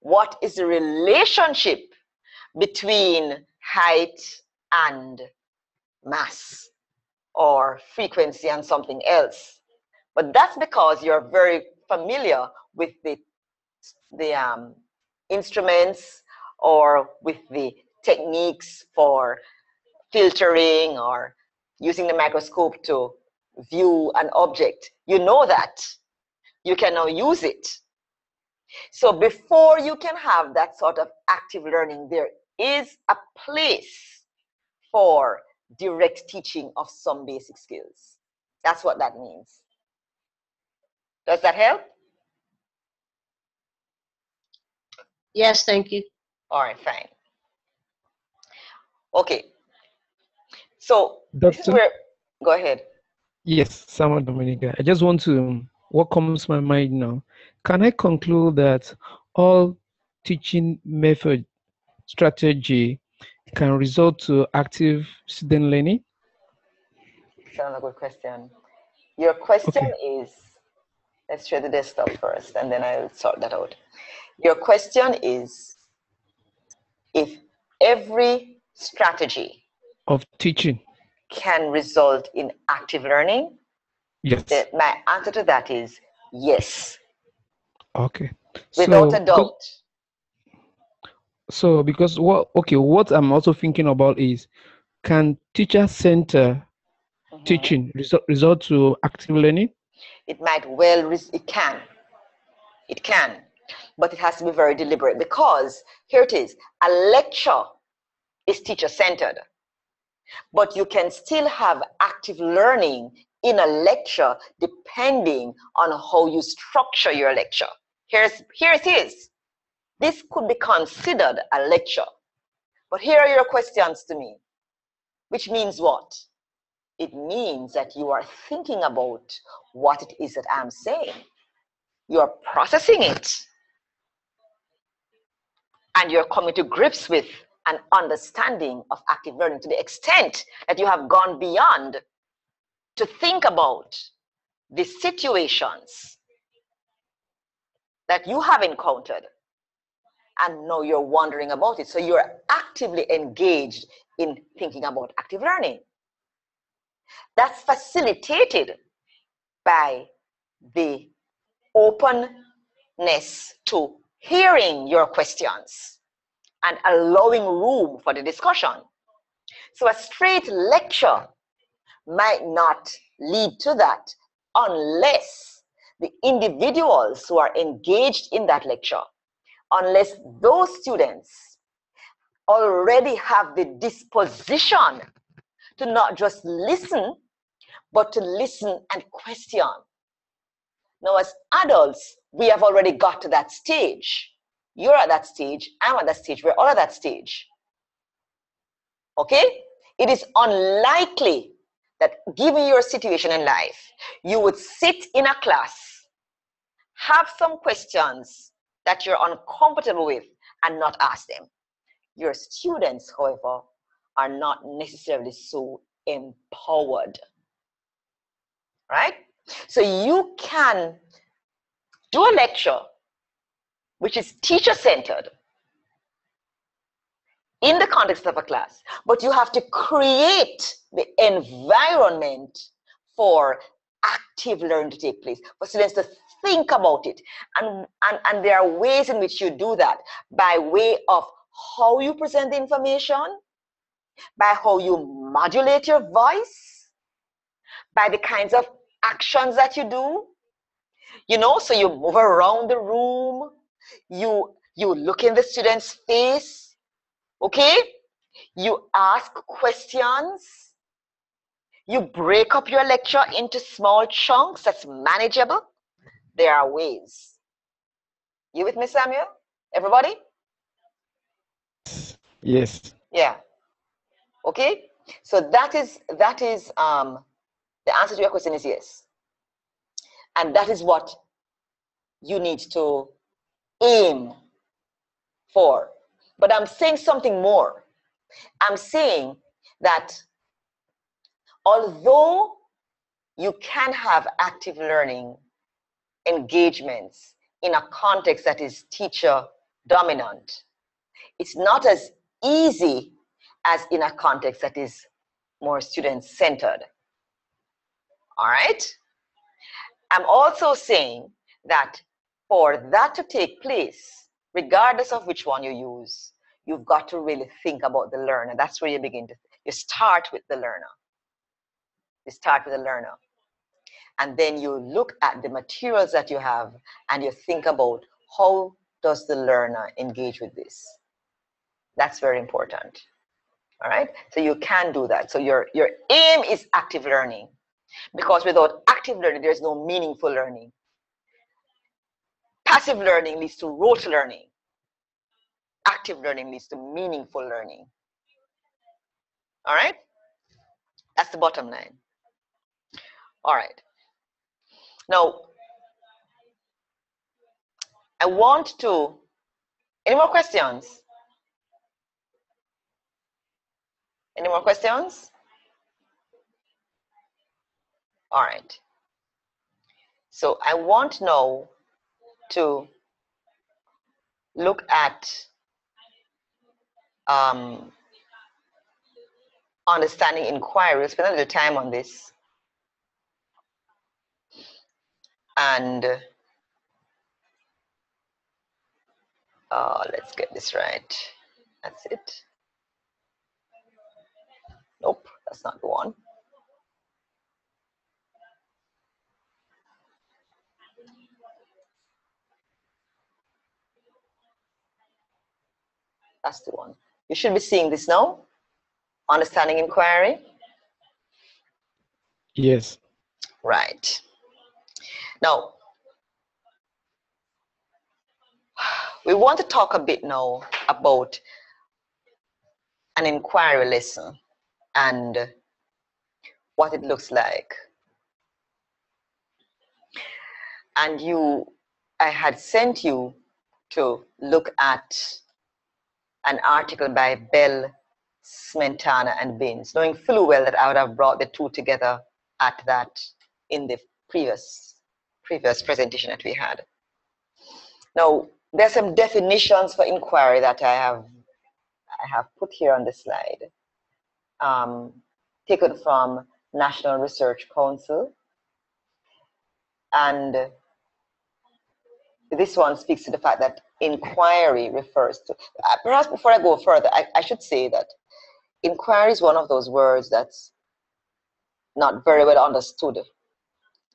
what is the relationship between height and mass or frequency and something else. But that's because you're very familiar with the instruments or with the techniques for filtering or using the microscope to view an object. You know that. You can now use it. So before you can have that sort of active learning, there is a place for direct teaching of some basic skills. That's what that means. Does that help?
Yes, thank you.
All right, fine. Okay. So this is where, go ahead.
Yes, Samuel Dominica. I just want to, what comes to my mind now, can I conclude that all teaching method strategy can result to active student learning?
Sounds a good question. Your question is, let's share the desktop first and then I'll sort that out. Your question is, if every strategy
of teaching
can result in active learning?
Yes.
My answer to that is yes.
Okay.
Without a doubt.
So because what I'm also thinking about is, can teacher-centered teaching result to active learning?
It might well, it can, but it has to be very deliberate, because here it is, a lecture is teacher-centered, but you can still have active learning in a lecture depending on how you structure your lecture. Here it is. this could be considered a lecture. But here are your questions to me, which means what? It means that you are thinking about what it is that I'm saying. You are processing it. And you're coming to grips with an understanding of active learning to the extent that you have gone beyond to think about the situations that you have encountered. And now you're wondering about it. So you're actively engaged in thinking about active learning. That's facilitated by the openness to hearing your questions and allowing room for the discussion. So a straight lecture might not lead to that unless the individuals who are engaged in that lecture, unless those students already have the disposition to not just listen, but to listen and question. Now, as adults, we have already got to that stage. You're at that stage, I'm at that stage, we're all at that stage. Okay? It is unlikely that given your situation in life, you would sit in a class, have some questions that you're uncomfortable with, and not ask them. Your students, however, are not necessarily so empowered. Right? So you can do a lecture which is teacher-centered in the context of a class, but you have to create the environment for active learning to take place, for students to think about it. And there are ways in which you do that by way of how you present the information, by how you modulate your voice, by the kinds of actions that you do. You know, so you move around the room, you look in the student's face, okay? You ask questions. You break up your lecture into small chunks that's manageable. There are ways. You with me, Samuel? Everybody?
Yes.
Yeah. Okay? So that is the answer to your question is yes. And that is what you need to aim for. But I'm saying something more. I'm saying that although you can have active learning engagements in a context that is teacher dominant, it's not as easy as in a context that is more student centered. All right? I'm also saying that for that to take place, regardless of which one you use, you've got to really think about the learner. That's where you begin to, you start with the learner. You start with the learner. And then you look at the materials that you have and you think about how does the learner engage with this. That's very important. All right? So you can do that. So your aim is active learning, because without active learning, there's no meaningful learning. Passive learning leads to rote learning. Active learning leads to meaningful learning. All right? That's the bottom line. All right. Now, I want to, any more questions? Any more questions? All right. So I want now to look at understanding inquiry. We'll spend a little time on this. And let's get this right. That's it. Nope, that's not the one. That's the one. You should be seeing this now. Understanding inquiry.
Yes.
Right. Now, We want to talk a bit now about an inquiry lesson and what it looks like. And I had sent you to look at an article by Bell, Smetana, and Binns, knowing full well that I would have brought the two together at that in the previous presentation that we had. Now, there's some definitions for inquiry that I have put here on the slide, taken from National Research Council. And this one speaks to the fact that inquiry refers to, perhaps before I go further, I should say that inquiry is one of those words that's not very well understood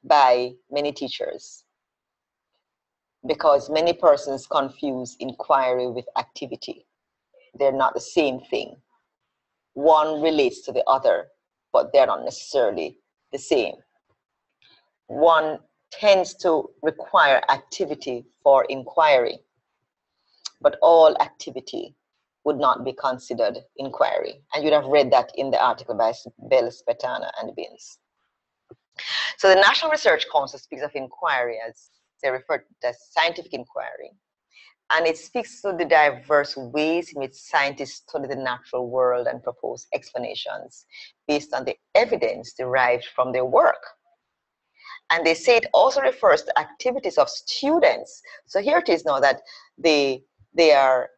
by many teachers, because many persons confuse inquiry with activity. They're not the same thing. One relates to the other, but they're not necessarily the same. One tends to require activity for inquiry, but all activity would not be considered inquiry. And you'd have read that in the article by Bell, Smetana, and Binns. So the National Research Council speaks of inquiry as, they refer to it as scientific inquiry. And it speaks to the diverse ways in which scientists study the natural world and propose explanations based on the evidence derived from their work. And they say it also refers to activities of students. So here it is now that they are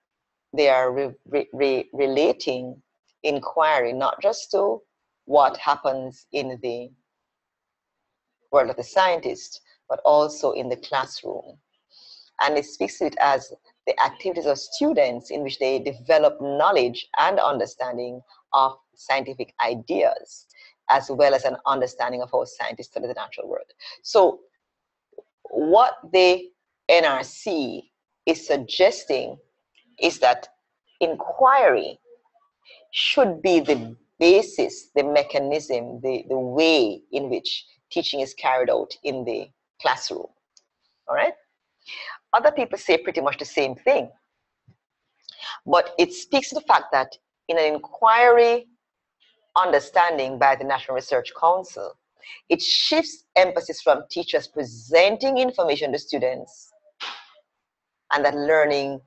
relating inquiry not just to what happens in the world of the scientist, but also in the classroom. And it speaks to it as the activities of students in which they develop knowledge and understanding of scientific ideas, as well as an understanding of how scientists study the natural world. So what the NRC is suggesting is that inquiry should be the basis, the mechanism, the way in which teaching is carried out in the classroom. All right? Other people say pretty much the same thing. But it speaks to the fact that in an inquiry understanding by the National Research Council, it shifts emphasis from teachers presenting information to students, and that learning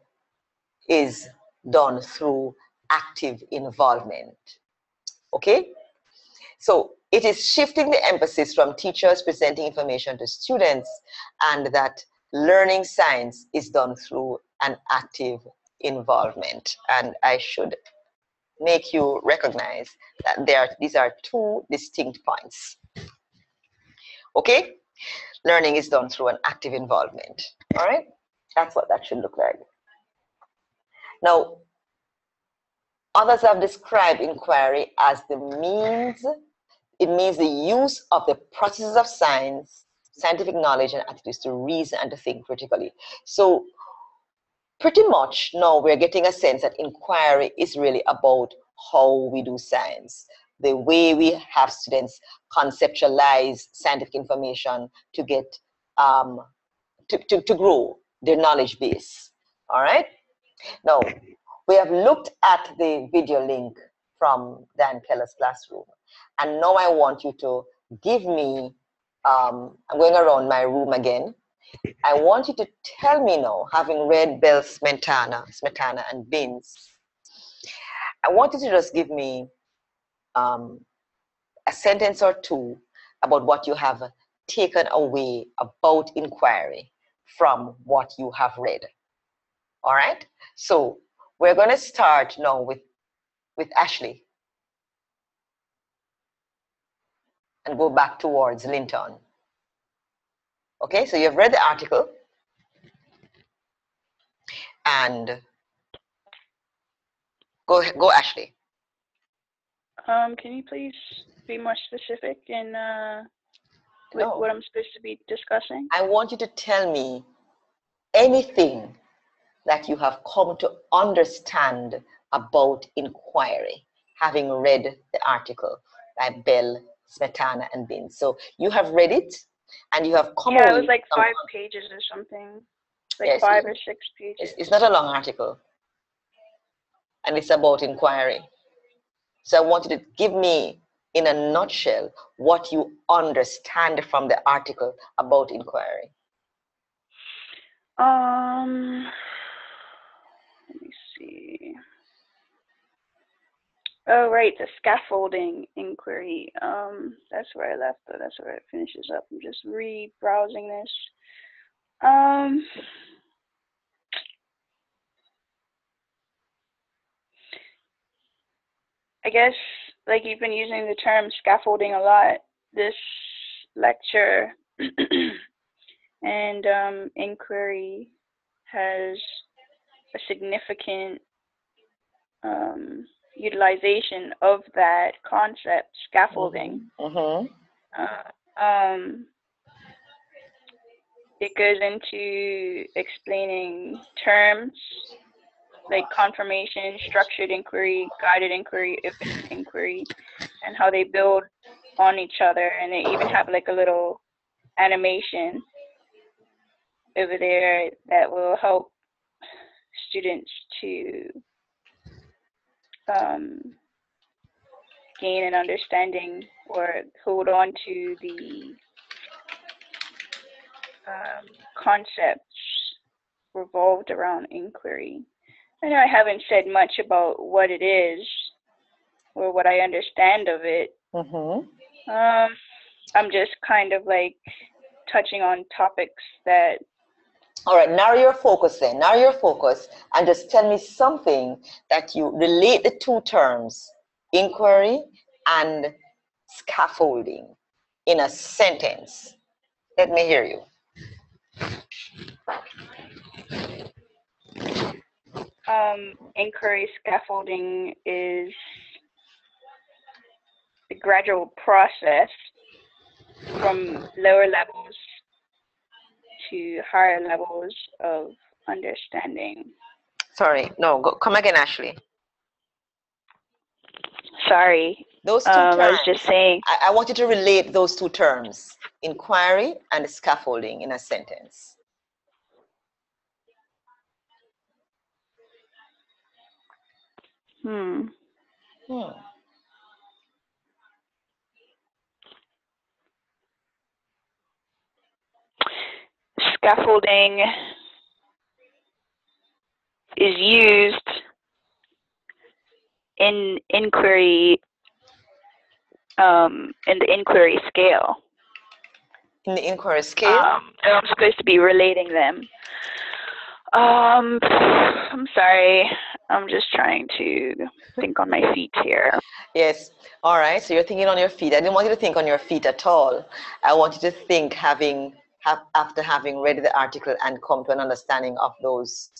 is done through active involvement. Okay? So it is shifting the emphasis from teachers presenting information to students, and that learning science is done through an active involvement. And I should make you recognize that these are two distinct points. Okay? Learning is done through an active involvement. All right? That's what that should look like. Now, others have described inquiry as the means, it means the use of the processes of science, scientific knowledge, and activities to reason and to think critically. So pretty much now we're getting a sense that inquiry is really about how we do science, the way we have students conceptualize scientific information to get to grow their knowledge base. All right. Now we have looked at the video link from Dan Keller's classroom, and now I want you to give me. I'm going around my room again. I want you to tell me now, having read Bell, Smetana, and Binns, I want you to just give me a sentence or two about what you have taken away about inquiry from what you have read. All right? So we're going to start now with Ashley and go back towards Linton. Okay, so you've read the article, and go Ashley.
Can you please be more specific in what I'm supposed to be discussing?
I want you to tell me anything that you have come to understand about inquiry, having read the article by Bell, Smetana, and Binns. So you have read it, and you have come.
Yeah, it was like 5 pages or something. like
yes,
5 or 6 pages.
It's not a long article. And it's about inquiry. So I want you to give me, in a nutshell, what you understand from the article about inquiry.
Let me see. Oh, right, the scaffolding inquiry. That's where I left, though. That's where it finishes up. I'm just re-browsing this. I guess, like, you've been using the term scaffolding a lot this lecture, and inquiry has a significant utilization of that concept, scaffolding. It goes into explaining terms like confirmation, structured inquiry, guided inquiry, efficient inquiry, and how they build on each other. And they even have like a little animation over there that will help students to gain an understanding or hold on to the concepts revolved around inquiry. I know I haven't said much about what it is or what I understand of it. I'm just kind of like touching on topics that...
All right, narrow your focus then. Narrow your focus and just tell me something that you relate the two terms, inquiry and scaffolding, in a sentence. Let me hear you.
Inquiry scaffolding is the gradual process from lower levels to higher levels of understanding.
Sorry, no, come again, Ashley.
Sorry.
Those two terms,
I was just saying.
I want you to relate those two terms, inquiry and scaffolding, in a sentence.
Scaffolding is used in inquiry, in the inquiry scale.
In the inquiry scale?
I'm supposed to be relating them. I'm sorry. I'm just trying to think on my feet here.
Yes. All right. So you're thinking on your feet. I didn't want you to think on your feet at all. I want you to think after having read the article and come to an understanding of those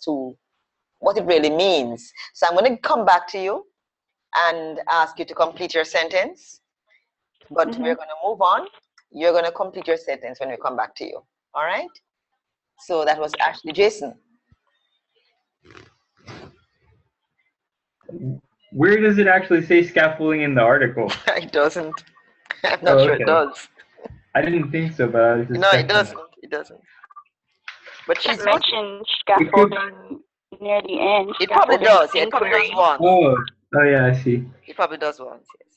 two, what it really means. So I'm going to come back to you and ask you to complete your sentence. But we're going to move on. You're going to complete your sentence when we come back to you. All right? So that was Ashley. Jason.
Where does it actually say scaffolding in the article?
It doesn't. I'm not sure it does.
I didn't think so, but I was just
No,
checking.
it doesn't. It doesn't. But she's
mentioned scaffolding near the end.
It probably does. Yeah, it probably does once.
Oh yeah, I see.
It probably does once. Yes.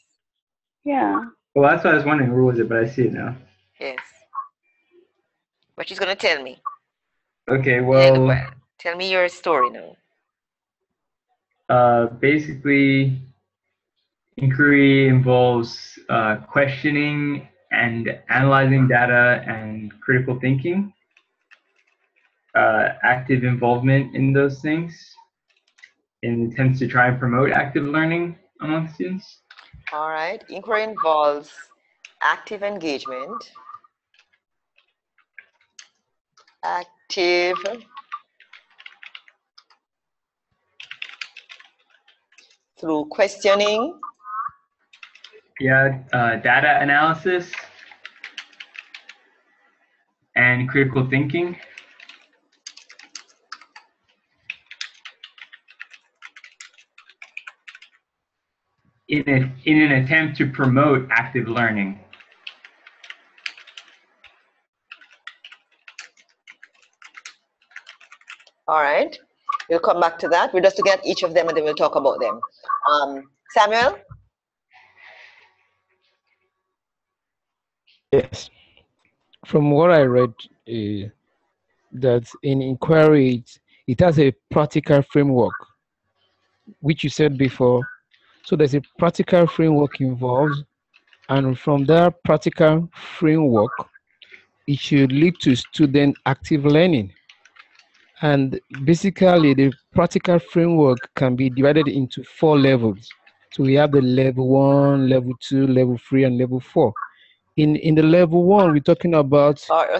Yeah.
Well, that's what I was wondering. Where was it? But I see it now.
Yes. But she's gonna tell me.
Okay. Well.
Tell me your story now.
Basically, inquiry involves questioning and analyzing data and critical thinking, active involvement in those things, in attempts to try and promote active learning among students.
All right. Inquiry involves active engagement, through questioning.
Yeah, data analysis and critical thinking. In an attempt to promote active learning.
All right. We'll come back to that. We're just looking at each of them and then we'll talk about them. Samuel?
Yes. From what I read, that in inquiry, it has a practical framework, which you said before. So there's a practical framework involved, and from that practical framework, it should lead to student active learning. And basically, the practical framework can be divided into 4 levels. So we have the level 1, level 2, level 3, and level 4. In the level 1, we're talking about
Samuel,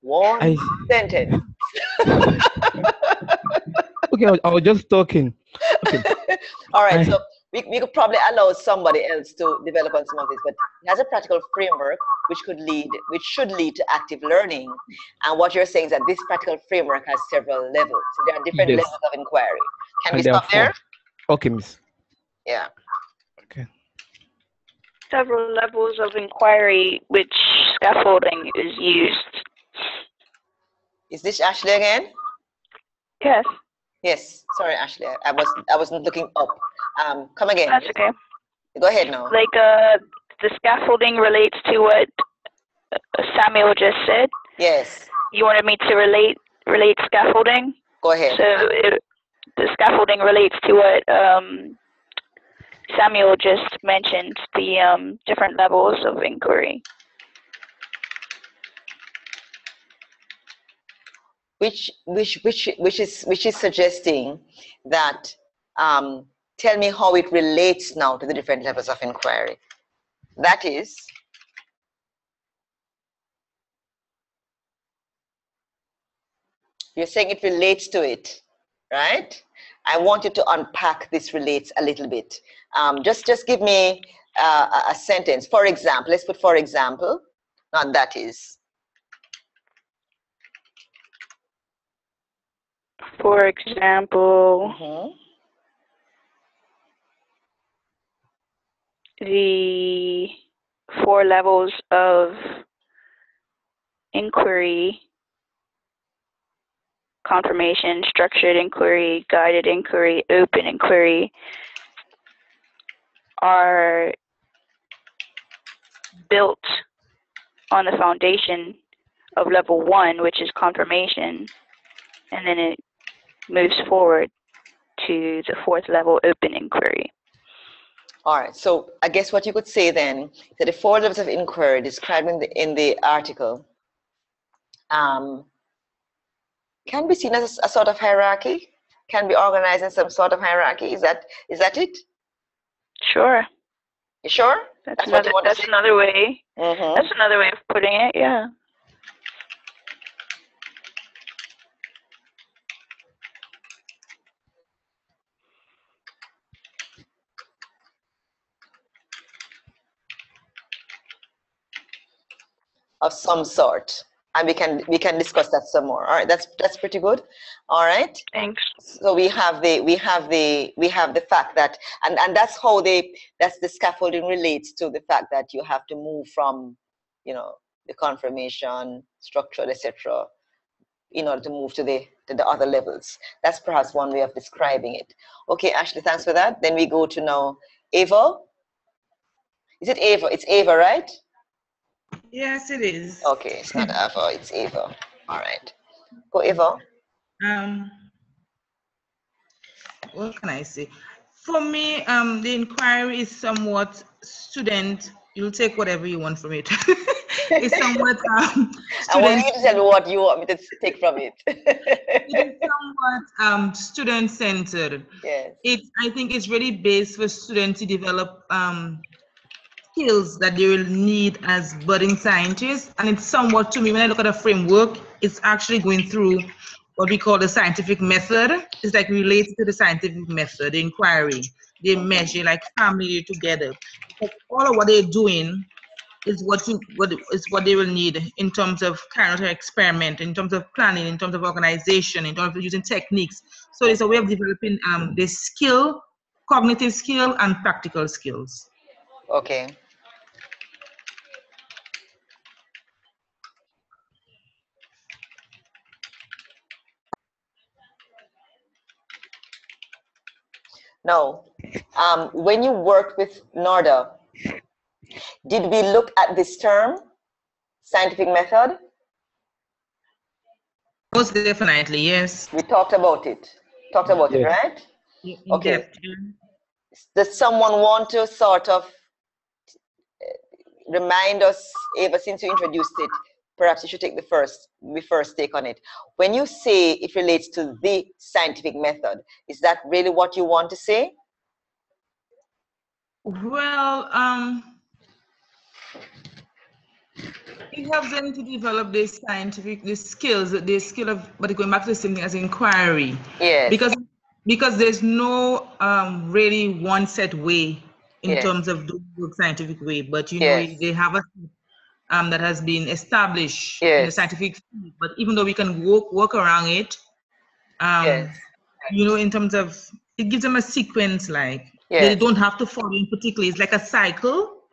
one sentence.
Okay, I was just talking. Okay.
All right, so we could probably allow somebody else to develop on some of this, but it has a practical framework which should lead to active learning. And what you're saying is that this practical framework has several levels. So there are different levels of inquiry. Can we stop there?
Okay, miss.
Yeah.
Okay.
Several levels of inquiry, which scaffolding is used.
Is this Ashley again?
Yes.
Yes. Sorry, Ashley. I wasn't looking up. Come again.
That's okay.
Go ahead now.
Like the scaffolding relates to what Samuel just said.
Yes.
You wanted me to relate scaffolding.
Go ahead.
So the scaffolding relates to what Samuel just mentioned, the different levels of inquiry.
Which is suggesting that tell me how it relates now to the different levels of inquiry. That is, you're saying it relates to it, right? I want you to unpack this relates a little bit. Just give me a sentence. For example, let's put for example, not that is.
For example, the 4 levels of inquiry: confirmation, structured inquiry, guided inquiry, open inquiry, are built on the foundation of level 1, which is confirmation, and then it moves forward to the 4th level, open inquiry.
All right, so I guess what you could say then, that the 4 levels of inquiry described in the article can be seen as a sort of hierarchy, can be organized in some sort of hierarchy. Is that it?
Sure.
You sure?
That's another way. That's another way of putting it, yeah.
Of some sort, and we can discuss that some more. All right, that's pretty good. All right,
thanks.
So we have the fact that and that's how the scaffolding relates to the fact that you have to move from, you know, the confirmation, structured, etc., in order to move to the other levels. That's perhaps one way of describing it. Okay, Ashley, thanks for that. Then we go to now Ava. Is it Ava? It's Ava, right?
Yes, it is.
Okay, it's not Ava, it's Ava. All right. Go, Ava.
What can I say? For me, the inquiry is somewhat student. You'll take whatever you want from it. It's somewhat
I want you to tell me what you want me to take from it.
It is somewhat student-centered.
Yes.
I think it's really based for students to develop skills that they will need as budding scientists. And it's somewhat, to me, when I look at a framework, it's actually going through what we call the scientific method. It's like related to the scientific method, the inquiry. They measure like family together. Because all of what they're doing is what they will need in terms of carrying out an experiment, in terms of planning, in terms of organization, in terms of using techniques. So it's a way of developing the skill, cognitive skill, and practical skills.
Okay. Now, when you worked with NORDA, did we look at this term, scientific method?
Most definitely, yes.
We talked about it. It, right?
In depth.
Does someone want to sort of remind us, Ava, since you introduced it, perhaps you should take the first take on it. When you say it relates to the scientific method, is that really what you want to say?
Well, it helps them to develop this skill of, but going back to the same thing as inquiry.
Yes.
Because there's no really one set way in terms of doing the scientific way, but you know, they have a that has been established in the scientific field, but even though we can work around it, you know, in terms of, it gives them a sequence, like they don't have to follow in particular, it's like a cycle.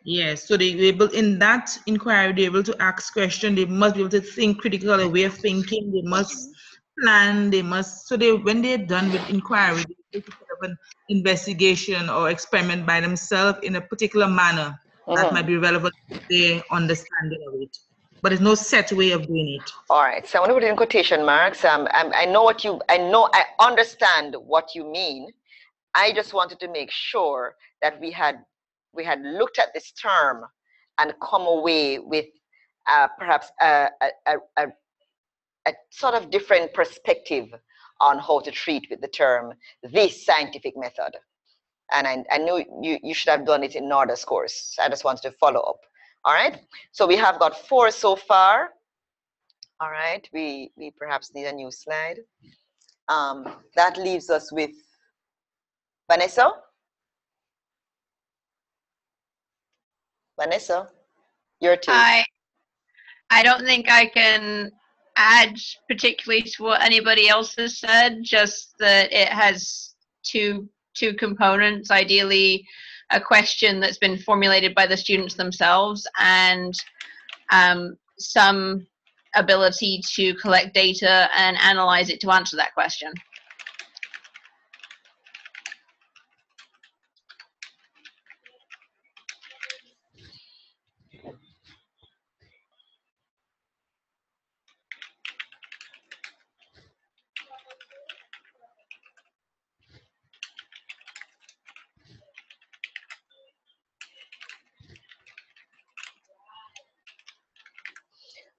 Yes, so they're able, in that inquiry, they're able to ask questions, they must be able to think critical, a way of thinking, they must plan, they must, so when they're done with inquiry, they can set up an investigation or experiment by themselves in a particular manner that might be relevant to their understanding of it. But there's no set way of doing it.
All right, so I want to put it in quotation marks. I understand what you mean. I just wanted to make sure that we had looked at this term and come away with perhaps a sort of different perspective on how to treat with the term, this scientific method. And I knew you should have done it in NORDA's course. I just wanted to follow up. All right, so we have got 4 so far. All right, we perhaps need a new slide. That leaves us with Vanessa. Vanessa, your take.
I don't think I can add particularly to what anybody else has said, just that it has two components, ideally a question that's been formulated by the students themselves and some ability to collect data and analyze it to answer that question.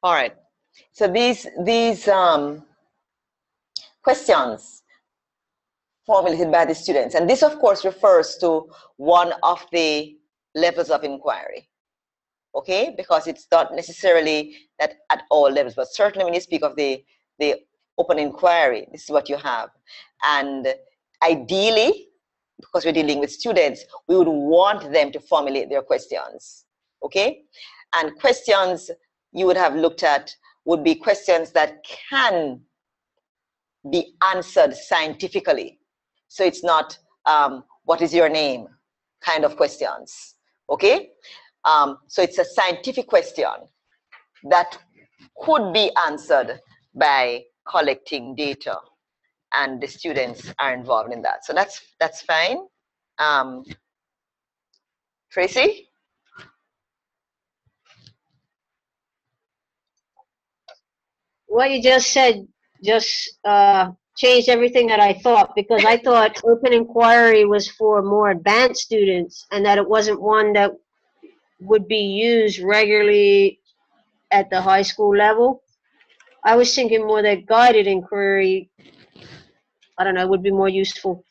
All right, so these questions formulated by the students, and this of course refers to one of the levels of inquiry, okay, because it's not necessarily that at all levels, but certainly when you speak of the open inquiry, this is what you have. And ideally, because we're dealing with students, we would want them to formulate their questions, okay? And questions you would have looked at would be questions that can be answered scientifically. So it's not what is your name kind of questions, okay? So it's a scientific question that could be answered by collecting data, and the students are involved in that. So that's fine. Tracy?
What you just said just changed everything that I thought, because I thought open inquiry was for more advanced students and that it wasn't one that would be used regularly at the high school level. I was thinking more that guided inquiry, I don't know, would be more useful.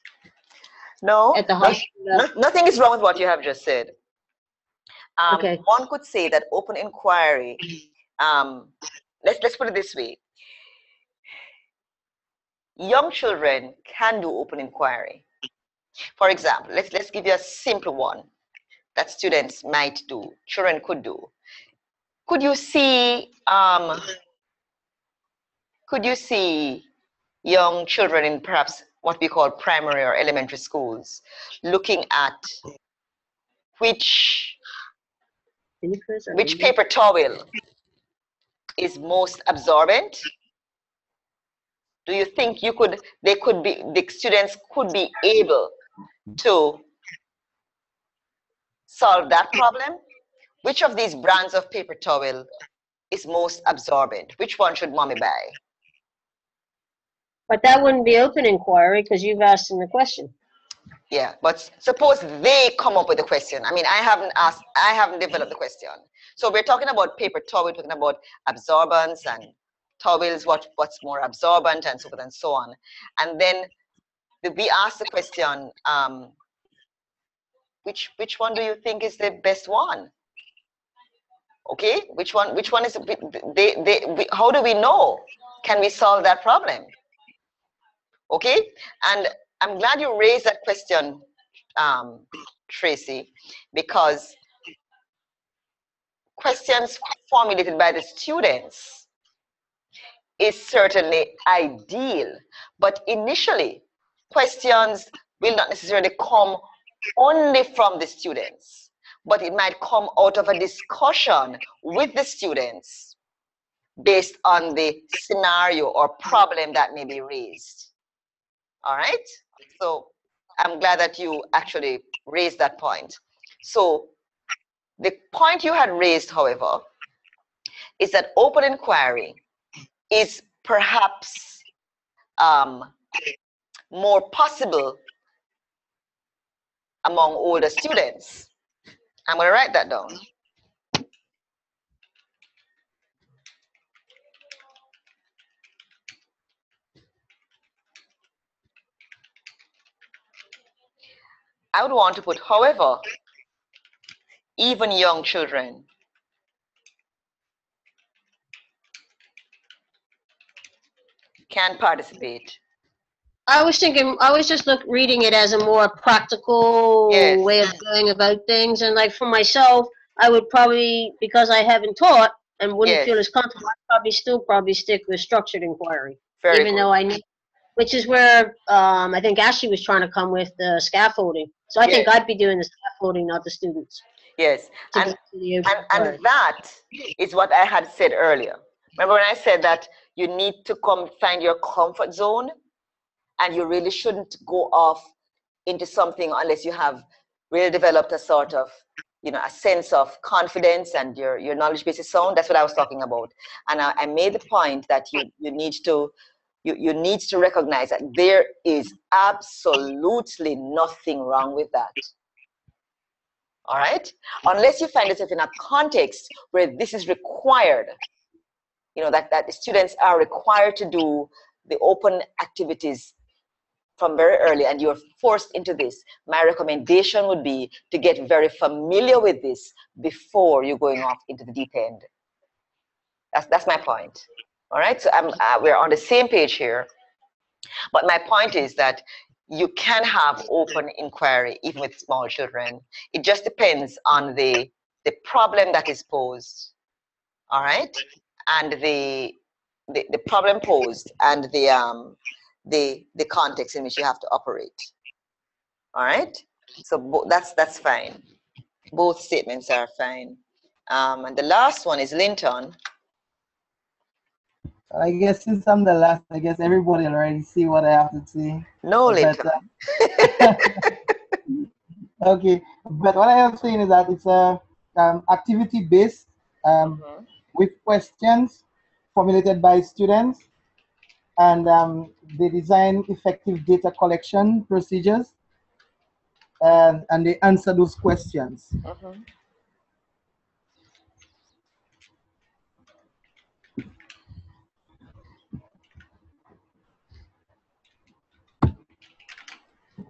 No,
at the high school level.
Nothing is wrong with what you have just said.
Okay.
One could say that open inquiry, let's put it this way. Young children can do open inquiry. For example, let's give you a simple one that students might do, children could do. Could you see young children in perhaps what we call primary or elementary schools looking at which paper towel is most absorbent? Do you think the students could be able to solve that problem? Which of these brands of paper towel is most absorbent? Which one should mommy buy?
But that wouldn't be open inquiry because you've asked them the question.
Yeah, but suppose they come up with a question. I mean, I haven't developed the question. So we're talking about paper towel, we're talking about absorbance and towels, what's more absorbent and so forth and so on. And then we ask the question, which one do you think is the best one? Okay, which one is, how do we know? Can we solve that problem? Okay, and I'm glad you raised that question, Tracy, because questions formulated by the students is certainly ideal, but initially questions will not necessarily come only from the students, but it might come out of a discussion with the students based on the scenario or problem that may be raised. All right, so I'm glad that you actually raised that point. So the point you had raised, however, is that open inquiry is perhaps more possible among older students. I'm going to write that down. I would want to put, however, even young children can participate.
I was just reading it as a more practical way of going about things. And like for myself, I would probably, because I haven't taught and wouldn't feel as comfortable, I'd probably stick with structured inquiry. Even though I need, which is where I think Ashley was trying to come with the scaffolding. So I think I'd be doing the scaffolding, not the students.
Yes, and that is what I had said earlier. Remember when I said that you need to find your comfort zone, and you really shouldn't go off into something unless you have really developed a sort of, a sense of confidence and your knowledge base is sound. That's what I was talking about. And I made the point that you need to recognize that there is absolutely nothing wrong with that. All right? Unless you find yourself in a context where this is required, that the students are required to do the open activities from very early and you're forced into this, my recommendation would be to get very familiar with this before you're going off into the deep end. That's my point. All right, so we're on the same page here. But my point is that you can have open inquiry even with small children. It just depends on the problem that is posed. All right, and the problem posed and the context in which you have to operate. All right, so that's fine. Both statements are fine. And the last one is Linton.
I guess since I'm the last, I guess everybody already see what I have to say.
No, Linton.
Okay, but what I am saying is that it's a activity based with questions formulated by students, and they design effective data collection procedures, and they answer those questions.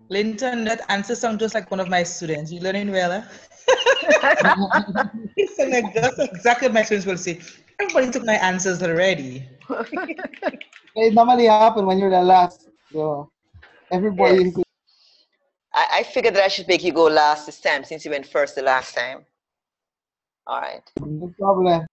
Linton, that answer sounds just like one of my students. You learning well, huh? That's exactly what my students will say. Everybody took my answers already.
It normally happens when you're the last, so everybody.
Yes. I figured that I should make you go last this time since you went first the last time. All right.
No problem.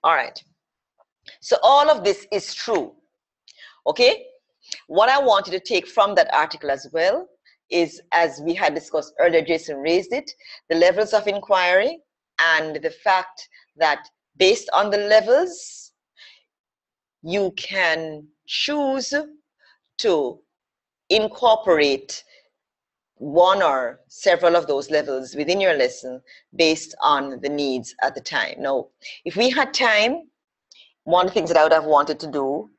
All right. So all of this is true. Okay? what I want you to take from that article as well is, as we had discussed earlier, Jason raised it, the levels of inquiry and the fact that based on the levels, you can choose to incorporate one or several of those levels within your lesson based on the needs at the time. Now, if we had time, one of the things that I would have wanted to do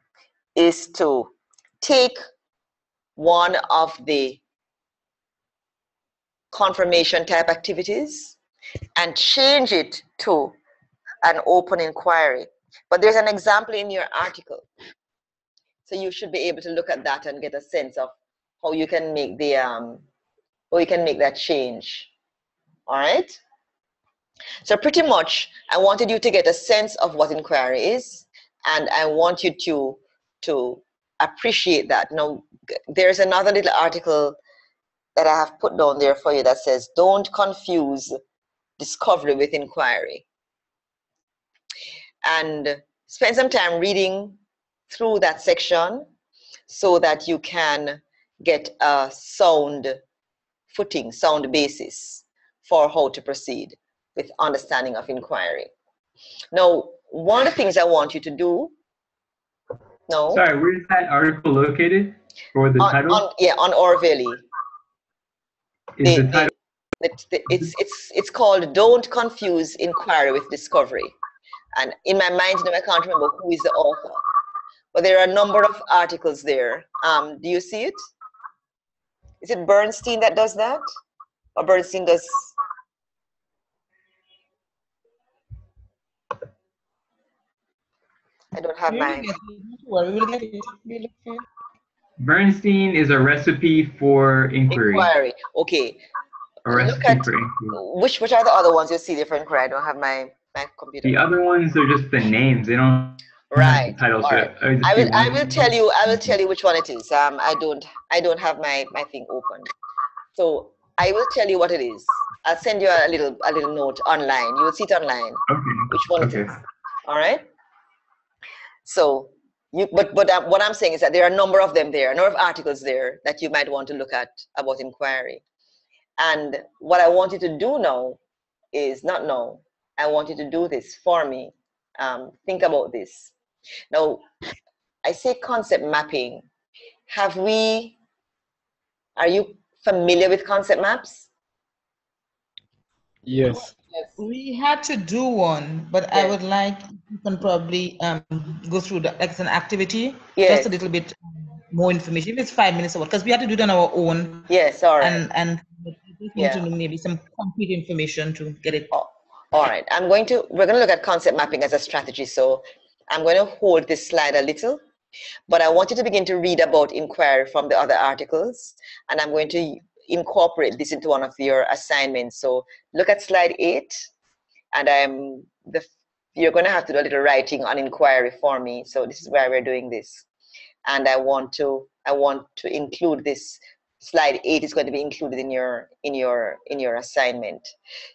is to take one of the confirmation type activities and change it to an open inquiry. But there's an example in your article. So you should be able to look at that and get a sense of how you can make the that change. All right? So pretty much, I wanted you to get a sense of what inquiry is, and I want you to appreciate that. Now, there's another little article that I have put down there for you that says, don't confuse discovery with inquiry. And spend some time reading through that section so that you can get a sound footing, sound basis for how to proceed with understanding of inquiry. Now, one of the things I want you to do. No.
Sorry, where is that article located for the title?
On Orwelli.
Is the title?
It's called "Don't Confuse Inquiry with Discovery," and in my mind now I can't remember who is the author, but there are a number of articles there. Do you see it? Is it Bernstein that does that, or Bernstein does? I don't have mine.
Bernstein is a recipe for inquiry.
Inquiry. Okay.
A recipe for inquiry.
Which are the other ones you see there for inquiry? I don't have my computer.
The other ones are just the names. They don't
have the
titles.
Right. I will tell you which one it is. I don't have my thing open. So I will tell you what it is. I'll send you a little note online. You will see it online.
Okay.
Which one it is. All right. So what I'm saying is that there are a number of them there, a number of articles there that you might want to look at about inquiry. And what I want you to do now is not know. I want you to do this for me. Think about this. Now, I say concept mapping. Are you familiar with concept maps?
Yes.
We had to do one, but yes. I would like you can probably go through that like it's an activity. Yes. Just a little bit more information. If it's 5 minutes or what, because we had to do it on our own.
Yes, all right.
And we need to know maybe some concrete information to get it.
All right. We're going to look at concept mapping as a strategy. So I'm going to hold this slide a little, but I want you to begin to read about inquiry from the other articles, and I'm going to incorporate this into one of your assignments. So look at slide 8, and you're going to have to do a little writing on inquiry for me. So this is why we're doing this, and I want to include this. Slide 8 is going to be included in your assignment.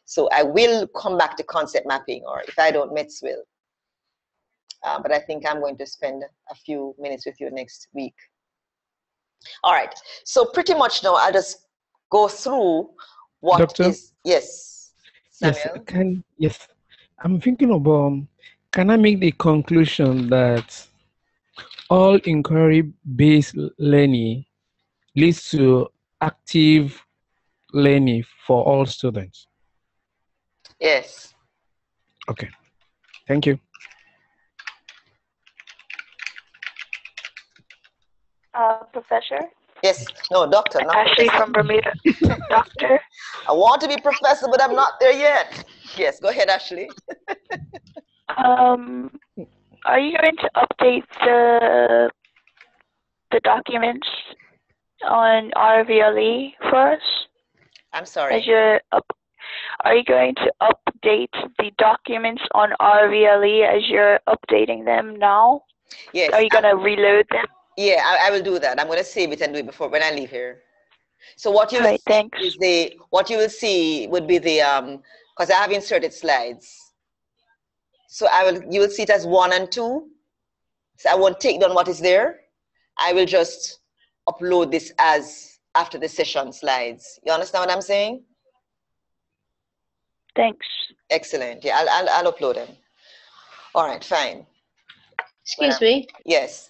So I will come back to concept mapping, or if I don't, Metz will. But I think I'm going to spend a few minutes with you next week. All right. So pretty much now I'll just go through what
Doctor?
is. Yes, Samuel?
Yes. I'm thinking about, can I make the conclusion that all inquiry-based learning leads to active learning for all students?
Yes.
Okay. Thank you.
Professor?
Yes. No, doctor. Not
Ashley
professor.
from Bermuda. Doctor?
I want to be professor, but I'm not there yet. Yes, go ahead, Ashley.
Are you going to update the documents on RVLE for us?
I'm sorry.
Are you going to update the documents on RVLE as you're updating them now?
Yes.
Are you going to reload them?
Yeah, I will do that. I'm going to save it and do it before when I leave here. So what you will see would be the because I have inserted slides. So you will see it as 1 and 2. So I won't take down what is there. I will just upload this as after the session slides. You understand what I'm saying?
Thanks.
Excellent. Yeah, I'll upload them. All right, fine.
Excuse me.
Yes.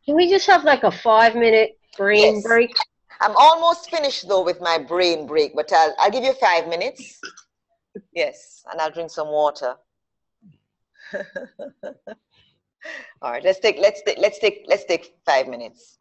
Can we just have like a 5-minute brain break?
I'm almost finished though with my brain break, but I'll give you 5 minutes. Yes, and I'll drink some water. All right, let's take 5 minutes.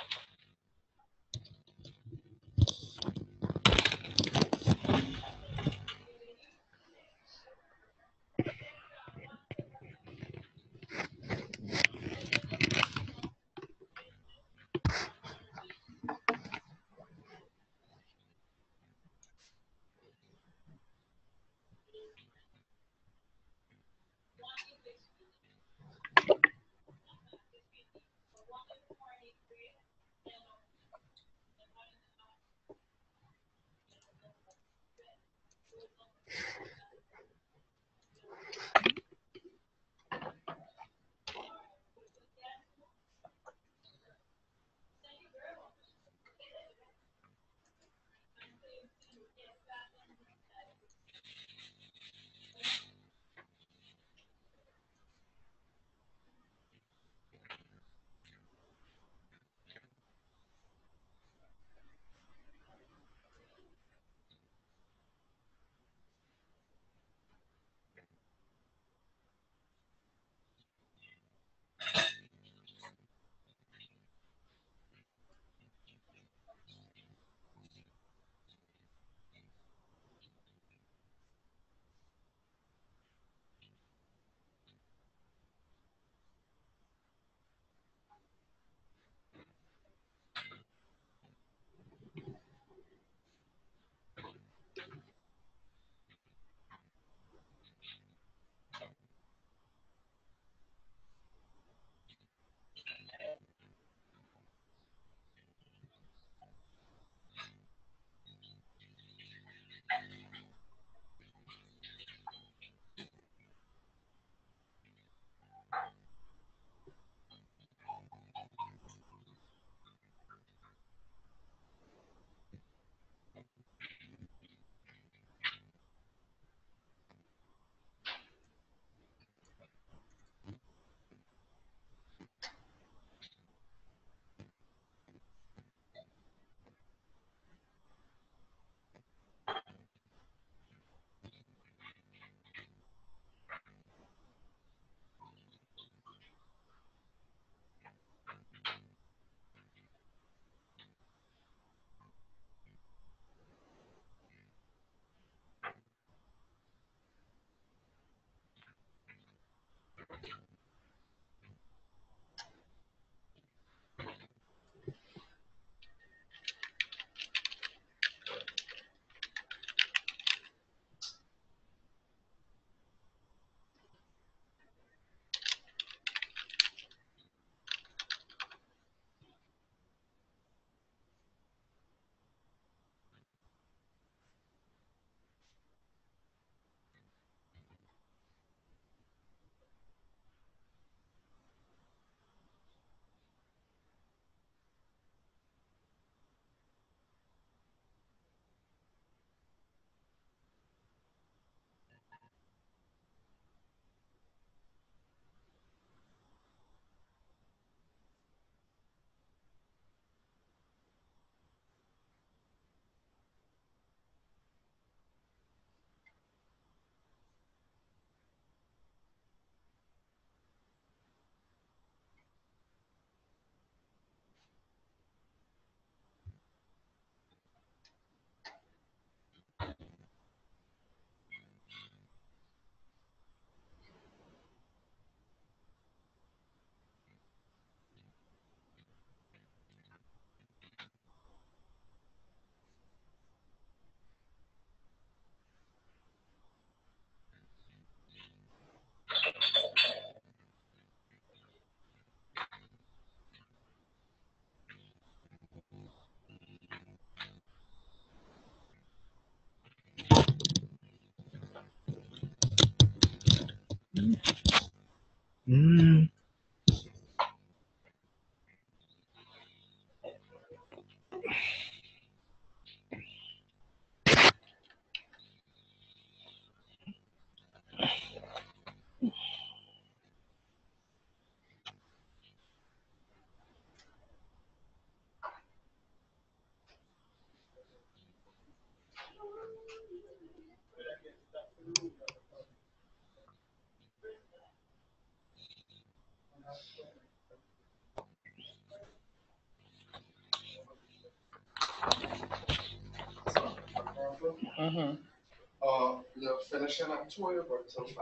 You're finishing at 2 or you're going till 5?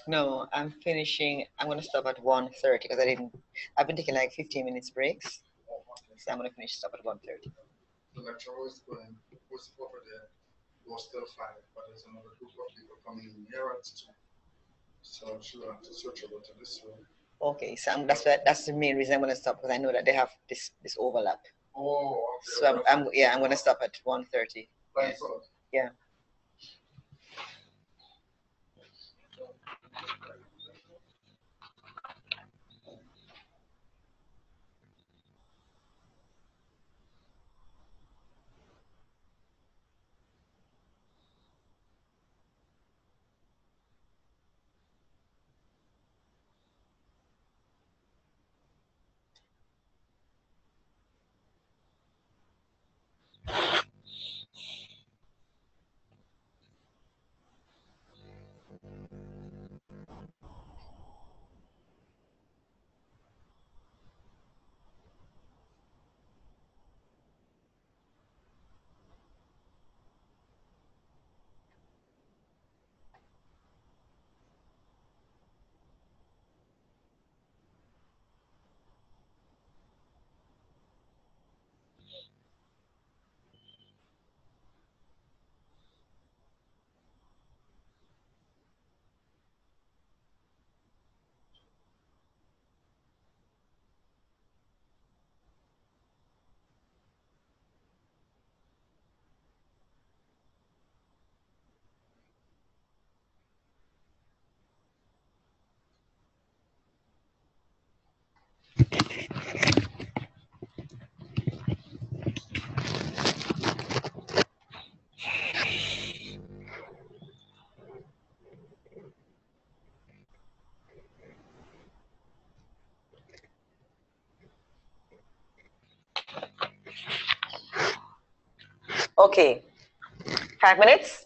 No, I'm finishing. I'm going to stop at 1:30 because I've been taking like 15 minutes breaks. So I'm going to finish stop at 1:30. The lecturer was over there. It was still 5, but there's another group of people coming in here at 2. So she'll have to switch over to this room. Okay, so that's the main reason I'm going to stop, because I know that they have this overlap. Oh, okay. So I'm going to stop at 1:30. Yeah. Yeah. Okay, 5 minutes.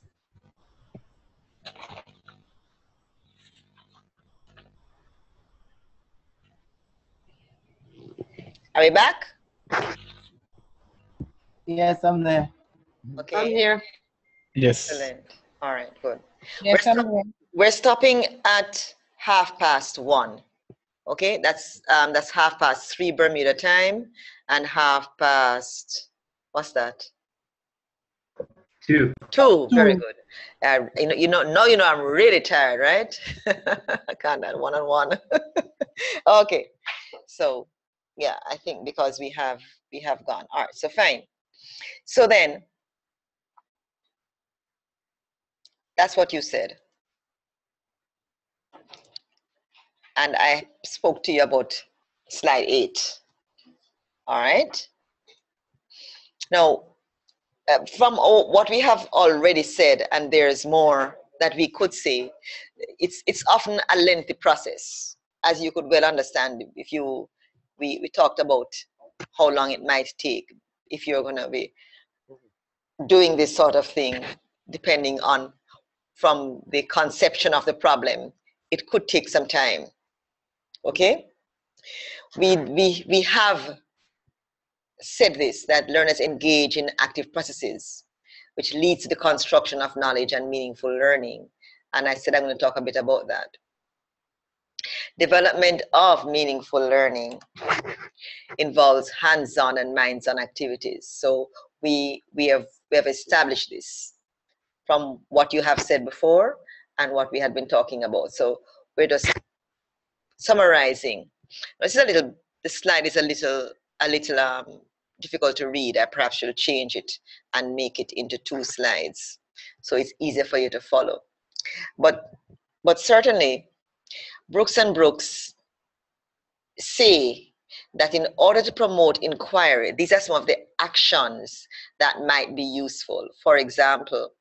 Are we back?
Yes, I'm there.
Okay.
I'm here.
Yes.
Excellent. All right, good.
Yes,
We're stopping at 1:30. Okay, that's 3:30 Bermuda time and 2:30. What's that?
2.
2. Very good. You know I'm really tired, right? I can't that one-on-one. Okay, so yeah, I think because we have gone. All right, so fine. So then, that's what you said. And I spoke to you about slide 8. All right. Now, from what we have already said, and there's more that we could say, it's often a lengthy process, as you could well understand. If we talked about how long it might take if you're going to be doing this sort of thing, depending on from the conception of the problem, it could take some time. Okay, we have said this, that learners engage in active processes, which leads to the construction of knowledge and meaningful learning. And I said I'm going to talk a bit about that. Development of meaningful learning involves hands-on and minds-on activities. So we have established this from what you have said before and what we had been talking about. So we're just summarizing. The slide is a little difficult to read. I perhaps should change it and make it into 2 slides so it's easier for you to follow. But certainly, Brooks and Brooks say that in order to promote inquiry, these are some of the actions that might be useful. For example,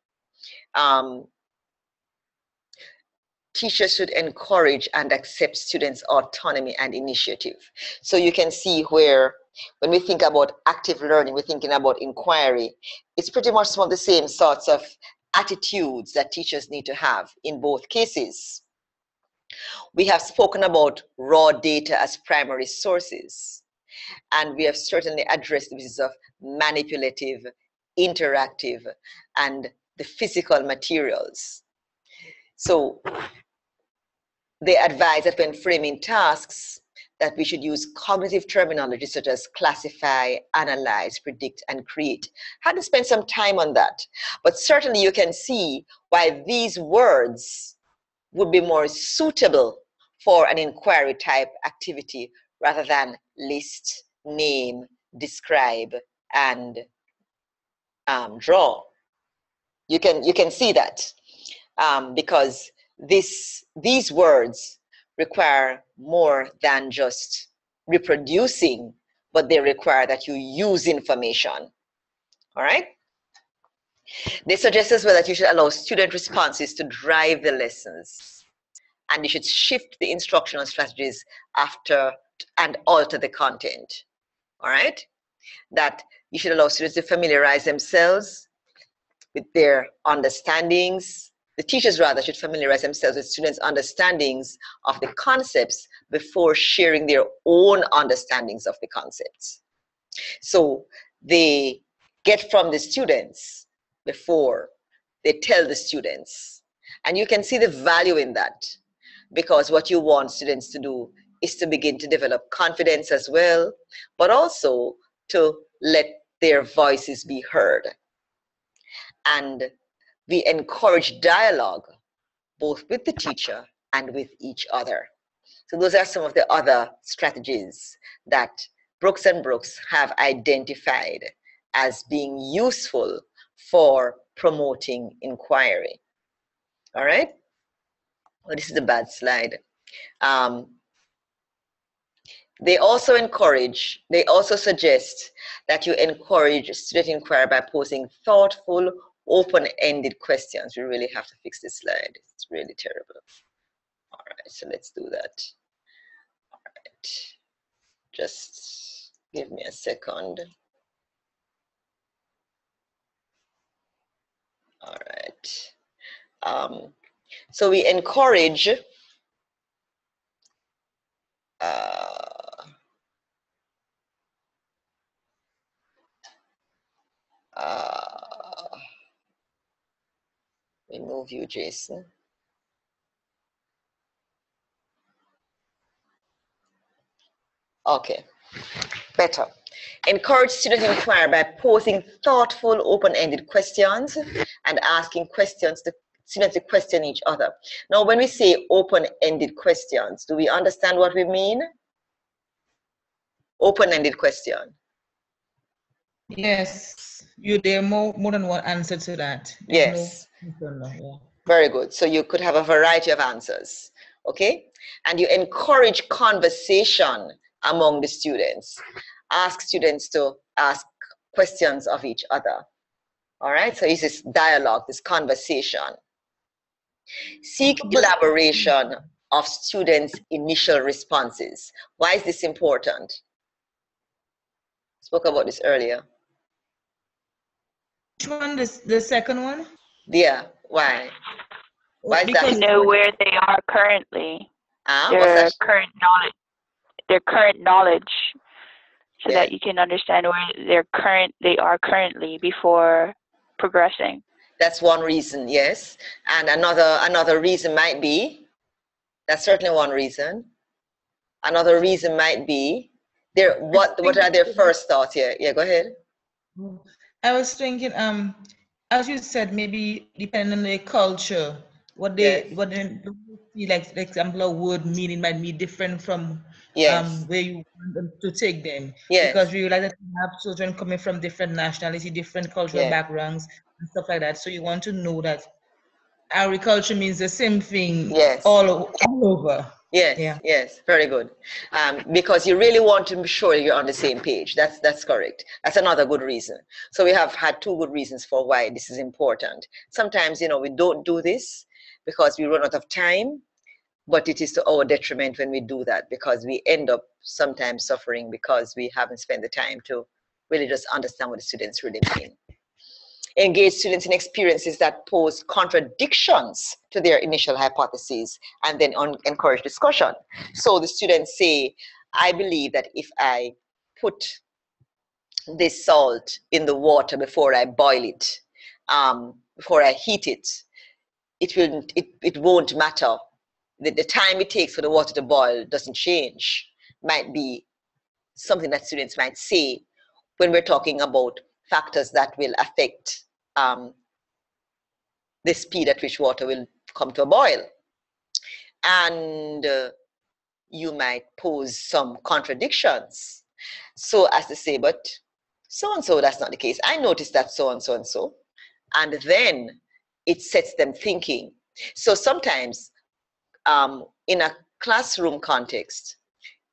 teachers should encourage and accept students' autonomy and initiative. So you can see where, when we think about active learning, we're thinking about inquiry. It's pretty much some of the same sorts of attitudes that teachers need to have in both cases. We have spoken about raw data as primary sources, and we have certainly addressed the business of manipulative interactive, and the physical materials. So they advise that when framing tasks, that we should use cognitive terminology such as classify, analyze, predict, and create. I had to spend some time on that. But certainly you can see why these words would be more suitable for an inquiry type activity rather than list, name, describe, and draw. You can see that because these words require more than just reproducing, but they require that you use information. All right? They suggest as well that you should allow student responses to drive the lessons, and you should shift the instructional strategies after and alter the content. All right? That you should allow students to familiarize themselves with their understandings. The teachers rather should familiarize themselves with students' understandings of the concepts before sharing their own understandings of the concepts. So they get from the students before they tell the students. And you can see the value in that, because what you want students to do is to begin to develop confidence as well, but also to let their voices be heard. And we encourage dialogue both with the teacher and with each other. So those are some of the other strategies that Brooks and Brooks have identified as being useful for promoting inquiry. All right? Well, this is a bad slide. They also suggest that you encourage student inquiry by posing thoughtful, open-ended questions. We really have to fix this slide. It's really terrible. All right, so let's do that. All right, just give me a second. All right. So we encourage remove you, Jason. Okay, better. Encourage student inquiry by posing thoughtful, open-ended questions and asking questions to students to question each other. Now, when we say open-ended questions, do we understand what we mean? Open-ended question.
Yes, there are more than one answer to that.
Yes.
Yeah.
Very good. So you could have a variety of answers, okay? And you encourage conversation among the students. Ask students to ask questions of each other, all right? So it's this dialogue, this conversation. Seek elaboration of students' initial responses. Why is this important? Spoke about this earlier.
Which one? The second one?
Yeah. Why? Why is that?
To know where they are currently.
Their
current knowledge, so that you can understand where they are currently before progressing.
That's one reason, yes. And another reason might be, that's certainly one reason. Another reason might be what are their first thoughts here? Yeah, go ahead.
I was thinking, as you said, maybe depending on their culture, what they see, like for example, a word meaning might be different from where you want them to take them.
Yes.
Because we realize that we have children coming from different nationality, different cultural backgrounds and stuff like that. So you want to know that agriculture means the same thing all over.
Yes, yes, very good. Because you really want to be sure you're on the same page. That's correct. That's another good reason. So we have had two good reasons for why this is important. Sometimes, we don't do this because we run out of time, but it is to our detriment when we do that, because we end up sometimes suffering because we haven't spent the time to really just understand what the students really mean. Engage students in experiences that pose contradictions to their initial hypotheses, and then encourage discussion. So the students say, I believe that if I put this salt in the water before I boil it, before I heat it, it won't matter. The time it takes for the water to boil doesn't change. Might be something that students might say when we're talking about factors that will affect the speed at which water will come to a boil. And you might pose some contradictions. So as to say, but so-and-so, that's not the case. I noticed that so-and-so and so. And then it sets them thinking. So sometimes in a classroom context,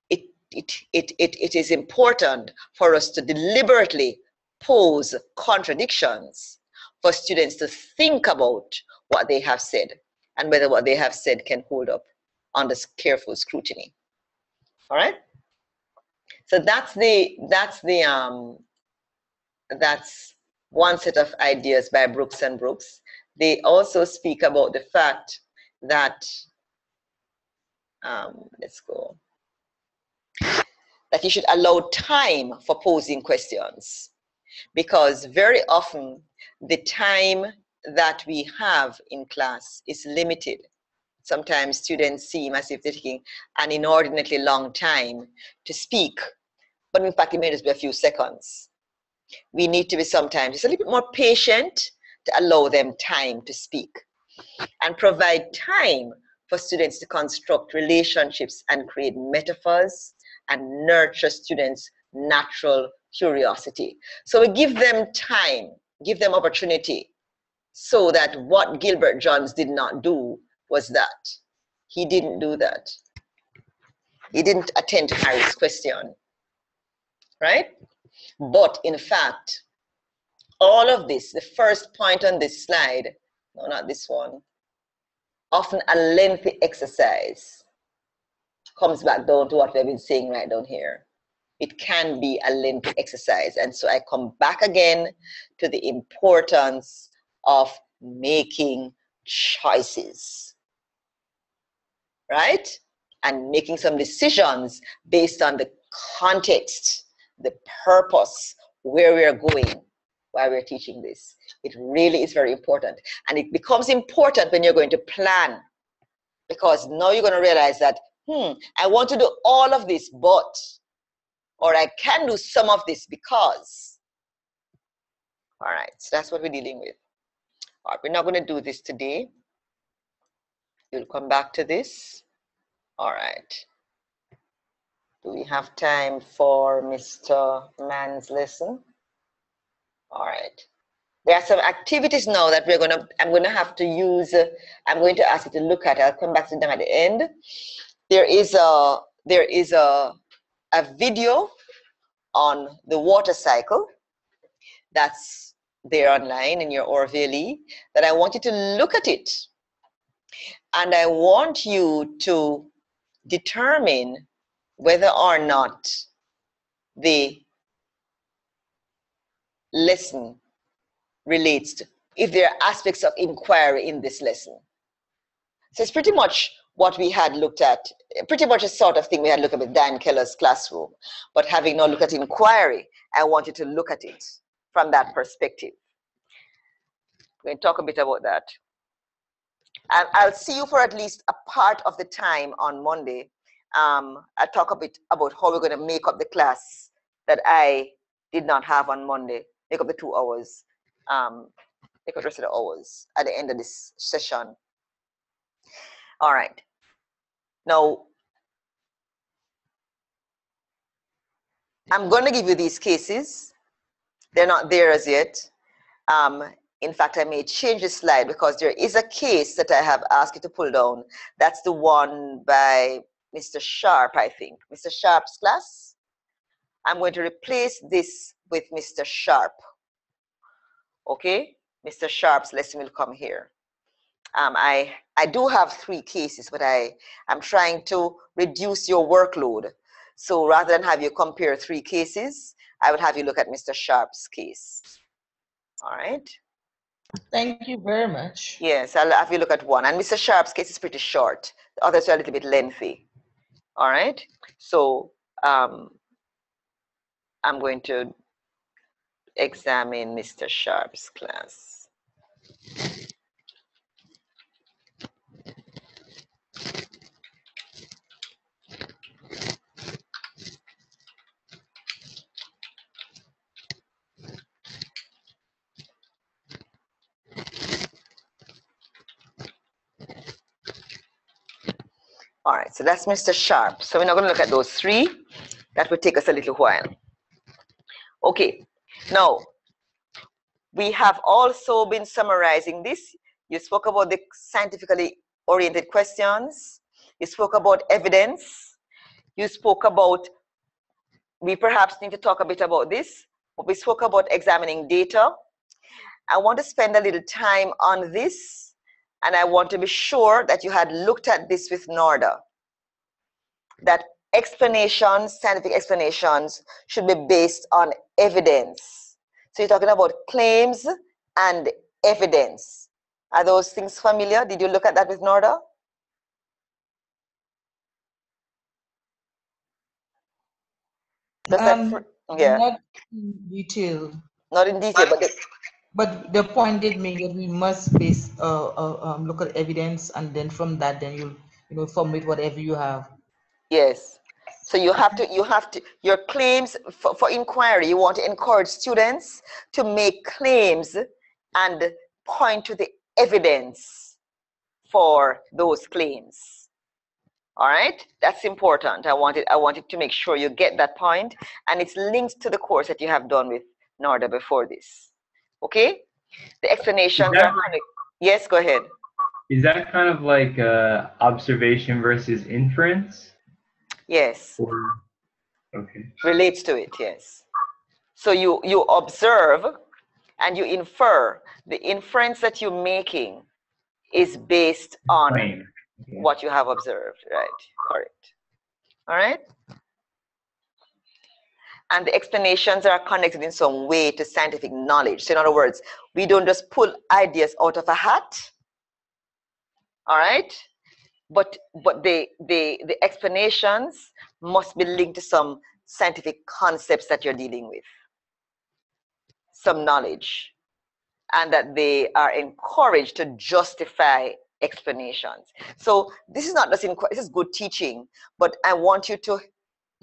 it is important for us to deliberately pose contradictions for students to think about what they have said and whether what they have said can hold up under careful scrutiny. All right. So that's one set of ideas by Brooks and Brooks. They also speak about the fact that that you should allow time for posing questions, because very often the time that we have in class is limited. Sometimes students seem as if they're taking an inordinately long time to speak, but in fact it may just be a few seconds. We need to be sometimes just a little bit more patient to allow them time to speak and provide time for students to construct relationships and create metaphors and nurture students' natural curiosity. So we give them time, give them opportunity, so that what Gilbert Johns did not do was that. He didn't do that. He didn't attend to Harry's question, right? But in fact, all of this, the first point on this slide, no, not this one, often a lengthy exercise, comes back down to what we've been saying right down here. It can be a lengthy exercise. And so I come back again to the importance of making choices, right? And making some decisions based on the context, the purpose, where we're going, why we're teaching this. It really is very important. And it becomes important when you're going to plan, because now you're going to realize that, I want to do all of this, but, or I can do some of this because. All right, so that's what we're dealing with. All right, we're not going to do this today. You'll come back to this. All right. Do we have time for Mr. Mann's lesson? All right. There are some activities now that I'm going to have to use. I'm going to ask you to look at. I'll come back to them at the end. There is a video on the water cycle that's there online in your ORVLE that I want you to look at it. And I want you to determine whether or not the lesson relates to, if there are aspects of inquiry in this lesson. So it's pretty much what we had looked at, pretty much a sort of thing we had looked at with Dan Keller's classroom. But having now looked at inquiry, I want you to look at it from that perspective. We're going to talk a bit about that. And I'll see you for at least a part of the time on Monday. I'll talk a bit about how we're going to make up the class that I did not have on Monday. Make up the 2 hours. Make up the rest of the hours at the end of this session. All right. Now, I'm going to give you these cases. They're not there as yet. In fact, I may change the slide because there is a case that I have asked you to pull down. That's the one by Mr. Sharp, I think. Mr. Sharp's class. I'm going to replace this with Mr. Sharp. Okay? Mr. Sharp's lesson will come here. I do have 3 cases, but I'm trying to reduce your workload. So rather than have you compare 3 cases, I would have you look at Mr. Sharp's case. All right?
Thank you very much.
Yes, I'll have you look at one. And Mr. Sharp's case is pretty short. The others are a little bit lengthy. All right? So I'm going to examine Mr. Sharp's class. All right, so that's Mr. Sharp. So we're not going to look at those three. That will take us a little while. Okay, now we have also been summarizing this. You spoke about the scientifically oriented questions. You spoke about evidence. You spoke about, we perhaps need to talk a bit about this, but we spoke about examining data. I want to spend a little time on this, and I want to be sure that you had looked at this with Norda. That explanations, scientific explanations, should be based on evidence. So you're talking about claims and evidence. Are those things familiar? Did you look at that with Norda?
Yeah. Not in detail.
Not in detail,
but the point did make that we must base look at evidence, and then from that, then you'll formulate whatever you have.
Yes. So you have to your claims for inquiry. You want to encourage students to make claims and point to the evidence for those claims. All right, that's important. I wanted to make sure you get that point, and it's linked to the course that you have done with Norda before this. Okay, the explanations are yes, go ahead.
Is that kind of like observation versus inference?
Yes.
Okay.
Relates to it, yes. So you observe and you infer. The inference that you're making is based on what you have observed, right? Correct. All right. And the explanations are connected in some way to scientific knowledge. So in other words, we don't just pull ideas out of a hat. All right. But the explanations must be linked to some scientific concepts that you're dealing with, some knowledge, and that they are encouraged to justify explanations. So this is not just this is good teaching, but I want you to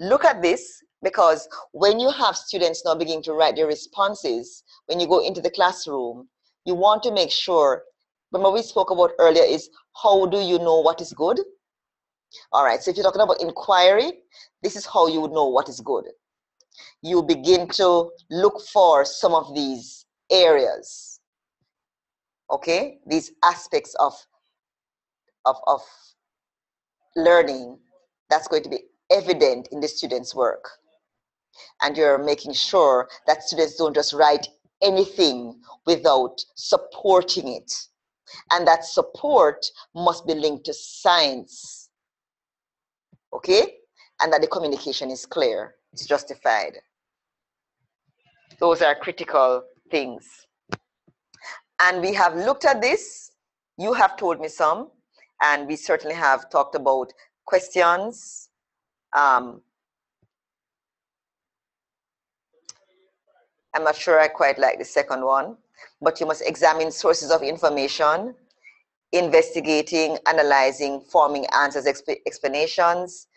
look at this, because when you have students now beginning to write their responses, when you go into the classroom, you want to make sure. Remember, we spoke about earlier is how do you know what is good? All right, so if you're talking about inquiry, this is how you would know what is good. You begin to look for some of these areas, okay? These aspects of learning that's going to be evident in the students' work. And you're making sure that students don't just write anything without supporting it. And that support must be linked to science, okay? And that the communication is clear, it's justified. Those are critical things. And we have looked at this. You have told me some, and we certainly have talked about questions. I'm not sure I quite like the second one, but you must examine sources of information, investigating, analyzing, forming answers, explanations,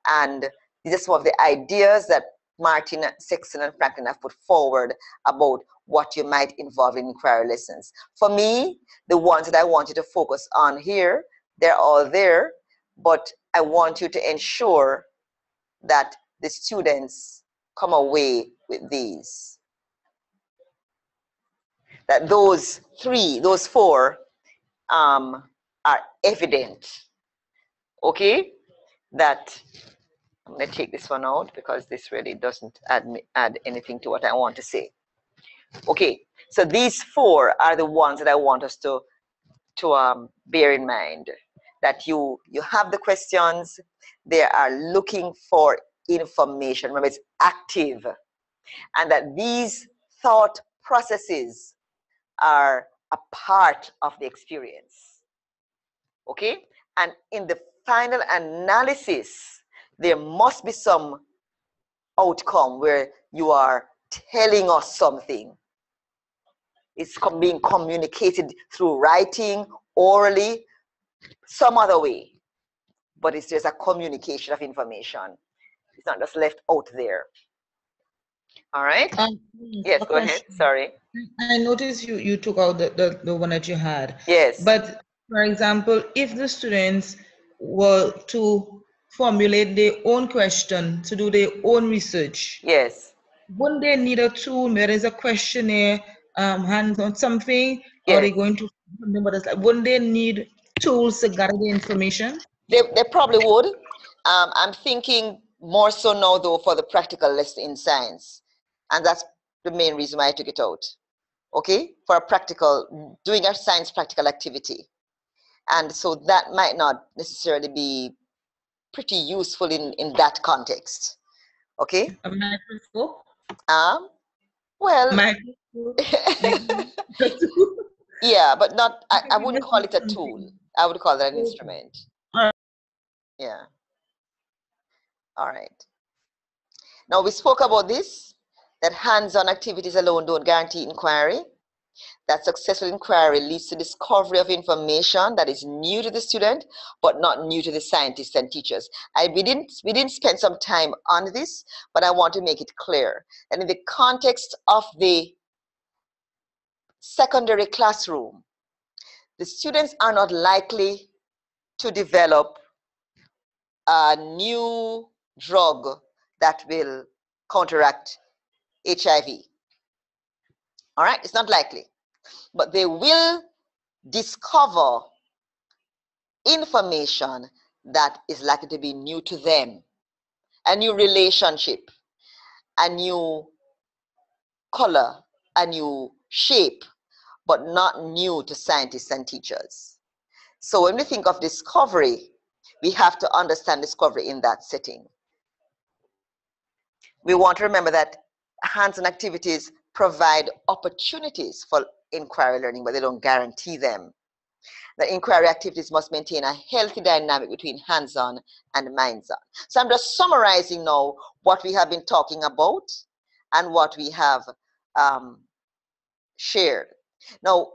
and these are some of the ideas that Martin, Sexton, and Franklin have put forward about what you might involve in inquiry lessons. For me, the ones that I want you to focus on here, they're all there, but I want you to ensure that the students come away with these. That those four are evident. Okay? That I'm going to take this one out because this really doesn't add anything to what I want to say. Okay, so these four are the ones that I want us to bear in mind. That you have the questions, they are looking for information. Remember, it's active. And that these thought processes are a part of the experience. Okay? And in the final analysis, there must be some outcome where you are telling us something. It's being communicated through writing, orally, some other way. But it's just a communication of information. It's not just left out there. All right? Yes, go ahead. Sorry.
I noticed you took out the one that you had.
Yes.
But for example, if the students were to formulate their own question, to do their own research.
Yes.
Wouldn't they need a tool? There is a questionnaire, hands on something?
Yes.
Are they going to remember this? Wouldn't they need tools to gather the information?
They probably would. I'm thinking more so now, though, for the practical lesson in science. And that's the main reason why I took it out. Okay? For a practical, doing a science practical activity. And so that might not necessarily be pretty useful in that context. Okay?
A microscope?
Well,
microscope.
Yeah, but not, I wouldn't call it a tool. I would call it an instrument. Yeah. All right. Now we spoke about this, that hands-on activities alone don't guarantee inquiry. That successful inquiry leads to discovery of information that is new to the student, but not new to the scientists and teachers. We didn't spend some time on this, but I want to make it clear. And in the context of the secondary classroom, the students are not likely to develop a new drug that will counteract HIV. All right, it's not likely. But they will discover information that is likely to be new to them, a new relationship, a new color, a new shape, but not new to scientists and teachers. So when we think of discovery, we have to understand discovery in that setting. We want to remember that hands-on activities provide opportunities for inquiry learning, but they don't guarantee them. The inquiry activities must maintain a healthy dynamic between hands-on and minds-on. So I'm just summarizing now what we have been talking about and what we have shared. Now,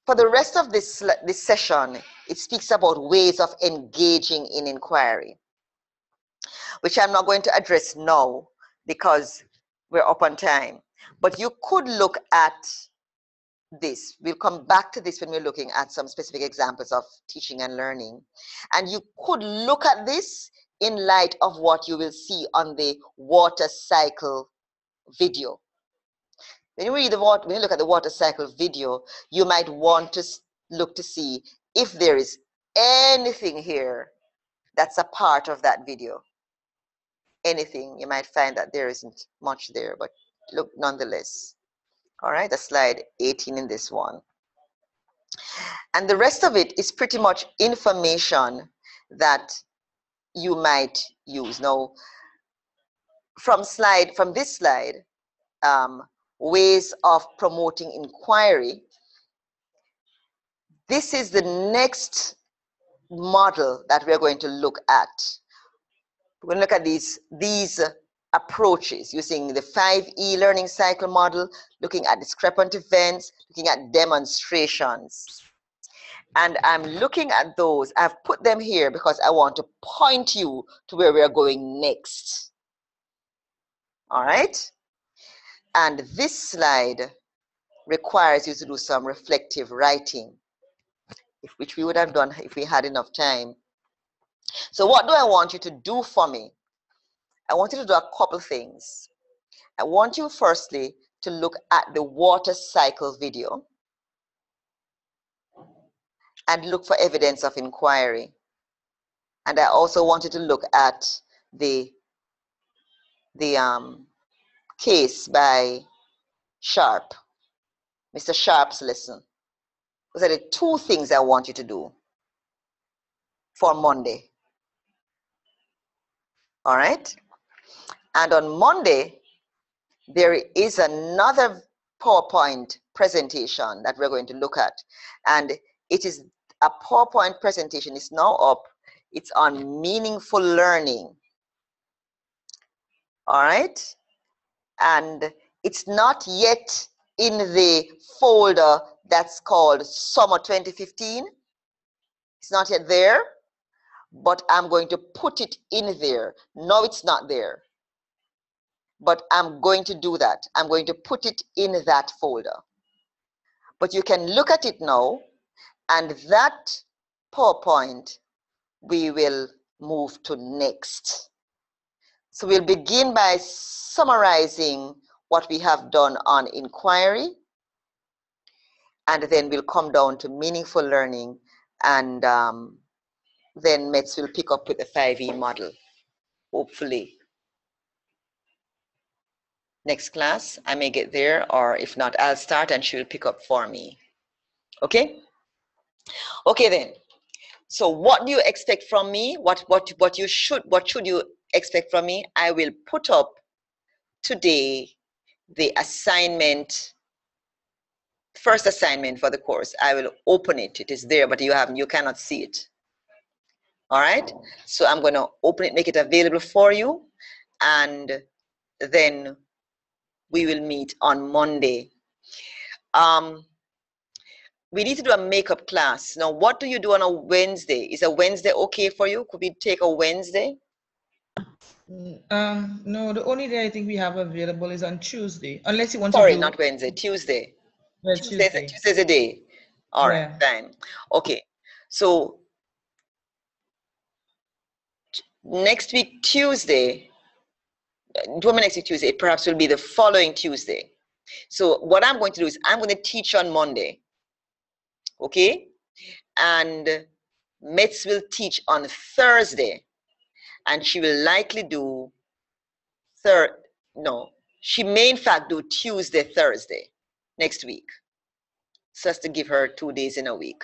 for the rest of this session, it speaks about ways of engaging in inquiry, which I'm not going to address now because we're up on time. But you could look at this. We'll come back to this when we're looking at some specific examples of teaching and learning. And you could look at this in light of what you will see on the water cycle video. When you look at the water cycle video, you might want to look to see if there is anything here that's a part of that video. Anything. You might find that there isn't much there, but look nonetheless. All right, that's slide 18 in this one. And the rest of it is pretty much information that you might use. Now, from this slide, ways of promoting inquiry, this is the next model that we're going to look at. We're going to look at these approaches using the 5E learning cycle model, looking at discrepant events, looking at demonstrations. And I'm looking at those. I've put them here because I want to point you to where we're going next. All right? And this slide requires you to do some reflective writing, which we would have done if we had enough time. So what do I want you to do for me? I want you to do a couple things. I want you firstly to look at the water cycle video and look for evidence of inquiry. And I also want you to look at the case by Sharp, Mr. Sharp's lesson. Those are the two things I want you to do for Monday. All right? And on Monday, there is another PowerPoint presentation that we're going to look at. And it is a PowerPoint presentation. It's now up. It's on meaningful learning. All right? and it's not yet in the folder that's called Summer 2015. It's not yet there, but I'm going to put it in there. No, it's not there, but I'm going to do that. I'm going to put it in that folder. But you can look at it now, and that PowerPoint we will move to next. So we'll begin by summarizing what we have done on inquiry, and then we'll come down to meaningful learning, and then METS will pick up with the 5E model, hopefully. Next class, I may get there, or if not, I'll start and she will pick up for me. Okay? Okay then. So what do you expect from me? What should you expect from me? I will put up today the assignment, first assignment for the course. I will open it. It is there, but you cannot see it. All right? So I'm going to open it, make it available for you, and then we will meet on Monday. We need to do a makeup class. Now, what do you do on a Wednesday? Is a Wednesday okay for you? Could we take a Wednesday?
No, the only day I think we have available is on Tuesday, unless you want to do...
Sorry, not Wednesday, Tuesday.
Yeah,
Tuesday's a day. All right, fine. Okay, so next week, Tuesday, next week, Tuesday, perhaps will be the following Tuesday. So what I'm going to do is I'm going to teach on Monday. Okay, and METS will teach on Thursday, and she will likely do she may in fact do Tuesday, Thursday next week, so as to give her 2 days in a week.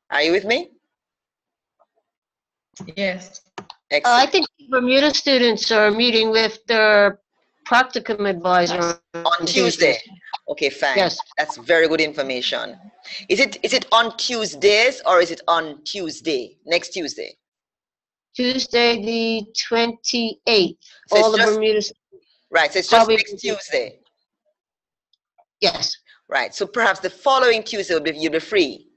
Are you with me?
Yes.
I think Bermuda students are meeting with their practicum advisor
on Tuesday. Okay, fine.
Yes.
That's very good information. Is it on Tuesdays or is it on Tuesday, next Tuesday?
Tuesday the 28th.
So
all the Bermuda.
Right, so it's just next Tuesday.
Yes.
Right, so perhaps the following Tuesday you'll be free.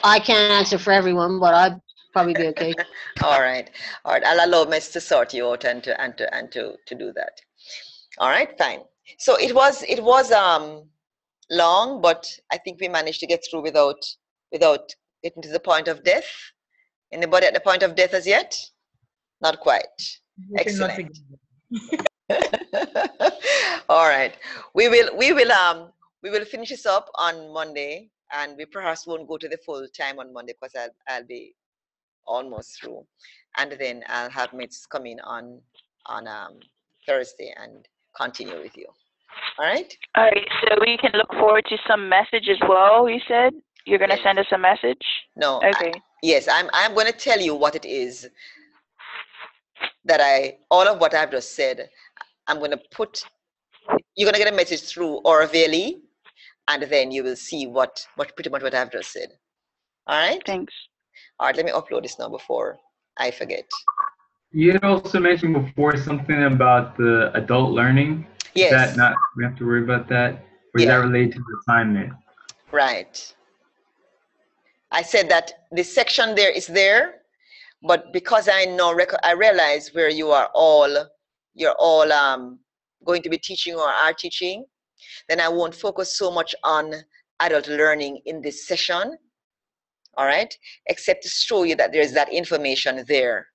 I can't answer for everyone, but I'd probably be okay.
All right. I'll allow Miss to sort you out and to do that. All right, fine. So it was long, but I think we managed to get through without getting to the point of death. Anybody at the point of death as yet? Not quite. Excellent. All right. We will finish this up on Monday, and we perhaps won't go to the full time on Monday because I'll be almost through, and then I'll have mates come in on Thursday and continue with you. All right.
All right. So we can look forward to some message as well. You said you're going to send us a message.
No.
Okay.
Yes, I'm going to tell you what it is that all of what I've just said. I'm going to put. You're going to get a message through Orveli, and then you will see what pretty much what I've just said. All right.
Thanks.
All right, let me upload this now before I forget.
You had also mentioned before something about the adult learning.
Yes.
Is that we have to worry about that? Or is that related to the assignment?
Right. I said that the section there is there, but because I realize where you're all going to be teaching or are teaching, then I won't focus so much on adult learning in this session. All right, except to show you that there's that information there.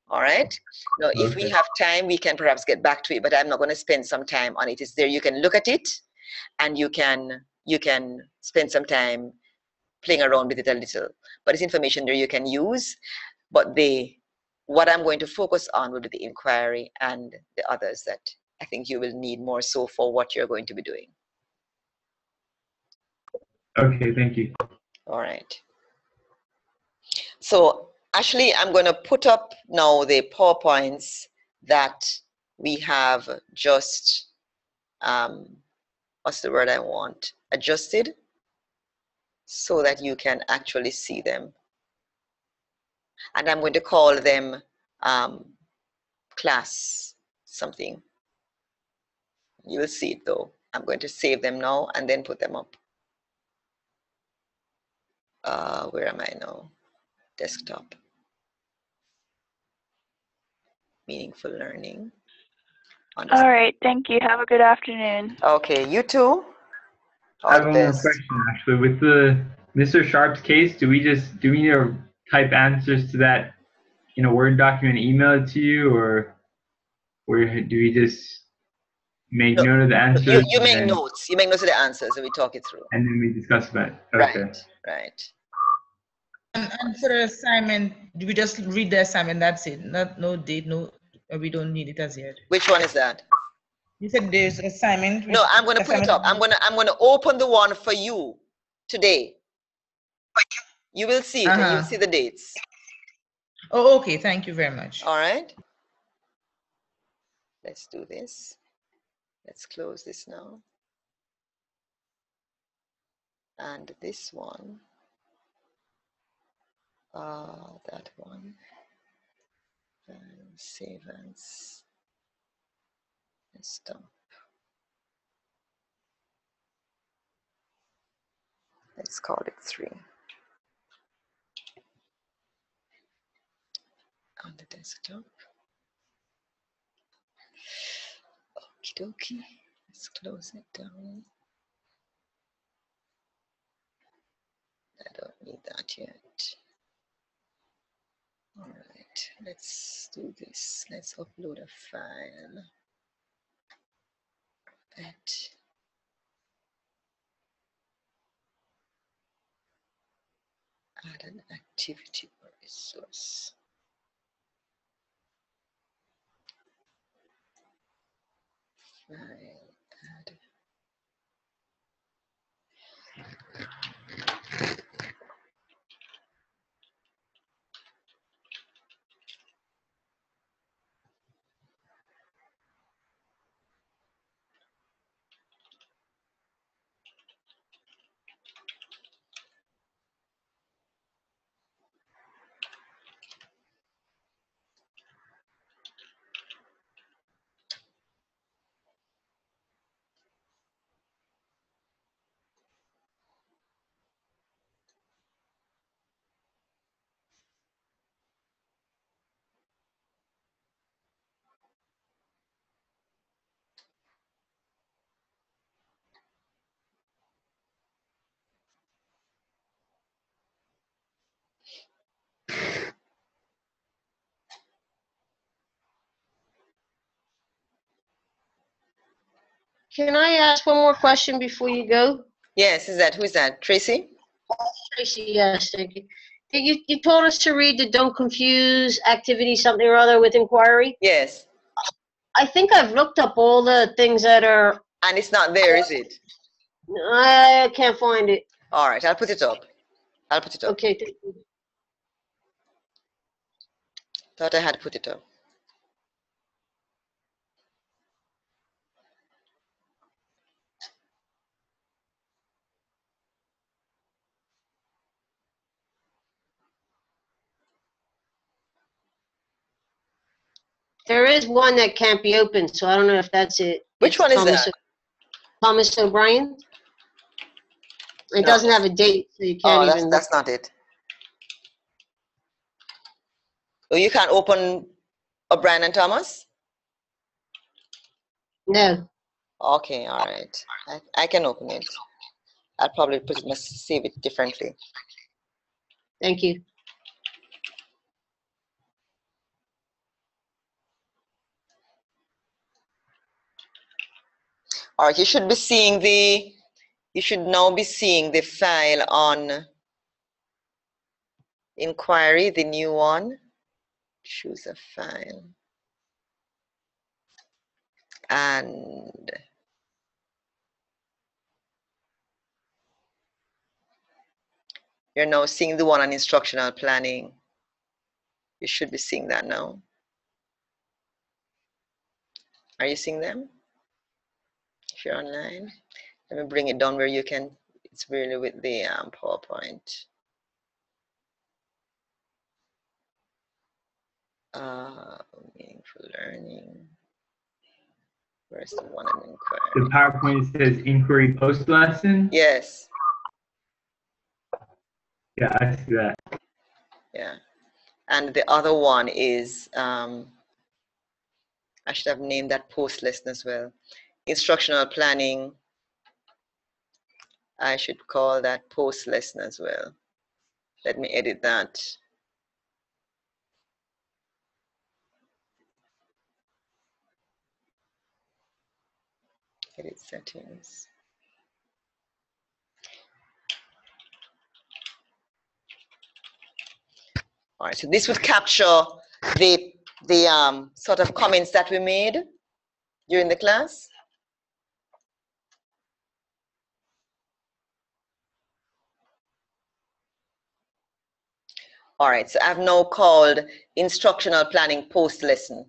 All right. Now, if we have time, we can perhaps get back to it, but I'm not going to spend some time on it. It's there. You can look at it, and you can spend some time playing around with it a little. But it's information there you can use. But what I'm going to focus on will be the inquiry and the others that I think you will need more so for what you're going to be doing.
Okay, thank you.
All right. So actually, I'm going to put up now the PowerPoints that we have just, what's the word I want? Adjusted, so that you can actually see them. And I'm going to call them class something. You will see it though. I'm going to save them now and then put them up. Where am I now? Desktop. Meaningful learning.
All right, thank you. Have a good afternoon.
Okay, you too.
I have one more question actually. With the Mr. Sharp's case, do we need to type answers to that in a Word document, email it to you, or do we just make note of the answers?
You make notes. You make notes of the answers and we talk it through.
And then we discuss about it. Okay.
Right.
And for the assignment, do we just read the assignment? That's it. No date, we don't need it as yet.
Which one is that?
You said there's assignment.
No, I'm going to put it up. I'm going to open the one for you today. You will see it and you'll see the dates.
Oh, okay. Thank you very much.
All right. Let's do this. Let's close this now. And this one. That one. Save as. Stop. Let's call it 3. On the desktop. Okie dokie. Let's close it down. I don't need that yet. All right, let's do this. Let's upload a file. Add an activity or resource. File, add.
Can I ask one more question before you go?
Yes, who is that? Tracy?
Tracy, yes, thank you. You told us to read the don't confuse activity something or other with inquiry?
Yes.
I think I've looked up all the things that are...
And it's not there, is it?
I can't find it.
All right, I'll put it up.
Okay, thank you.
Thought I had put it up.
There is one that can't be opened, so I don't know if that's it.
Which one is that?
Thomas O'Brien. It doesn't have a date, so you can't even...
that's not it. Oh, you can't open O'Brien and Thomas?
No.
Okay, all right. I can open it. I'll probably save it differently.
Thank you.
All right, you should now be seeing the file on inquiry, the new one. Choose a file. And you're now seeing the one on instructional planning. You should be seeing that now. Are you seeing them? If you're online, let me bring it down where you can. It's really with the PowerPoint. Meaningful learning. Where's the one in inquiry?
The PowerPoint says inquiry post lesson.
Yes.
Yeah, I see that.
Yeah. And the other one is, I should have named that post lesson as well. Instructional planning. I should call that post lesson as well. Let me edit that. Edit settings. All right, so this would capture the sort of comments that we made during the class. All right, so I've now called instructional planning post lesson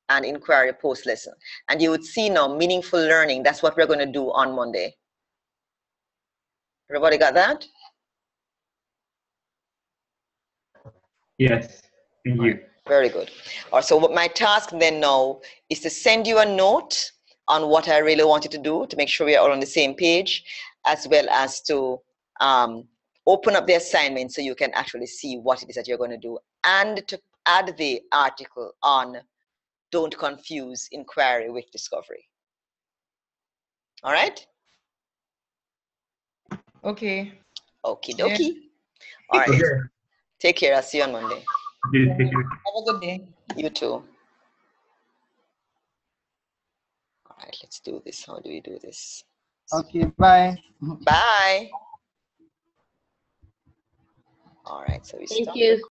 and inquiry post lesson. And you would see now meaningful learning. That's what we're going to do on Monday. Everybody got that?
Yes, thank you.
Right, very good. All right, so what my task then now is to send you a note on what I really wanted to do to make sure we are all on the same page, as well as to open up the assignment so you can actually see what it is that you're going to do, and to add the article on don't confuse inquiry with discovery. All right?
Okay.
Okie dokie.
Yeah.
All right.
Okay.
Take care. I'll see you on Monday.
Take care.
Have a good day.
You too. All right, let's do this. How do we do this?
Okay, bye.
Bye. All right, so we
Thank
stop.
you.